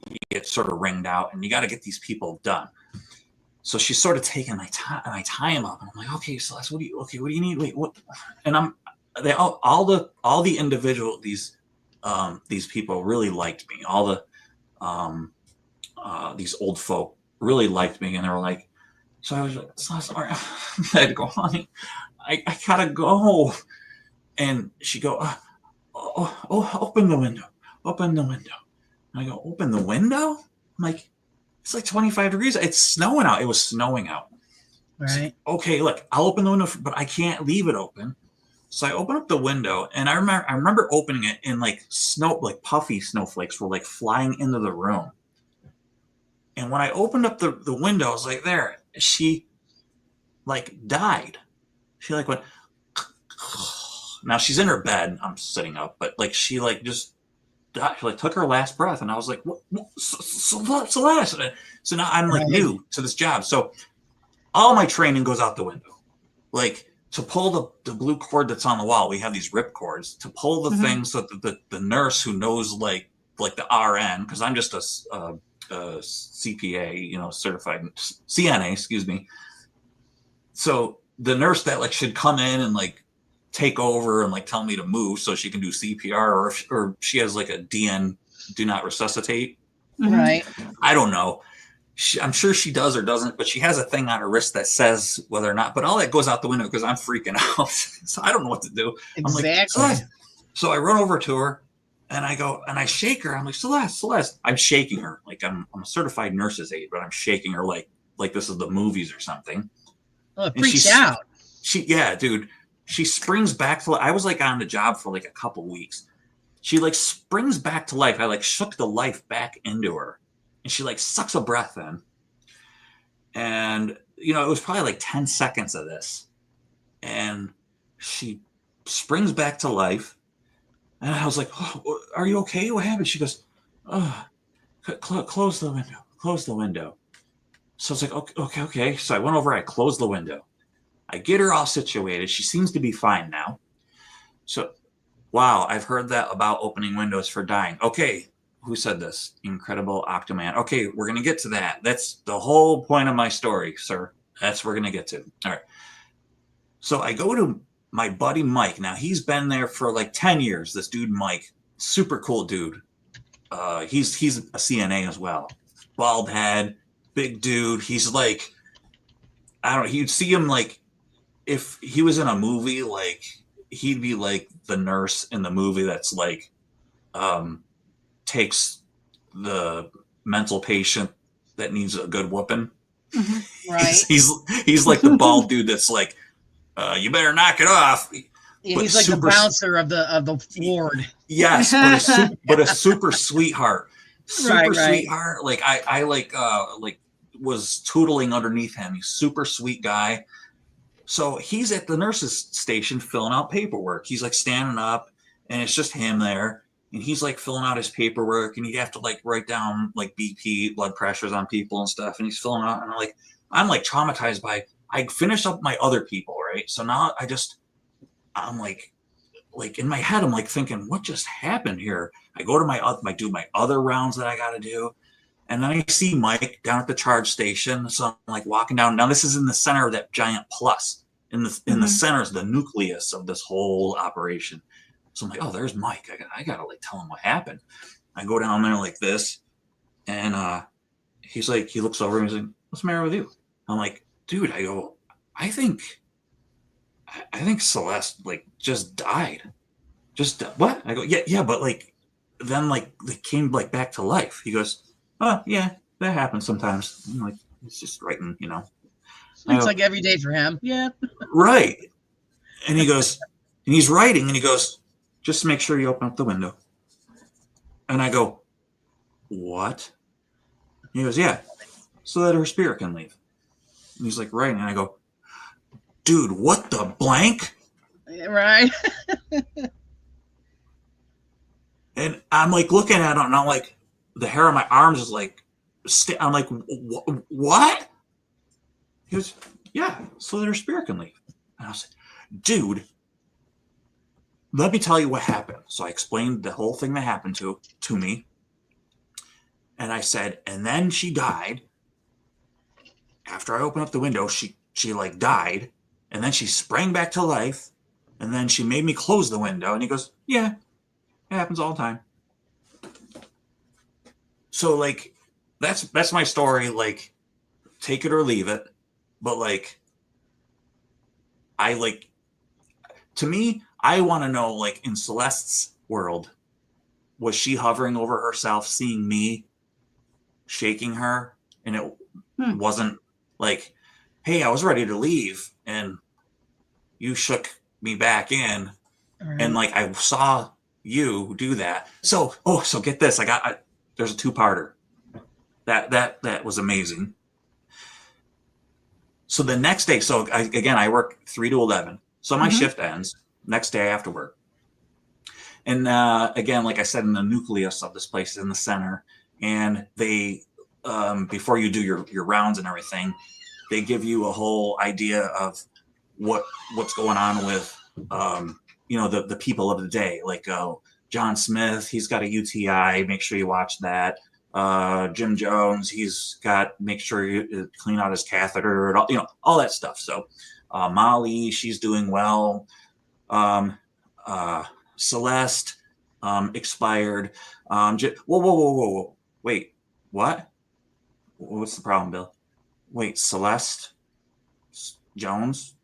Speaker 3: you get sort of ringed out, and you got to get these people done. So she's sort of taking my time, and I tie him up, and I'm like, okay, Celeste, what do you need? Wait, what? And all the individual, these people really liked me. All the these old folk really liked me, and they were like, so I was like, sorry, I had to go, honey, I gotta go. And she go, open the window. And I go, open the window? I'm like, it's like 25 degrees. It's snowing out. It was snowing out.
Speaker 2: Right.
Speaker 3: Like, okay, look, I'll open the window, but I can't leave it open. So I open up the window, and I remember opening it, and like puffy snowflakes were like flying into the room. And when I opened up the window, I was like, there, she like died. She like went, now she's in her bed. I'm sitting up, but like, she like just died. She like took her last breath. And I was like, what? Celeste. So now I'm like new to this job. So all my training goes out the window. Like, to pull the blue cord that's on the wall, we have these rip cords to pull the thing, so that the nurse who knows like the RN, because I'm just a CPA, you know, certified CNA, excuse me. So the nurse that like should come in and like take over and like tell me to move so she can do CPR, or she has like a DN, do not resuscitate.
Speaker 2: Right.
Speaker 3: I don't know. I'm sure she does or doesn't, but she has a thing on her wrist that says whether or not, but all that goes out the window because I'm freaking out. So I don't know what to do.
Speaker 2: Exactly.
Speaker 3: I'm like, so I run over to her, and I go, and I shake her. I'm like, Celeste. I'm shaking her. Like I'm a certified nurse's aide, but I'm shaking her like this is the movies or something.
Speaker 2: Oh, it freaks out.
Speaker 3: Yeah, dude. She springs back to, I was like on the job for like a couple weeks. She like springs back to life. I like shook the life back into her. And she like sucks a breath in. And, you know, it was probably like 10 seconds of this. And she springs back to life. And I was like, oh, are you okay? What happened? She goes, oh, close the window. So I was like, okay. So I went over, I closed the window. I get her all situated. She seems to be fine now. So, wow, I've heard that about opening windows for dying. Okay. Who said this? Incredible Octoman. Okay, we're going to get to that. That's the whole point of my story, sir. That's what we're going to get to. All right. So I go to my buddy Mike. Now, he's been there for like 10 years. This dude, Mike, super cool dude. He's a CNA as well. Bald head, big dude. He's like, I don't know. You'd see him like, if he was in a movie, like he'd be like the nurse in the movie that's like takes the mental patient that needs a good whooping.
Speaker 1: Mm-hmm.
Speaker 2: Right.
Speaker 3: He's like the bald dude that's like, you better knock it off.
Speaker 2: Yeah,
Speaker 3: But
Speaker 2: he's like the bouncer of the ward.
Speaker 3: Yes, but a super sweetheart. Super sweetheart. Like I like was tootling underneath him. He's super sweet guy. So he's at the nurse's station filling out paperwork. He's like standing up, and it's just him there. And he's like filling out his paperwork, and you have to like write down like BP, blood pressures on people and stuff. And he's filling out, and I'm like traumatized by. I finished up my other people, right? So now I'm like in my head, I'm like thinking, what just happened here? I go to do my other rounds that I got to do, and then I see Mike down at the charge station. So I'm like walking down. Now this is in the center of that giant plus. In the center is the nucleus of this whole operation. So I'm like, oh, there's Mike. I gotta like tell him what happened. I go down there like this, and he looks over and he's like, what's the matter with you? I'm like, dude, I think Celeste like just died. Just what? I go, yeah, but like then like they came like back to life. He goes, oh yeah, that happens sometimes. I'm like, it's just writing,
Speaker 2: It's like every day for him. Yeah.
Speaker 3: Right. And he goes, and he's writing, and he goes, just make sure you open up the window. And I go, what? He goes, yeah, so that her spirit can leave. And he's like, right. And I go, dude, what the blank?
Speaker 2: Right.
Speaker 3: And I'm like looking at him, and I'm like, the hair on my arms is like, I'm like, what? He goes, yeah, so that her spirit can leave. And I was like, dude, let me tell you what happened. So I explained the whole thing that happened to me. And I said, and then she died. After I opened up the window, she like died. And then she sprang back to life. And then she made me close the window. And he goes, yeah, it happens all the time. So like, that's my story. Like, take it or leave it. But like, to me, I want to know, like, in Celeste's world, was she hovering over herself, seeing me, shaking her? And it wasn't like, hey, I was ready to leave, and you shook me back in. Right. And, like, I saw you do that. So get this. There's a two-parter. That was amazing. So the next day, I work 3 to 11. So my shift ends. Next day after work. And again, like I said, in the nucleus of this place is in the center. And they, before you do your rounds and everything, they give you a whole idea of what's going on with, the people of the day. Like John Smith, he's got a UTI. Make sure you watch that. Jim Jones, make sure you clean out his catheter, and all that stuff. So Molly, she's doing well. Celeste, expired. Whoa. Wait, what? What's the problem, Bill? Wait, Celeste Jones?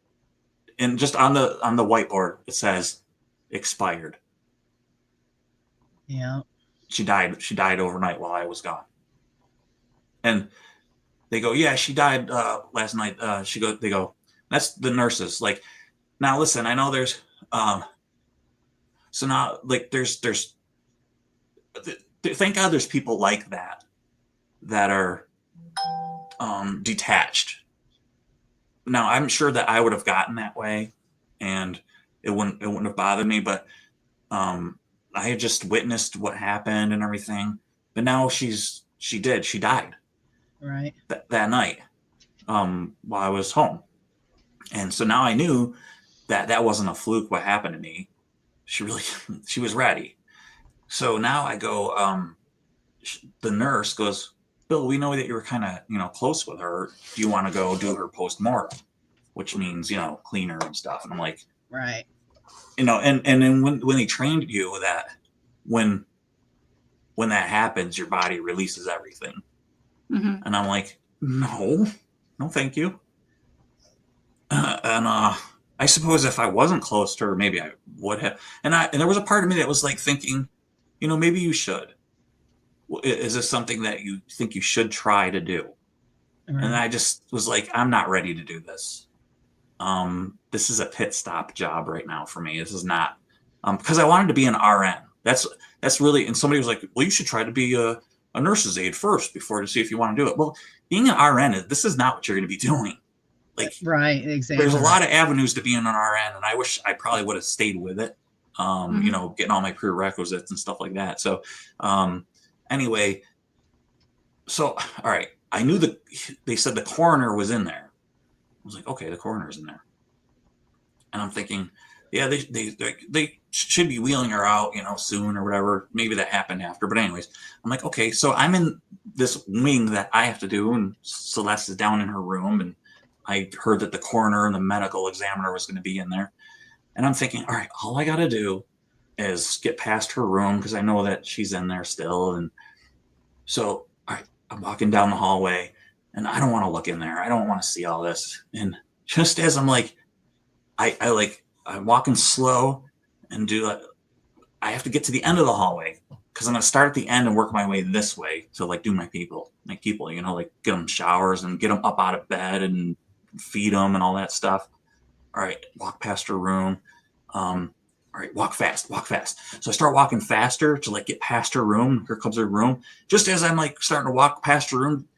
Speaker 3: And just on the whiteboard, it says expired.
Speaker 2: Yeah.
Speaker 3: She died overnight while I was gone. And they go, yeah, she died last night. They go, that's the nurses. Like, now listen, I know there's so now like there's thank God there's people like that are detached. Now I'm sure that I would have gotten that way, and it wouldn't have bothered me, but I had just witnessed what happened and everything. But now she died
Speaker 2: right
Speaker 3: that night while I was home. And so now I knew that wasn't a fluke what happened to me. She was ready. So now I go, the nurse goes, Bill, we know that you were kind of, close with her. Do you want to go do her post-mortem? Which means, clean her and stuff. And I'm like,
Speaker 2: right.
Speaker 3: And then when they trained you that when that happens, your body releases everything. Mm-hmm. And I'm like, no, thank you. And I suppose if I wasn't close to her, maybe I would have. And there was a part of me that was like thinking, maybe you should. Is this something that you think you should try to do?
Speaker 2: Right.
Speaker 3: And I just was like, I'm not ready to do this. This is a pit stop job right now for me. This is not, because I wanted to be an RN. That's really, and somebody was like, well, you should try to be a nurse's aide first before to see if you want to do it. Well, being an RN, this is not what you're going to be doing. Like,
Speaker 2: right, exactly.
Speaker 3: There's a lot of avenues to being an RN, and I wish I probably would have stayed with it. Getting all my prerequisites and stuff like that. So, anyway, so all right, I knew they said the coroner was in there. I was like, okay, the coroner's in there, and I'm thinking, yeah, they should be wheeling her out, soon or whatever. Maybe that happened after, but anyways, I'm like, okay, so I'm in this wing that I have to do, and Celeste is down in her room, and I heard that the coroner and the medical examiner was going to be in there, and I'm thinking, all right, all I got to do is get past her room because I know that she's in there still, and so all right, I'm walking down the hallway, and I don't want to look in there. I don't want to see all this, and just as I'm like, I'm walking slow and I have to get to the end of the hallway because I'm going to start at the end and work my way this way to like do my people, like get them showers and get them up out of bed and feed them and all that stuff. All right, walk past her room. All right, walk fast. So I start walking faster to like get past her room. Here comes her room. Just as I'm like starting to walk past her room,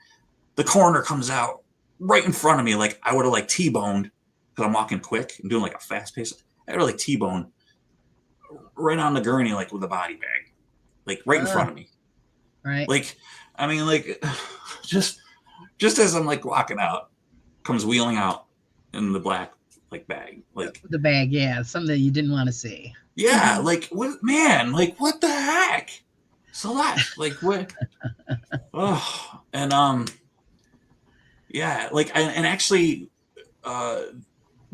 Speaker 3: the coroner comes out right in front of me. Like I would have like T-boned because I'm walking quick and doing like a fast pace. I would have like T-boned right on the gurney, like with a body bag, like right in front of me.
Speaker 2: Right.
Speaker 3: Like, I mean, like just as I'm like walking out, comes wheeling out in the black like bag, like
Speaker 2: the bag. Yeah. Something that you didn't want to see.
Speaker 3: Yeah. Like what, man, like what the heck? Celeste, like what? Oh, and, yeah, like, and actually,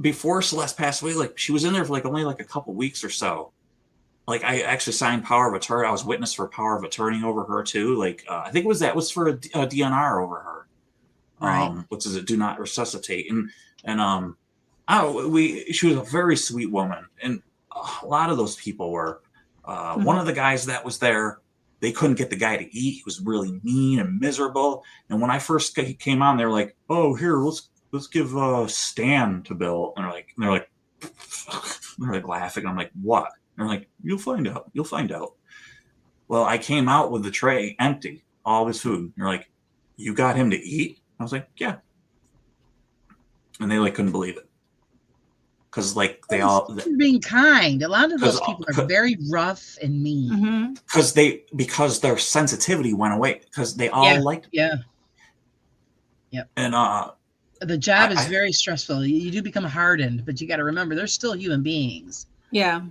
Speaker 3: before Celeste passed away, like she was in there for like only like a couple weeks or so. Like I actually signed power of attorney. I was witness for power of attorney over her too. Like I think that was for a DNR over her,
Speaker 2: right.
Speaker 3: Which is a do not resuscitate. And she was a very sweet woman, and a lot of those people were. One of the guys that was there, they couldn't get the guy to eat. He was really mean and miserable. And when I first came on, they were like, "Oh, here, let's give Stan to Bill." And they're like laughing. I'm like, "What?" And they're like, "You'll find out. You'll find out." Well, I came out with the tray empty, all of his food. And they're like, "You got him to eat?" I was like, "Yeah." And they like couldn't believe it. Because like
Speaker 2: being kind. A lot of those people are very rough and mean.
Speaker 3: Because their sensitivity went away. Because they all liked it.
Speaker 2: Yeah. Yep.
Speaker 3: And
Speaker 2: the job is very stressful. You do become hardened, but you got to remember they're still human beings.
Speaker 1: Yeah.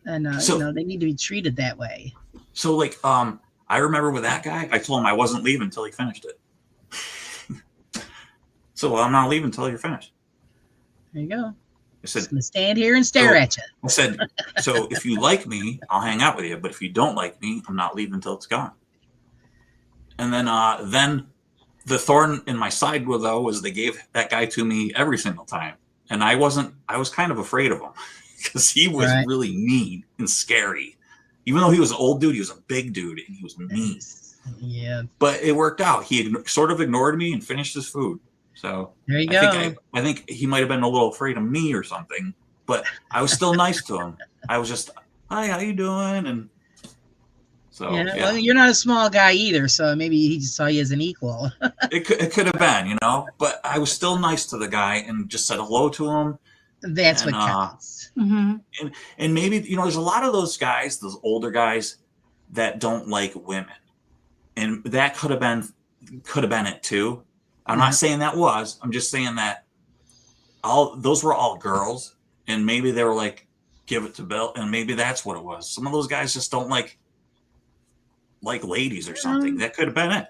Speaker 2: And they need to be treated that way.
Speaker 3: So like I remember with that guy, I told him I wasn't leaving until he finished it. So I'm not leaving until you're finished.
Speaker 2: There you go.
Speaker 3: I said,
Speaker 2: I'm gonna stand here and stare at you.
Speaker 3: I said, so if you like me, I'll hang out with you. But if you don't like me, I'm not leaving until it's gone. And then the thorn in my side, though, was they gave that guy to me every single time. And I was kind of afraid of him because he was really mean and scary. Even though he was an old dude, he was a big dude and he was mean.
Speaker 2: Yeah.
Speaker 3: But it worked out. He sort of ignored me and finished his food. So
Speaker 2: there you go.
Speaker 3: I think he might have been a little afraid of me or something, but I was still nice to him. I was just, "Hi, how you doing?" And so,
Speaker 2: well, you're not a small guy either, so maybe he just saw you as an equal.
Speaker 3: It could have been, but I was still nice to the guy and just said hello to him.
Speaker 2: That's what counts.
Speaker 3: And maybe, there's a lot of those guys, those older guys that don't like women, and that could have been it too. I'm not saying that was. I'm just saying that those were all girls, and maybe they were like, "Give it to Bill," and maybe that's what it was. Some of those guys just don't like ladies or something. That could have been it.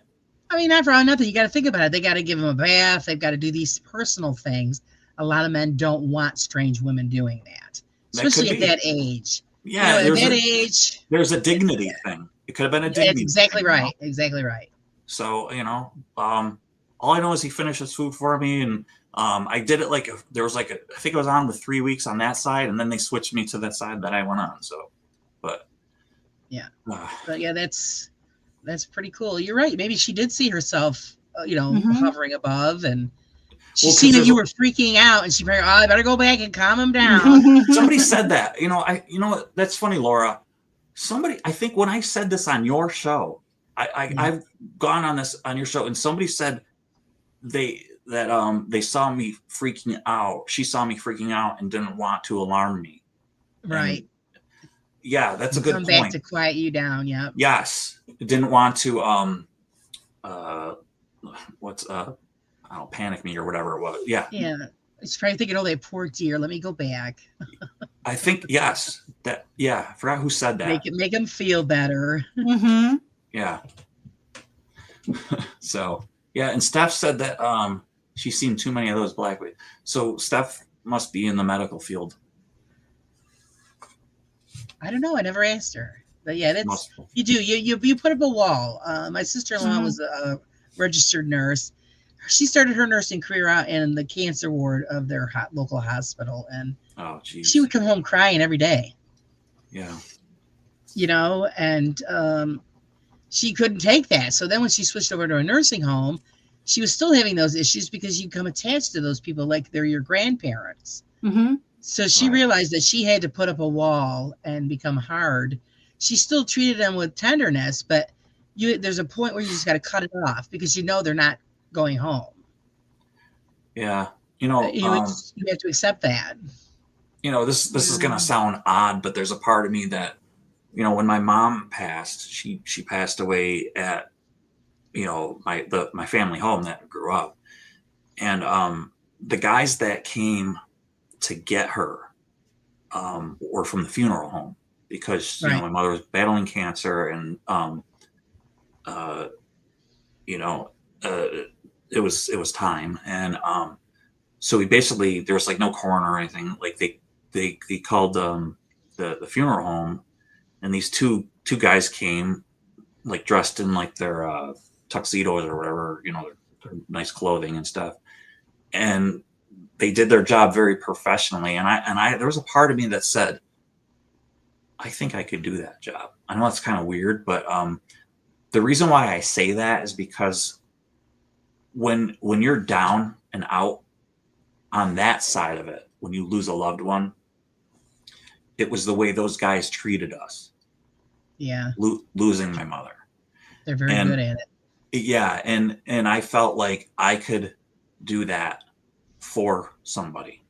Speaker 2: I mean, not for nothing. You got to think about it. They got to give them a bath. They've got to do these personal things. A lot of men don't want strange women doing that, especially at that age.
Speaker 3: Yeah,
Speaker 2: at that age,
Speaker 3: there's a dignity thing. It could have been a dignity.
Speaker 2: That's exactly right. Exactly right.
Speaker 3: So all I know is he finished his food for me, and I did it there was I think I was on with 3 weeks on that side, and then they switched me to that side that I went on. So, but
Speaker 2: Yeah. But yeah, that's pretty cool. You're right. Maybe she did see herself, hovering above, and she's seen that you were freaking out, and she figured, I better go back and calm him down.
Speaker 3: Somebody said that. What? That's funny, Laura. I think when I said this on your show, I've gone on this on your show, and somebody said they saw me freaking out. She saw me freaking out and didn't want to alarm me.
Speaker 2: Right.
Speaker 3: And yeah, that's a good point.
Speaker 2: Come back to quiet you down. Yeah.
Speaker 3: Yes, didn't want to panic me or whatever it was. Yeah.
Speaker 2: Yeah. It's probably thinking, that poor dear. Let me go back.
Speaker 3: I think yes. I forgot who said that.
Speaker 2: Make him feel better.
Speaker 1: Mm-hmm.
Speaker 3: Yeah. So yeah, and Steph said that she's seen too many of those Blackberry. So Steph must be in the medical field.
Speaker 2: I don't know. I never asked her, but yeah, that's you do. You put up a wall. My sister-in-law was a registered nurse. She started her nursing career out in the cancer ward of their local hospital, and she would come home crying every day.
Speaker 3: Yeah.
Speaker 2: And she couldn't take that. So then when she switched over to a nursing home, she was still having those issues because you become attached to those people like they're your grandparents.
Speaker 1: Mm-hmm.
Speaker 2: So she realized that she had to put up a wall and become hard. She still treated them with tenderness, but there's a point where you just got to cut it off because they're not going home.
Speaker 3: Yeah.
Speaker 2: You have to accept that.
Speaker 3: This is going to sound odd, but there's a part of me that, when my mom passed, she passed away at, my family home that I grew up. And the guys that came to get her were from the funeral home because my mother was battling cancer, and it was time, and so we basically, there was like no coroner or anything. Like they called the funeral home, and these two guys came, like dressed in like their tuxedos or whatever, their nice clothing and stuff, and they did their job very professionally. And I there was a part of me that said, I think I could do that job. I know it's kind of weird, but the reason why I say that is because when you're down and out on that side of it, when you lose a loved one, it was the way those guys treated us.
Speaker 2: Yeah.
Speaker 3: Losing my mother.
Speaker 2: They're very good at it.
Speaker 3: Yeah. And I felt like I could do that for somebody,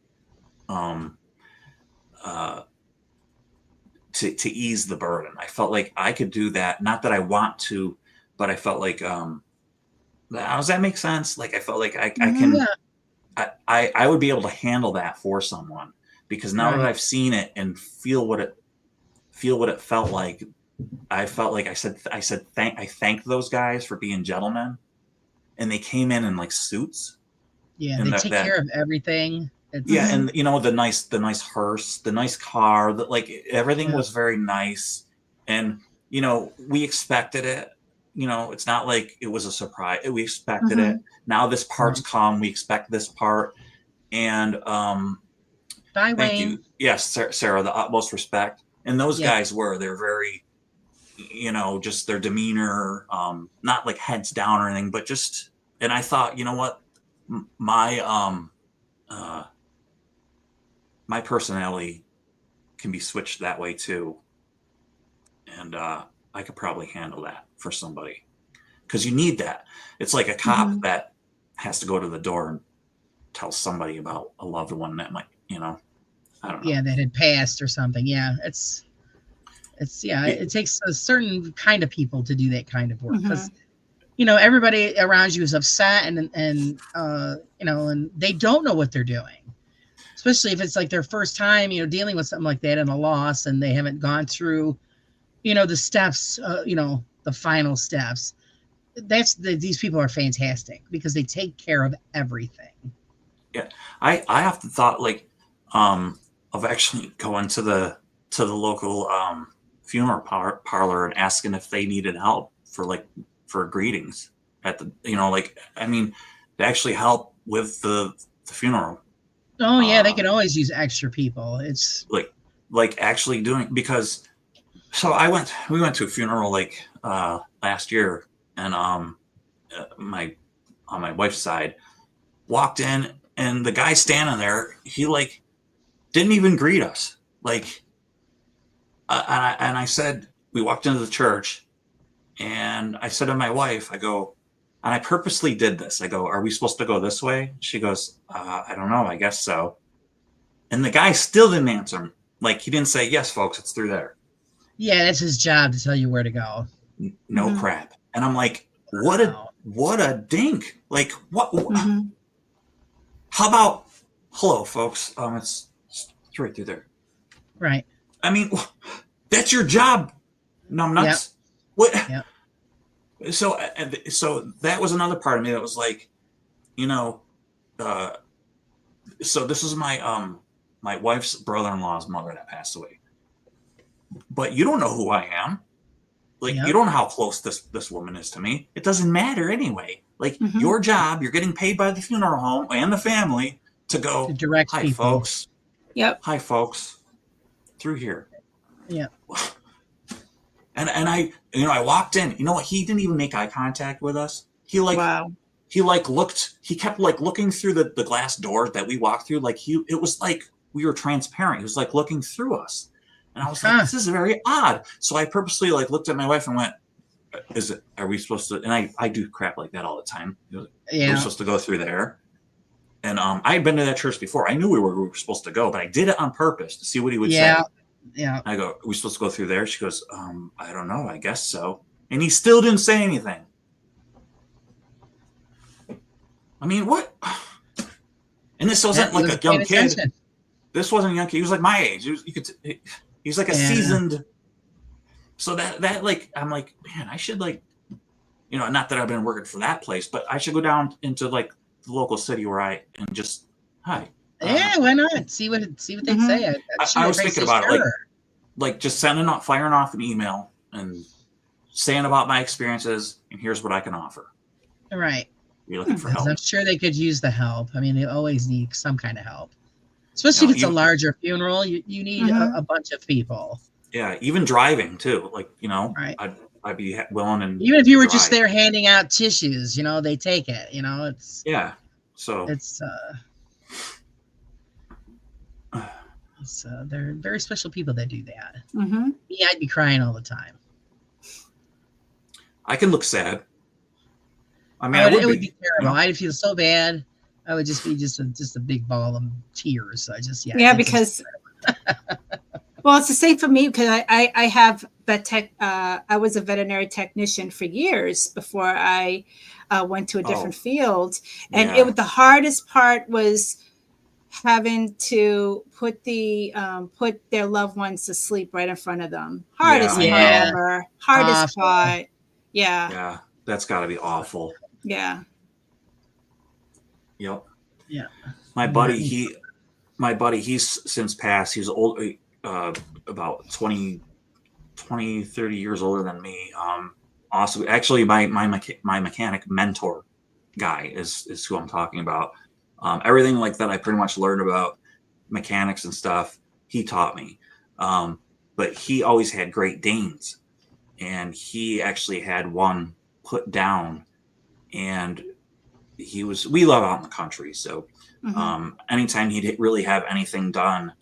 Speaker 3: to ease the burden. I felt like I could do that. Not that I want to, but I felt like, does that make sense? Like I felt like I can, I would be able to handle that for someone, because now that I've seen it and feel what it felt like, I felt like I thanked those guys for being gentlemen, and they came in like suits.
Speaker 2: Yeah, they take care of everything.
Speaker 3: And the nice hearse, the nice car, that like everything was very nice, and we expected it. It's not like it was a surprise. We expected it. Now this part's come. We expect this part, and
Speaker 2: thank
Speaker 3: you. Yes, Sarah, the utmost respect. And those guys they're very, just their demeanor, not like heads down or anything, but just. And I thought, what, my personality can be switched that way too, and I could probably handle that for somebody, because you need that. It's like a cop that has to go to the door and tell somebody about a loved one that might, I don't know.
Speaker 2: Yeah, that had passed or something. Yeah, it takes a certain kind of people to do that kind of work, because everybody around you is upset, and and they don't know what they're doing. Especially if it's like their first time, dealing with something like that and a loss, and they haven't gone through, the steps, the final steps. These people are fantastic because they take care of everything.
Speaker 3: Yeah, I often thought of actually going to the local funeral parlor and asking if they needed help for greetings at the, to actually help with the funeral.
Speaker 2: Oh yeah, they can always use extra people. It's
Speaker 3: like actually doing, because So we went to a funeral like last year, and my on my wife's side walked in, and the guy standing there, he like didn't even greet us. Like, and I said, we walked into the church, and I said to my wife, I go, and I purposely did this. I go, are we supposed to go this way? She goes, I don't know. I guess so. And the guy still didn't answer. Like, he didn't say, yes, folks, it's through there.
Speaker 2: Yeah, that's his job to tell you where to go.
Speaker 3: No crap. And I'm like, what a dink. Like, what? How about, hello, folks. It's right through there.
Speaker 2: Right.
Speaker 3: I mean, that's your job. Numbnuts.
Speaker 2: Yep.
Speaker 3: What?
Speaker 2: Yep.
Speaker 3: So that was another part of me that was like, you know, so this is my my wife's brother-in-law's mother that passed away. But you don't know who I am. Like, you don't know how close this woman is to me. It doesn't matter anyway. Like, your job, you're getting paid by the funeral home and the family to go,
Speaker 2: direct
Speaker 3: hi,
Speaker 2: people.
Speaker 3: folks.
Speaker 1: Yep.
Speaker 3: Hi, folks. Through here.
Speaker 2: Yeah.
Speaker 3: And I, you know, I walked in. You know what? He didn't even make eye contact with us. He kept like looking through the glass doors that we walked through. Like, it was like we were transparent. He was like looking through us. And I was like, this is very odd. So I purposely like looked at my wife and went, are we supposed to? And I do crap like that all the time. Are we supposed to go through there? And I had been to that church before. I knew we were supposed to go, but I did it on purpose to see what he would say.
Speaker 2: Yeah.
Speaker 3: I go, are we supposed to go through there? She goes, I don't know. I guess so. And he still didn't say anything. I mean, what? And this wasn't like a young kid. This wasn't a young kid. He was like my age. He's like a seasoned. So that like, I'm like, man, I should like, you know, not that I've been working for that place, but I should go down into like the local city where and just, hi.
Speaker 2: Yeah, why not? See what they say.
Speaker 3: I was thinking about it, like just firing off an email and saying about my experiences, and here's what I can offer.
Speaker 2: Right.
Speaker 3: You're looking for help.
Speaker 2: I'm sure they could use the help. I mean, they always need some kind of help, especially if it's a larger funeral. You need a bunch of people. Yeah,
Speaker 3: even driving too. Like, you know,
Speaker 2: right.
Speaker 3: I'd be willing, and
Speaker 2: even if you were just there handing out tissues, you know, they take it. You know, it's
Speaker 3: So
Speaker 2: they're very special people that do that.
Speaker 1: Yeah,
Speaker 2: I'd be crying all the time.
Speaker 3: I can look sad. I mean,
Speaker 2: it would be terrible. I'd feel so bad. I would just be just a big ball of tears. So I just
Speaker 1: because well, it's the same for me because I have vet tech. I was a veterinary technician for years before I went to a different field, and the hardest part was having to put their loved ones to sleep right in front of them. Hardest part ever. Hardest part. Yeah.
Speaker 3: Yeah, that's got to be awful.
Speaker 1: Yeah.
Speaker 3: Yep.
Speaker 2: Yeah.
Speaker 3: My buddy, he's since passed. He's old, about 20, 30 years older than me. Also, actually, my mechanic mentor guy is who I'm talking about. Everything like that I pretty much learned about mechanics and stuff, he taught me. But he always had Great Danes, and he actually had one put down, and we live out in the country. So anytime he'd really have anything done,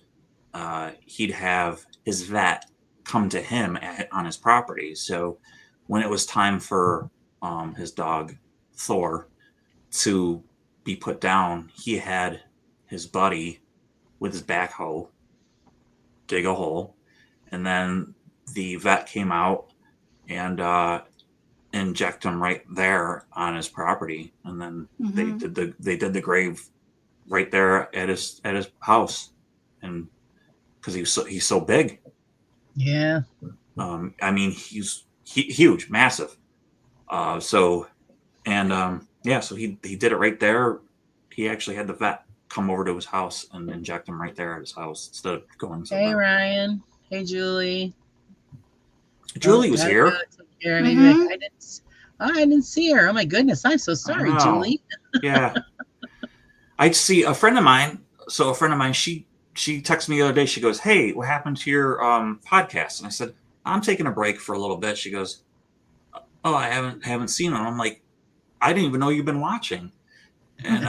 Speaker 3: he'd have his vet come to him on his property. So when it was time for his dog Thor to be put down, he had his buddy with his backhoe dig a hole, and then the vet came out and inject him right there on his property, and then they did the grave right there at his house, and because he's so big.
Speaker 2: Yeah.
Speaker 3: I mean, he's huge, massive. So he did it right there. He actually had the vet come over to his house and inject him right there at his house instead of going somewhere.
Speaker 2: Hey, Ryan. Hey, Julie.
Speaker 3: Julie was here.
Speaker 2: I didn't see her. Oh my goodness. I'm so sorry, Julie.
Speaker 3: Yeah. I'd see a friend of mine. So a friend of mine, she texted me the other day. She goes, "Hey, what happened to your podcast?" And I said, I'm taking a break for a little bit. She goes, oh, I haven't seen them. I'm like, I didn't even know you've been watching. And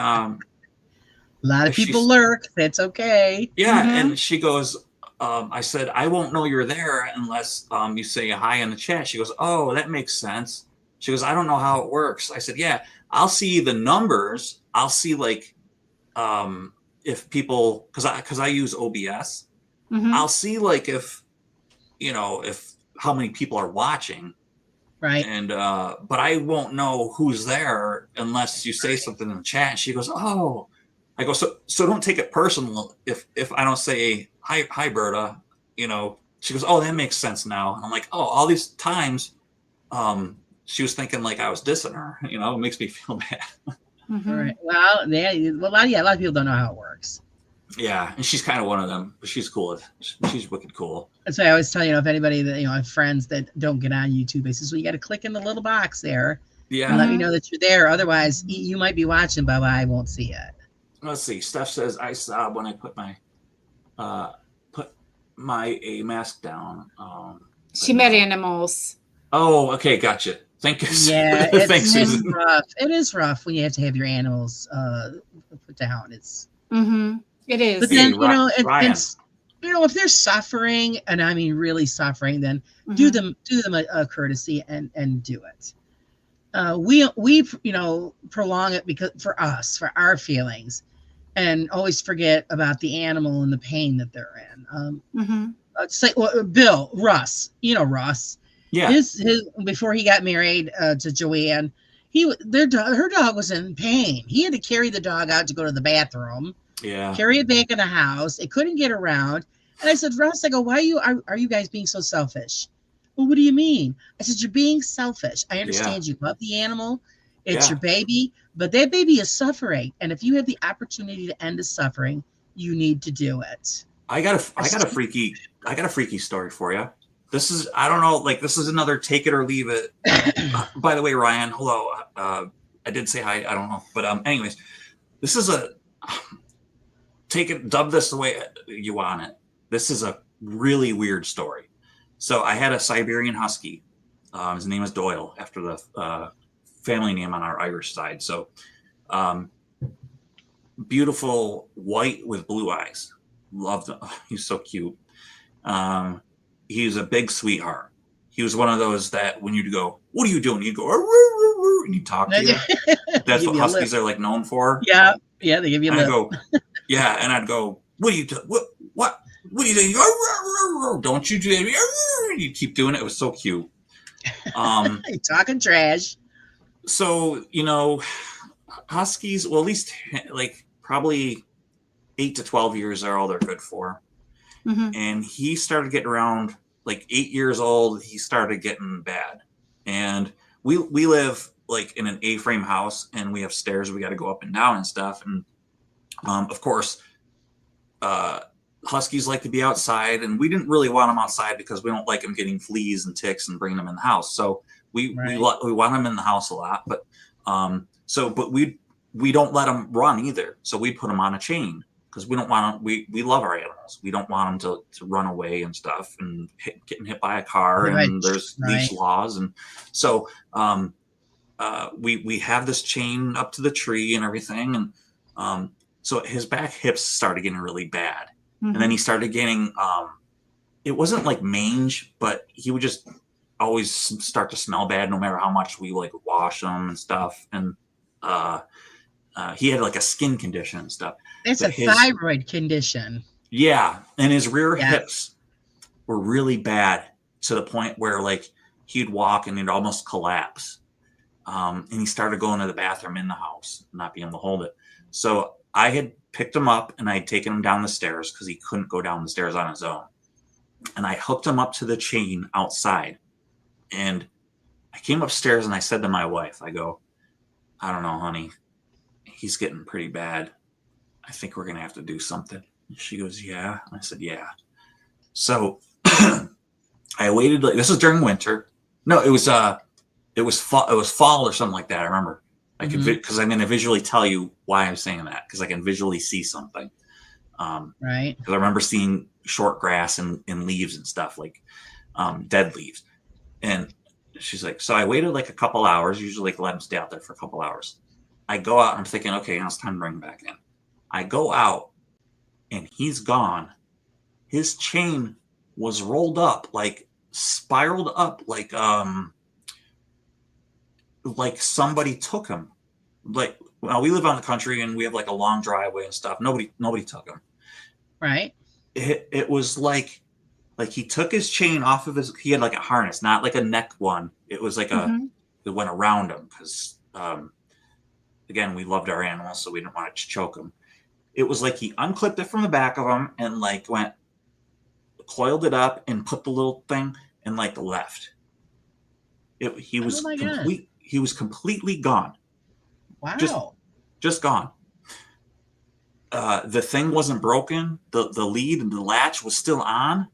Speaker 2: A lot of people lurk. That's okay.
Speaker 3: Yeah. And she goes, I said, I won't know you're there unless you say hi in the chat. She goes, oh, that makes sense. She goes, I don't know how it works. I said, yeah, I'll see the numbers. I'll see like if people, because I use OBS, I'll see like if how many people are watching.
Speaker 2: Right.
Speaker 3: And but I won't know who's there unless you say something in the chat. And she goes, oh. I go, so don't take it personal if I don't say hi Berta, She goes, oh, that makes sense now. And I'm like, oh, all these times she was thinking like I was dissing her, it makes me feel bad.
Speaker 2: All right. Well, a lot of people don't know how it works.
Speaker 3: Yeah, and she's kind of one of them, but she's cool. She's wicked cool.
Speaker 2: That's why I always tell if anybody that I have friends that don't get on YouTube, I says, well, you got to click in the little box there, and let me know that you're there. Otherwise, you might be watching, but I won't see it.
Speaker 3: Let's see. Steph says I sob when I put my mask down.
Speaker 1: She met animals.
Speaker 3: Oh, okay, gotcha. Thank you.
Speaker 2: Yeah,
Speaker 3: thanks, Susan.
Speaker 2: Rough. It is rough when you have to have your animals put down. It's.
Speaker 1: It is.
Speaker 2: But then if they're suffering, and I mean really suffering, then do them a courtesy and do it. We prolong it because for our feelings, and always forget about the animal and the pain that they're in. Russ, Russ.
Speaker 3: Yeah.
Speaker 2: His before he got married to Joanne, her dog was in pain. He had to carry the dog out to go to the bathroom.
Speaker 3: Yeah.
Speaker 2: Carry it back in the house. It couldn't get around. And I said, Russ, I go, why are you guys being so selfish? Well, what do you mean? I said, you're being selfish. I understand you love the animal. It's your baby, but that baby is suffering. And if you have the opportunity to end the suffering, you need to do it.
Speaker 3: I got a freaky story for you. This is, I don't know, like this is another take it or leave it. By the way, Ryan, hello. I did say hi. I don't know. But anyways, this is dub this the way you want it. This is a really weird story. So I had a Siberian Husky. His name is Doyle, after the family name on our Irish side. So beautiful white with blue eyes. Loved him. He's so cute. He's a big sweetheart. He was one of those that when you'd go, what are you doing? You'd go, arr, arr, arr, and he'd talk to you. That's what Huskies are like known for.
Speaker 2: Yeah. Yeah. They give you a lip.
Speaker 3: I'd go, yeah. And I'd go, what are you doing? What are you doing? Arr, arr, arr, don't you do that? And you'd keep doing it. It was so cute.
Speaker 2: You're talking trash.
Speaker 3: So, Huskies, well, at least like probably 8 to 12 years are all they're good for. And he started getting around like 8 years old. He started getting bad. And we live like in an A-frame house, and we have stairs we got to go up and down and stuff. And of course, Huskies like to be outside, and we didn't really want them outside because we don't like them getting fleas and ticks and bringing them in the house. So we want them in the house a lot, but we don't let them run either. So we put them on a chain because we don't want them. We love our animals. We don't want them to run away and stuff and getting hit by a car. And there's these laws, and so we have this chain up to the tree and everything, and so his back hips started getting really bad. And then he started getting, it wasn't like mange, but he would just always start to smell bad no matter how much we like wash him and stuff. And he had like a skin condition and stuff.
Speaker 2: It's a thyroid condition.
Speaker 3: Yeah. And his rear hips were really bad to the point where like he'd walk and he'd almost collapse. And he started going to the bathroom in the house, not being able to hold it. So I had picked him up and I had taken him down the stairs because he couldn't go down the stairs on his own. And I hooked him up to the chain outside. And I came upstairs and I said to my wife, I go, I don't know, honey, he's getting pretty bad. I think we're going to have to do something. And she goes, yeah. I said, yeah. So I waited, like, this was during winter. No, it was fall. It was fall or something like that. I remember. I could, because I'm going to visually tell you why I'm saying that, because I can visually see something.
Speaker 2: Right.
Speaker 3: Because I remember seeing short grass and leaves and stuff. Like, dead leaves. And she's like, so I waited like a couple hours, usually like let him stay out there for a couple hours. I go out and I'm thinking, okay, now it's time to bring him back in. I go out and he's gone. His chain was rolled up, like spiraled up, like somebody took him. Like, well, we live on the country and we have like a long driveway and stuff. Nobody took him.
Speaker 2: Right.
Speaker 3: It was like he took his chain off of he had like a harness, not like a neck one. It was like it went around him because, again, we loved our animals, so we didn't want to choke him. It was like he unclipped it from the back of him and like coiled it up and put the little thing and like left. He was he was completely gone.
Speaker 2: Wow.
Speaker 3: Just gone. The thing wasn't broken. The lead and the latch was still on.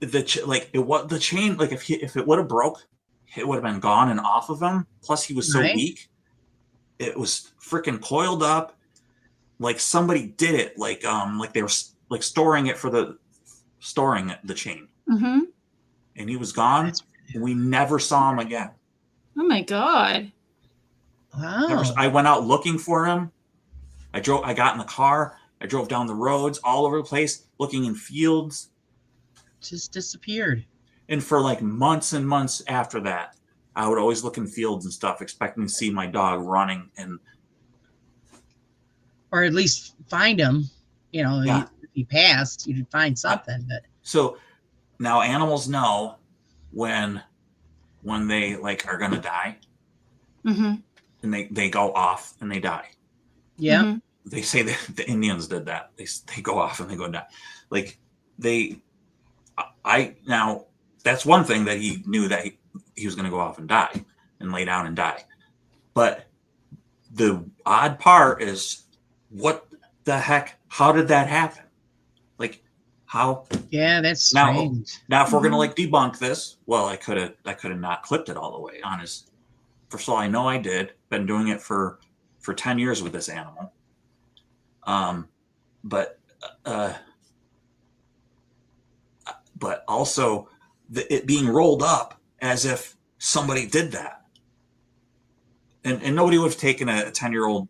Speaker 3: The chain, like if it would have broke, it would have been gone and off of him. Plus he was so weak. It was freaking coiled up. Like somebody did it. Like they were like storing the chain.
Speaker 1: Mm-hmm.
Speaker 3: And he was gone. And we never saw him again.
Speaker 1: Oh my God.
Speaker 2: Wow.
Speaker 3: I went out looking for him. I got in the car. I drove down the roads all over the place, looking in fields.
Speaker 2: Just disappeared.
Speaker 3: And for like months and months after that, I would always look in fields and stuff, expecting to see my dog running
Speaker 2: or at least find him. You know, if he passed, you'd find something. But
Speaker 3: so now animals know when they like are gonna die,
Speaker 1: mm-hmm.
Speaker 3: and they go off and they die.
Speaker 2: Yeah,
Speaker 1: mm-hmm.
Speaker 3: They say that the Indians did that. They go off and they go and die. Like now that's one thing that he knew, that he was gonna go off and die and lay down and die. But the odd part is, what the heck? How did that happen? Like, how?
Speaker 2: Yeah, that's strange.
Speaker 3: Now, if we're gonna like debunk this, well, I could have not clipped it all the way. Honest. First of all, I know I did. Been doing it for 10 years with this animal. But also it being rolled up as if somebody did that, and nobody would have taken a 10-year-old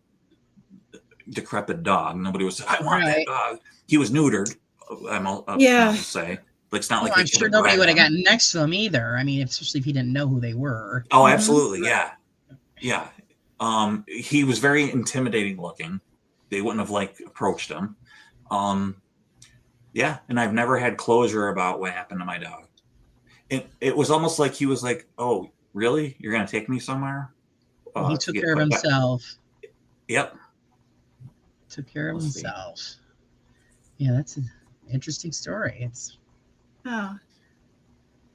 Speaker 3: decrepit dog. Nobody was. I want that dog. He was neutered. I'll say. Like, it's not like
Speaker 2: I'm sure nobody would have gotten next to him either. I mean, especially if he didn't know who they were.
Speaker 3: Oh, absolutely, yeah. He was very intimidating looking. They wouldn't have like approached him. Yeah, and I've never had closure about what happened to my dog. It was almost like he was like, "Oh, really? You're gonna take me somewhere?"
Speaker 2: He took care of himself.
Speaker 3: Yep.
Speaker 2: Took care of himself. Yeah, that's an interesting story. It's.
Speaker 1: Oh.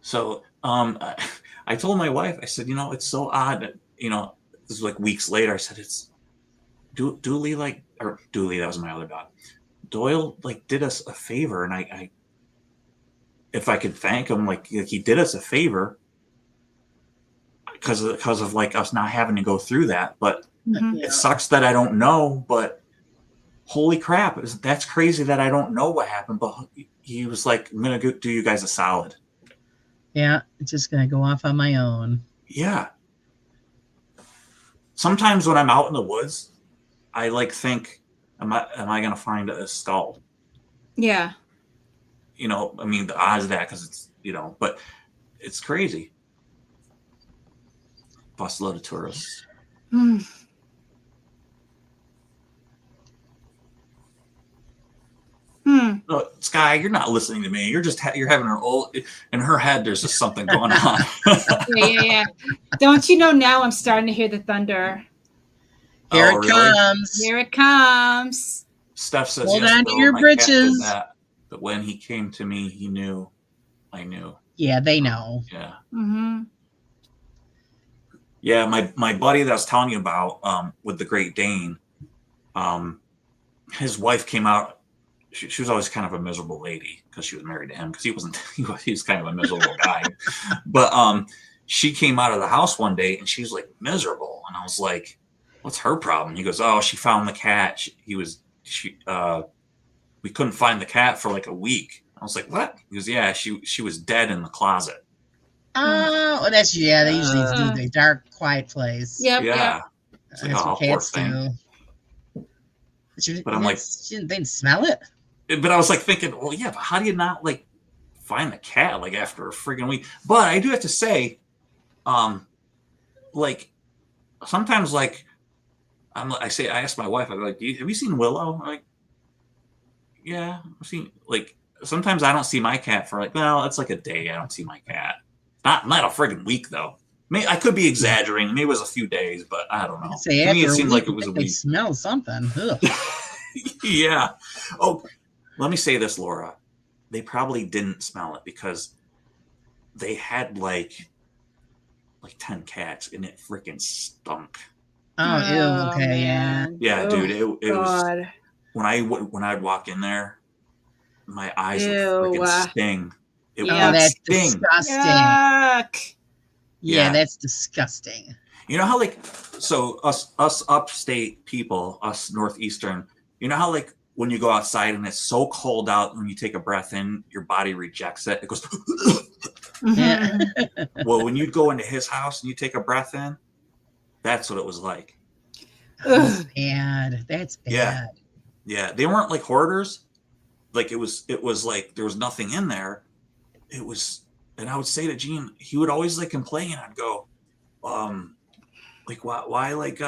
Speaker 3: So, I told my wife, I said, it's so odd that, this was like weeks later. I said, it's Dooley, that was my other dog. Doyle like did us a favor, and I if I could thank him, like he did us a favor because of like us not having to go through that. But it sucks that I don't know. But holy crap, that's crazy that I don't know what happened. But he was like, "I'm gonna do you guys a solid."
Speaker 2: Yeah, it's just gonna go off on my own.
Speaker 3: Yeah. Sometimes when I'm out in the woods, I like think, am I gonna find a skull?
Speaker 1: Yeah.
Speaker 3: I mean, the odds of that, because it's but it's crazy. Busload of tourists. No, Sky, you're not listening to me. You're just you're having in her head. There's just something going on.
Speaker 1: Yeah. Don't you know? Now I'm starting to hear the thunder.
Speaker 2: Here it comes.
Speaker 1: Here it comes.
Speaker 3: Steph says,
Speaker 2: "Hold on to your britches."
Speaker 3: But when he came to me, he knew. I knew.
Speaker 2: Yeah, they know.
Speaker 3: Yeah.
Speaker 1: Mm-hmm.
Speaker 3: Yeah, my buddy that I was telling you about, with the Great Dane, his wife came out. She was always kind of a miserable lady because she was married to him, because he wasn't. He was kind of a miserable guy. But she came out of the house one day and she was like miserable, and I was like, "What's her problem?" He goes, "Oh, she found the cat. We couldn't find the cat for like a week." I was like, what? He goes, yeah, she was dead in the closet.
Speaker 2: Oh, well, that's, yeah, they usually do the dark, quiet place.
Speaker 1: Yep.
Speaker 3: Yeah. It's like,
Speaker 2: That's
Speaker 3: oh,
Speaker 2: what
Speaker 3: poor
Speaker 2: cats
Speaker 3: thing.
Speaker 2: do.
Speaker 3: But I'm like,
Speaker 2: they didn't smell it.
Speaker 3: but I was like thinking, well, yeah, but how do you not like find the cat like after a freaking week? But I do have to say, like sometimes like I ask my wife, I'm like, have you seen Willow? I'm like, yeah, I've seen, like, sometimes I don't see my cat for like, well, it's like a day I don't see my cat. Not a friggin' week though. I could be exaggerating. Maybe it was a few days, but I don't know.
Speaker 2: Say
Speaker 3: To me, it
Speaker 2: after a
Speaker 3: seemed
Speaker 2: week,
Speaker 3: like it was a
Speaker 2: they
Speaker 3: week.
Speaker 2: smell something. Ugh.
Speaker 3: Yeah. Oh, let me say this, Laura. They probably didn't smell it because they had like 10 cats and it freaking stunk.
Speaker 2: Oh, ew. Okay,
Speaker 1: man.
Speaker 3: Yeah,
Speaker 1: Oh,
Speaker 3: dude. It was
Speaker 1: God.
Speaker 3: when I'd walk in there, my eyes would
Speaker 1: Ew.
Speaker 3: freaking sting. It
Speaker 2: yeah.
Speaker 3: would
Speaker 2: Oh, that's
Speaker 3: sting.
Speaker 2: disgusting.
Speaker 1: Yuck.
Speaker 2: Yeah,
Speaker 3: Yeah.
Speaker 2: that's disgusting.
Speaker 3: You know how like, so us upstate people, us northeastern, you know how like when you go outside and it's so cold out, when you take a breath in, your body rejects it. It goes.
Speaker 2: Yeah.
Speaker 3: Well, when you'd go into his house and you take a breath in, that's what it was like.
Speaker 2: That's bad. That's bad.
Speaker 3: Yeah. Yeah, they weren't like hoarders. Like it was like there was nothing in there. It was, and I would say to Gene, he would always like complain. I'd go, like why like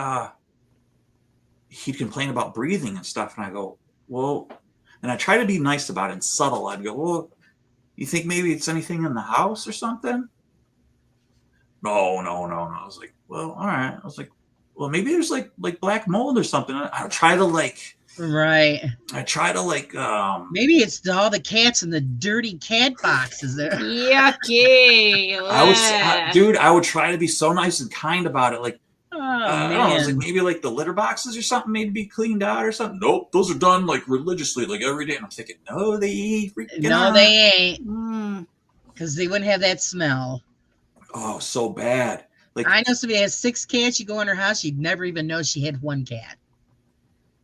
Speaker 3: he'd complain about breathing and stuff, and I go, well, and I try to be nice about it and subtle. I'd go, well, you think maybe it's anything in the house or something? No. I was like, well, all right. I was like, well, maybe there's like black mold or something. I try to like.
Speaker 2: Right.
Speaker 3: I try to like.
Speaker 2: Maybe it's all the cats in the dirty cat boxes there.
Speaker 1: Yucky.
Speaker 3: I would try to be so nice and kind about it. Like,
Speaker 2: Oh,
Speaker 3: I don't know,
Speaker 2: man.
Speaker 3: it's like maybe like the litter boxes or something need to be cleaned out or something. Nope, those are done like religiously, like every day. And I'm thinking, no, they freaking
Speaker 2: No,
Speaker 3: are.
Speaker 2: they ain't.
Speaker 1: Mm.
Speaker 2: Because they wouldn't have that smell.
Speaker 3: Oh, so bad. Like
Speaker 2: I know somebody has 6 cats. You go in her house, you'd never even know she had 1 cat.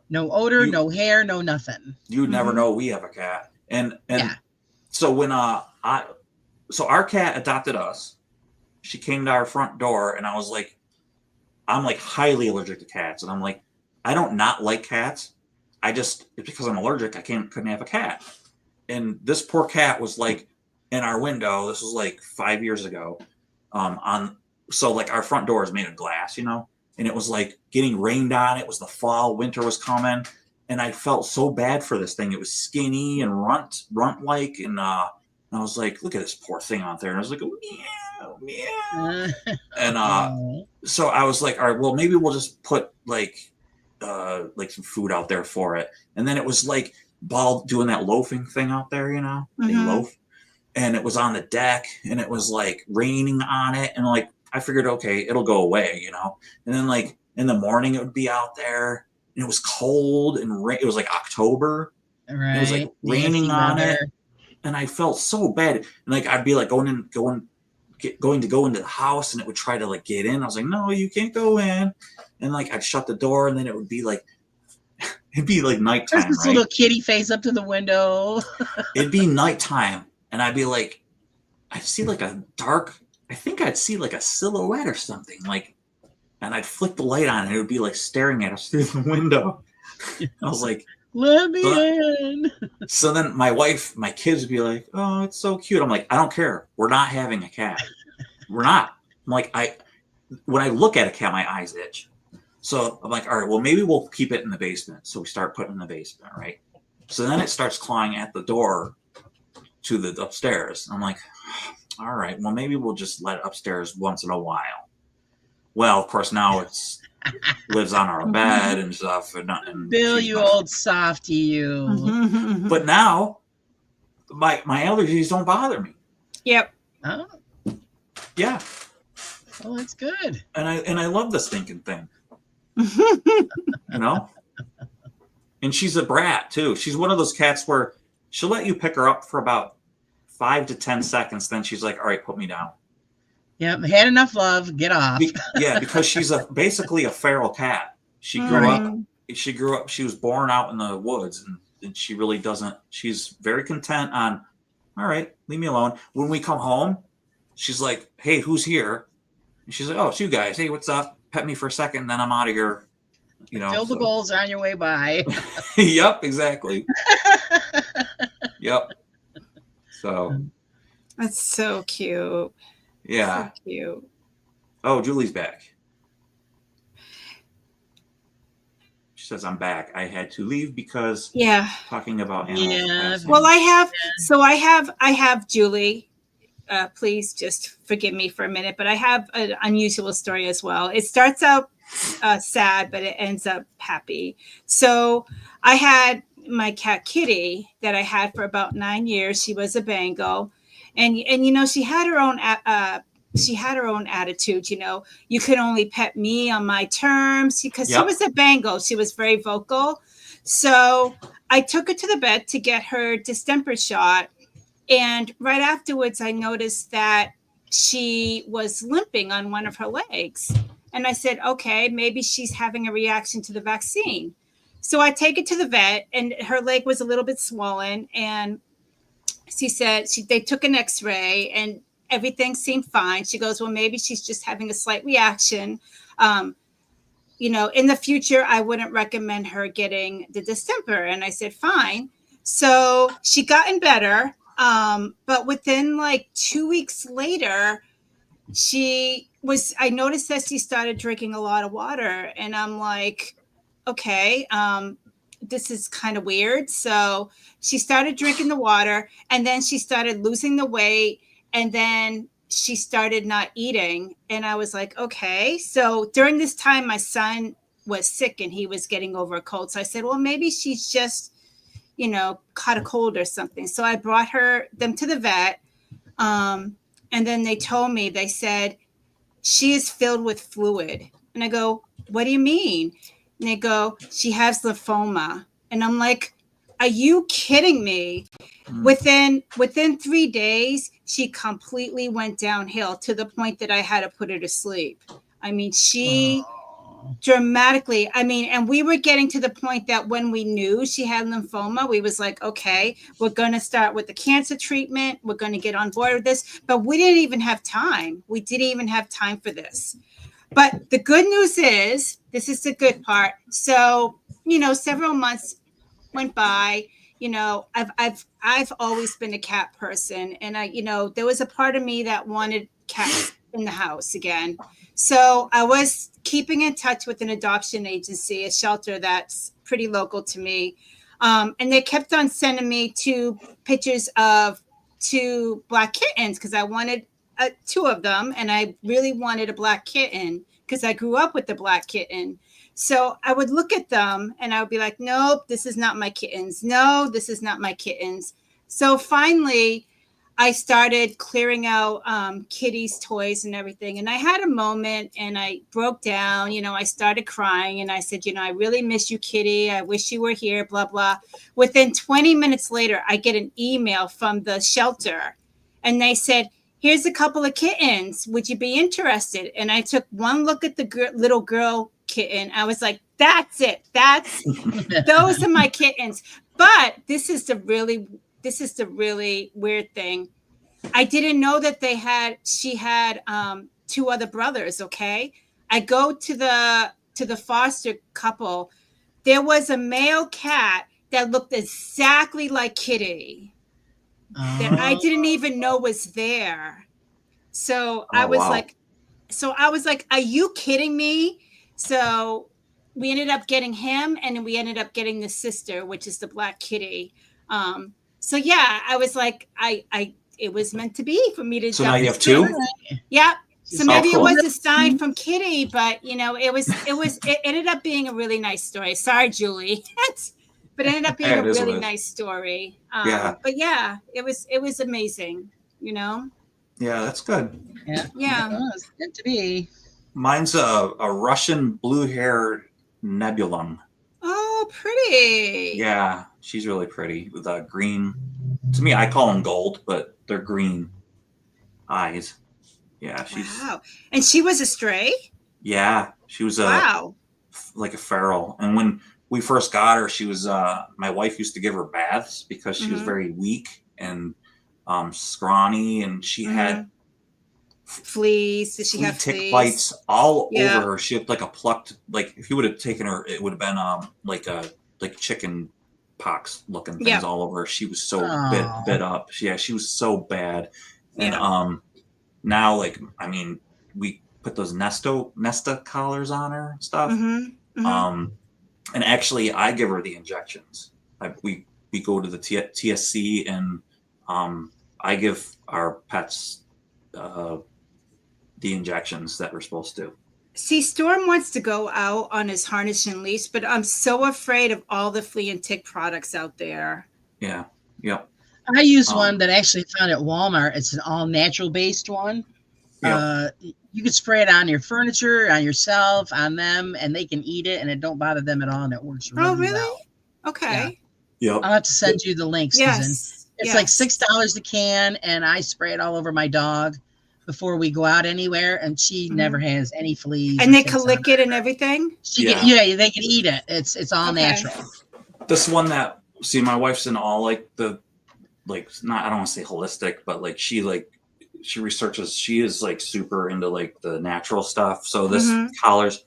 Speaker 2: No odor, no hair, no nothing.
Speaker 3: You'd never know we have a cat. And
Speaker 2: Yeah.
Speaker 3: so when so our cat adopted us, she came to our front door and I was like, I'm like highly allergic to cats. And I'm like, I don't not like cats. It's because I'm allergic, I couldn't have a cat. And this poor cat was like in our window. This was like 5 years ago. So like our front door is made of glass, you know, and it was like getting rained on. It was the fall, winter was coming. And I felt so bad for this thing. It was skinny and runt like, and I was like, look at this poor thing out there. And I was like, meow. And so I was like, all right, well, maybe we'll just put like some food out there for it. And then it was like Ball doing that loafing thing out there, you know, they loaf. And it was on the deck and it was like raining on it. And like, I figured, okay, it'll go away, you know? And then like in the morning it would be out there and it was cold and it was like October.
Speaker 2: Right.
Speaker 3: It was like raining on it. And I felt so bad. And like, I'd be like going to go into the house and it would try to like get in. I was like, no, you can't go in. And like, I'd shut the door and then it would be like, it'd be like nighttime.
Speaker 2: There's this
Speaker 3: right?
Speaker 2: little kitty face up to the window.
Speaker 3: It'd be nighttime. And I'd be like, I'd see like I think I'd see like a silhouette or something. Like, and I'd flick the light on and it would be like staring at us through the window. I was like,
Speaker 2: let me in.
Speaker 3: So then my kids would be like, oh, it's so cute. I'm like, I don't care. We're not having a cat. We're not. I'm like, when I look at a cat, my eyes itch. So I'm like, all right, well, maybe we'll keep it in the basement. So we start putting it in the basement, right? So then it starts clawing at the door to the upstairs. I'm like, all right, well, maybe we'll just let it upstairs once in a while. Well, of course, now it's lives on our bed and stuff. And
Speaker 2: Bill, you old softy, you.
Speaker 3: But now, my allergies don't bother me.
Speaker 1: Yep.
Speaker 2: Oh,
Speaker 3: Yeah.
Speaker 2: well, that's good.
Speaker 3: And I love the stinking thing. You know? And she's a brat, too. She's one of those cats where she'll let you pick her up for about 5 to 10 seconds. Then she's like, all right, put me down.
Speaker 2: Yep, had enough love. Get off.
Speaker 3: Because she's basically a feral cat. She grew up. She was born out in the woods, and she really doesn't. She's very content on all right, leave me alone. When we come home, she's like, hey, who's here? And she's like, oh, it's you guys. Hey, what's up? Pet me for a second, then I'm out of here. You know,
Speaker 2: Fill the bowls on your way by.
Speaker 3: Yep, exactly. Yep. So
Speaker 1: That's so cute.
Speaker 3: yeah.
Speaker 1: So cute.
Speaker 3: Oh, Julie's back. She says I'm back. I had to leave because talking about animals.
Speaker 2: Yeah.
Speaker 1: Well, I have Julie. Please just forgive me for a minute, but I have an unusual story as well. It starts out sad, but it ends up happy. So I had my cat Kitty that I had for about 9 years. She was a Bengal, and you know, she had her own attitude. You know, you could only pet me on my terms because she was a Bengal. She was very vocal. So I took her to the vet to get her distemper shot. And right afterwards, I noticed that she was limping on one of her legs. And I said, okay, maybe she's having a reaction to the vaccine. So I take it to the vet, and her leg was a little bit swollen. And she said they took an x-ray and everything seemed fine. She goes, well, maybe she's just having a slight reaction. You know, in the future, I wouldn't recommend her getting the distemper. And I said, fine. So she gotten better. But within like 2 weeks later, I noticed that she started drinking a lot of water, and I'm like, okay, this is kind of weird. So she started drinking the water, and then she started losing the weight, and then she started not eating. And I was like, okay. So during this time, my son was sick and he was getting over a cold. So I said, well, maybe she's just, you know, caught a cold or something. So I brought them to the vet. And then they said, she is filled with fluid. And I go, what do you mean? And they go, she has lymphoma. And I'm like, are you kidding me? Within 3 days, she completely went downhill to the point that I had to put her to sleep. I mean, she dramatically, and we were getting to the point that when we knew she had lymphoma, we was like, okay, we're going to start with the cancer treatment. We're going to get on board with this. But we didn't even have time. We didn't even have time for this. But the good news is, this is the good part. So, you know, several months went by. You know, I've always been a cat person, and there was a part of me that wanted cats in the house again. So I was keeping in touch with an adoption agency, a shelter that's pretty local to me. And they kept on sending me pictures of 2 black kittens because I wanted 2 of them. And I really wanted a black kitten because I grew up with the black kitten. So I would look at them and I would be like, nope, this is not my kittens. No, this is not my kittens. So finally, I started clearing out Kitty's toys and everything. And I had a moment and I broke down. You know, I started crying and I said, you know, I really miss you, Kitty. I wish you were here, blah, blah. Within 20 minutes later, I get an email from the shelter. And they said, here's a couple of kittens. Would you be interested? And I took one look at the little girl kitten. I was like, that's it. Those are my kittens. But this is the really weird thing. I didn't know that she had 2 other brothers. Okay. I go to the foster couple. There was a male cat that looked exactly like Kitty that I didn't even know was there. So I was like, are you kidding me? So we ended up getting him, and we ended up getting the sister, which is the black kitty. So yeah, I was like, it was meant to be for me to.
Speaker 3: So now you have 2?
Speaker 1: Yeah. So maybe it was a sign from Kitty, but you know, it ended up being a really nice story. Sorry, Julie. But it ended up being a really nice story. But yeah, it was amazing, you know?
Speaker 3: Yeah, that's good.
Speaker 1: Yeah.
Speaker 2: Oh, it's meant to be.
Speaker 3: Mine's a Russian blue-haired nebulum.
Speaker 1: Oh, pretty.
Speaker 3: Yeah, she's really pretty with green. To me, I call them gold, but they're green eyes. Yeah, she's.
Speaker 1: Wow. And she was a stray?
Speaker 3: Yeah, she was like a feral. And when we first got her, she was. My wife used to give her baths because she was very weak, and scrawny, and she had
Speaker 1: fleas. Did she have
Speaker 3: tick
Speaker 1: fleas?
Speaker 3: bites all over her. She had like a plucked, like if you would have taken her, it would have been like chicken pox looking things all over her. She was so bit up. She was so bad. And now, like, I mean, we put those Nesta collars on her and stuff. And actually, I give her the injections. We go to the TSC, and I give our pets the injections that we're supposed to.
Speaker 1: See, Storm wants to go out on his harness and leash, but I'm so afraid of all the flea and tick products out there.
Speaker 3: Yeah. Yep.
Speaker 2: I use one that I actually found at Walmart. It's an all natural based one. You can spray it on your furniture, on yourself, on them, and they can eat it, and it don't bother them at all, and it works really well.
Speaker 1: Okay.
Speaker 3: Yeah. Yep.
Speaker 2: I'll have to send you the link, Susan.
Speaker 1: Yes.
Speaker 2: It's like $6 a can, and I spray it all over my dog before we go out anywhere, and she never has any fleas.
Speaker 1: And they can lick it and everything?
Speaker 2: They can eat it. It's all natural.
Speaker 3: This one that, see, my wife's in all like the, like, not, I don't want to say holistic, but like she researches, she is like super into like the natural stuff. So this the collars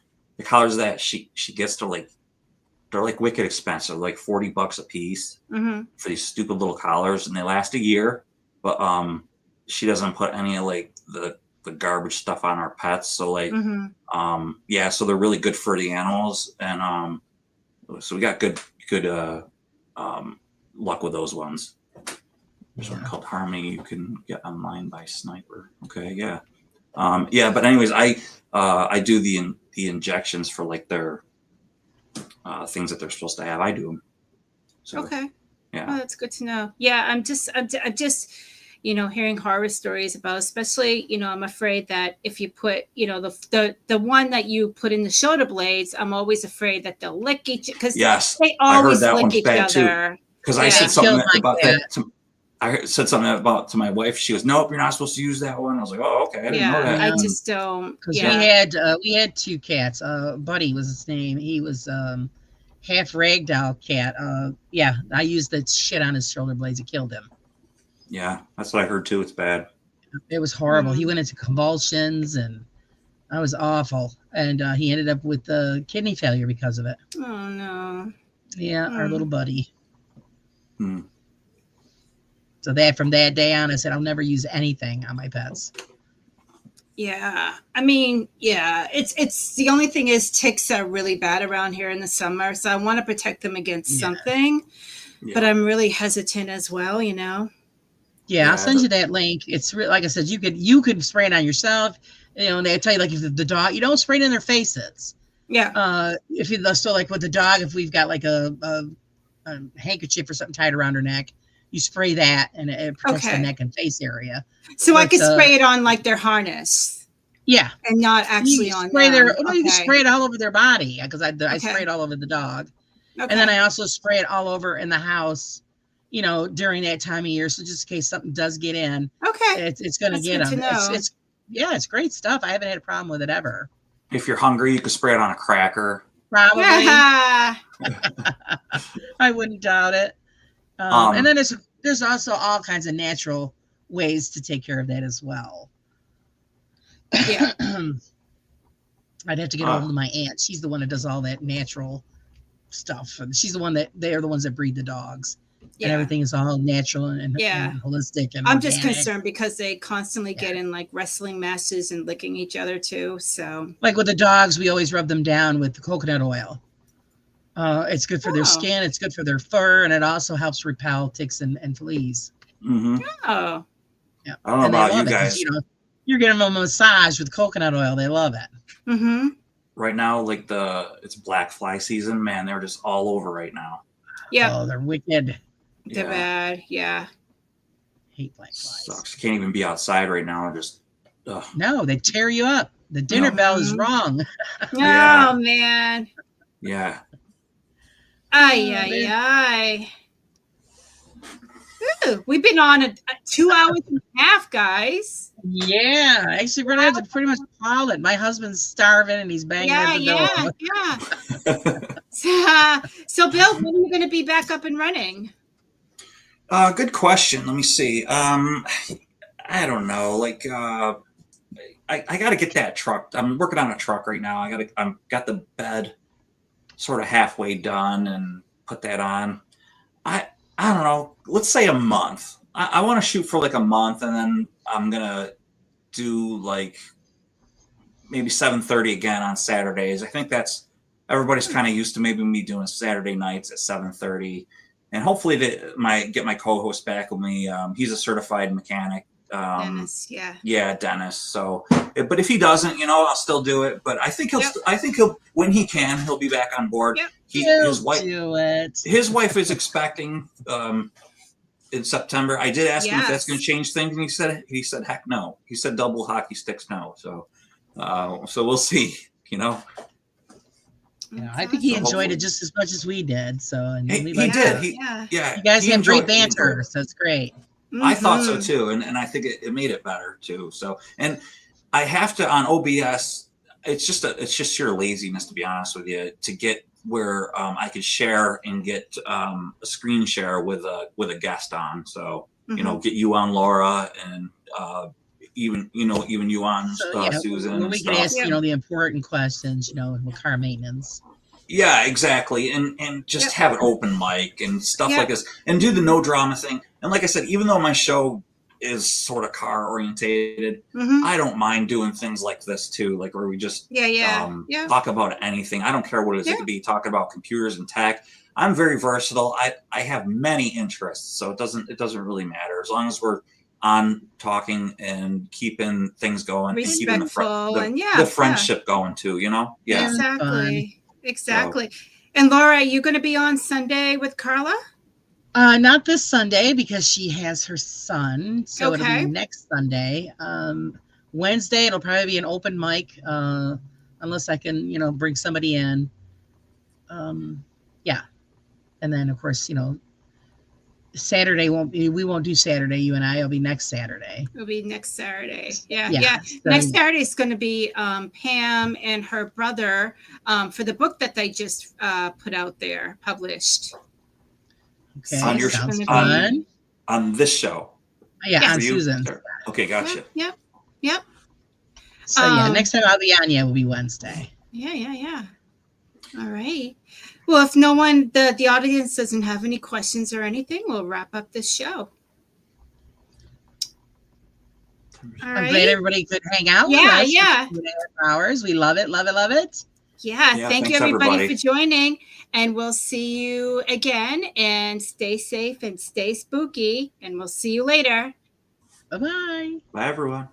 Speaker 3: that she gets, they're like wicked expensive, like $40 a piece for these stupid little collars, and they last a year. But she doesn't put any of like the garbage stuff on our pets. So like so they're really good for the animals, and so we got good luck with those ones. There's one called Harmony you can get online by Sniper. Okay, yeah. But anyways, I do the injections for like their things that they're supposed to have. I do them. So,
Speaker 1: okay.
Speaker 3: Yeah.
Speaker 1: Oh, that's good to know. Yeah, I'm just hearing horror stories about, especially, I'm afraid that if you put, the one that you put in the shoulder blades, I'm always afraid that they'll lick each, because they always lick each other.
Speaker 3: Because I said something about that. I said something about to my wife. She goes, "Nope, you're not supposed to use that one." I was like, "Oh, okay, I didn't know that."
Speaker 1: I just don't.
Speaker 2: Because we had two cats. Buddy was his name. He was half ragdoll cat. I used that shit on his shoulder blades. It killed him.
Speaker 3: Yeah, that's what I heard too. It's bad.
Speaker 2: It was horrible. He went into convulsions, and that was awful. And he ended up with kidney failure because of it.
Speaker 1: Oh no.
Speaker 2: Yeah, our little buddy.
Speaker 3: Hmm.
Speaker 2: So from that day on, I said, I'll never use anything on my pets.
Speaker 1: Yeah. I mean, it's the only thing is ticks are really bad around here in the summer. So I want to protect them against something, but I'm really hesitant as well,
Speaker 2: Yeah, I'll send you that link. It's like I said, you could spray it on yourself. And they tell you, like, if the dog, you don't spray it in their faces.
Speaker 1: Yeah.
Speaker 2: If you so like with the dog, if we've got like a handkerchief or something tied around her neck, you spray that, and it protects the neck and face area.
Speaker 1: So I could spray it on like their harness.
Speaker 2: Yeah,
Speaker 1: and not actually on
Speaker 2: spray
Speaker 1: them.
Speaker 2: You can spray it all over their body, because I spray it all over the dog, and then I also spray it all over in the house. During that time of year, so just in case something does get in, it's going to get them. It's great stuff. I haven't had a problem with it ever.
Speaker 3: If you're hungry, you could spray it on a cracker.
Speaker 2: Probably. I wouldn't doubt it. And then there's also all kinds of natural ways to take care of that as well.
Speaker 1: Yeah.
Speaker 2: I'd have to get over to my aunt. She's the one that does all that natural stuff. She's the one they're the ones that breed the dogs. And everything is all natural and holistic. And
Speaker 1: I'm just concerned because they constantly get in like wrestling matches and licking each other too. So
Speaker 2: like with the dogs, we always rub them down with the coconut oil. It's good for their skin. It's good for their fur. And it also helps repel ticks and fleas.
Speaker 3: Mm-hmm.
Speaker 1: Oh.
Speaker 2: Yeah.
Speaker 3: I don't know about you guys.
Speaker 2: You're giving them a massage with coconut oil. They love it.
Speaker 1: Mm-hmm.
Speaker 3: Right now, like it's black fly season. Man, they're just all over right now.
Speaker 1: Yeah.
Speaker 2: Oh, they're wicked.
Speaker 1: They're bad. Yeah.
Speaker 2: Hate black flies.
Speaker 3: Sucks. Can't even be outside right now. Just
Speaker 2: no, they tear you up. The dinner bell is wrong.
Speaker 1: Oh man.
Speaker 3: Yeah.
Speaker 1: Ay. Ooh, we've been on a 2 hours and a half, guys.
Speaker 2: Yeah, actually, we're gonna have to pretty much call it. My husband's starving and he's banging at the door.
Speaker 1: So, Bill, when are you going to be back up and running?
Speaker 3: Good question. Let me see. I don't know. Like, I got to get that truck. I'm working on a truck right now. I'm got the bed sort of halfway done and put that on. I I don't know. Let's say a month. I want to shoot for like a month, and then I'm gonna do like maybe 7:30 again on Saturdays. I think that's everybody's kind of used to maybe me doing Saturday nights at 7:30, and hopefully get my co-host back with me. He's a certified mechanic.
Speaker 1: Dennis, yeah.
Speaker 3: Yeah, Dennis. So, but if he doesn't, I'll still do it. But I think
Speaker 1: Yep.
Speaker 3: I think he'll, when he can, he'll be back on board.
Speaker 1: Yep.
Speaker 3: His wife,
Speaker 2: do it.
Speaker 3: his wife is expecting in September. I did ask him if that's
Speaker 1: Yes.
Speaker 3: going to change things, and he said heck no. He said double hockey sticks no. So we'll see.
Speaker 2: I think he
Speaker 3: So
Speaker 2: enjoyed
Speaker 3: hopefully-
Speaker 2: it just as much as we did. So, and
Speaker 3: He
Speaker 2: we
Speaker 3: did.
Speaker 2: liked it.
Speaker 3: Yeah.
Speaker 2: You guys
Speaker 3: he
Speaker 2: have great
Speaker 3: enjoyed- he enjoyed
Speaker 2: banter,
Speaker 3: it.
Speaker 2: so it's great.
Speaker 3: I thought so
Speaker 1: Mhm.
Speaker 3: too, and I think it made it better too. So, and I have to on OBS. It's just sheer laziness, to be honest with you, to get where I could share and get a screen share with a guest on. So
Speaker 1: Mhm.
Speaker 3: get you on, Laura, and even you on,
Speaker 2: So
Speaker 3: Susan.
Speaker 2: well,
Speaker 3: and
Speaker 2: we can
Speaker 3: stuff.
Speaker 2: ask the important questions, with car maintenance.
Speaker 3: Yeah, exactly. And just
Speaker 1: Yep.
Speaker 3: have an open mic and stuff
Speaker 1: Yep.
Speaker 3: like this, and do the no drama thing. And like I said, even though my show is sort of car orientated,
Speaker 1: Mhm.
Speaker 3: I don't mind doing things like this too, like where we just
Speaker 1: Yeah.
Speaker 3: talk about anything. I don't care what it is. It
Speaker 1: Yeah.
Speaker 3: could be talking about computers and tech. I'm very versatile. I have many interests, so it doesn't really matter as long as we're on talking and keeping things going and keeping
Speaker 1: Respectful and
Speaker 3: the friendship going too. Yeah.
Speaker 1: Exactly. And Laura, are you going to be on Sunday with Carla?
Speaker 2: Not this Sunday because she has her son, so it'll
Speaker 1: Okay.
Speaker 2: be next Sunday. Wednesday it'll probably be an open mic, unless I can, bring somebody in. Yeah, and then of course, Saturday we won't do Saturday. You and I, it'll be next Saturday.
Speaker 1: It'll be next Saturday. Yeah.
Speaker 2: So,
Speaker 1: Next Saturday is going to be Pam and her brother for the book that they just put out there, published.
Speaker 2: Okay,
Speaker 3: On your-
Speaker 2: sounds
Speaker 1: on-
Speaker 2: fun.
Speaker 3: On this show.
Speaker 2: Yeah,
Speaker 1: Yeah.
Speaker 2: on
Speaker 3: For you?
Speaker 2: Susan.
Speaker 3: Okay, gotcha.
Speaker 1: Yep.
Speaker 2: So next time I'll be on will be Wednesday.
Speaker 1: Yeah. All right. Well, if no one, the audience doesn't have any questions or anything, we'll wrap up this show. All
Speaker 2: I'm
Speaker 1: right.
Speaker 2: glad everybody could hang out with
Speaker 1: Yeah,
Speaker 2: us.
Speaker 1: yeah.
Speaker 2: For 2.5 hours. We love it, love it, love it.
Speaker 1: Yeah, thank you
Speaker 3: thanks,
Speaker 1: everybody
Speaker 3: everybody.
Speaker 1: for joining, and we'll see you again, and stay safe and stay spooky, and we'll see you later.
Speaker 2: Bye-bye.
Speaker 3: Bye, everyone.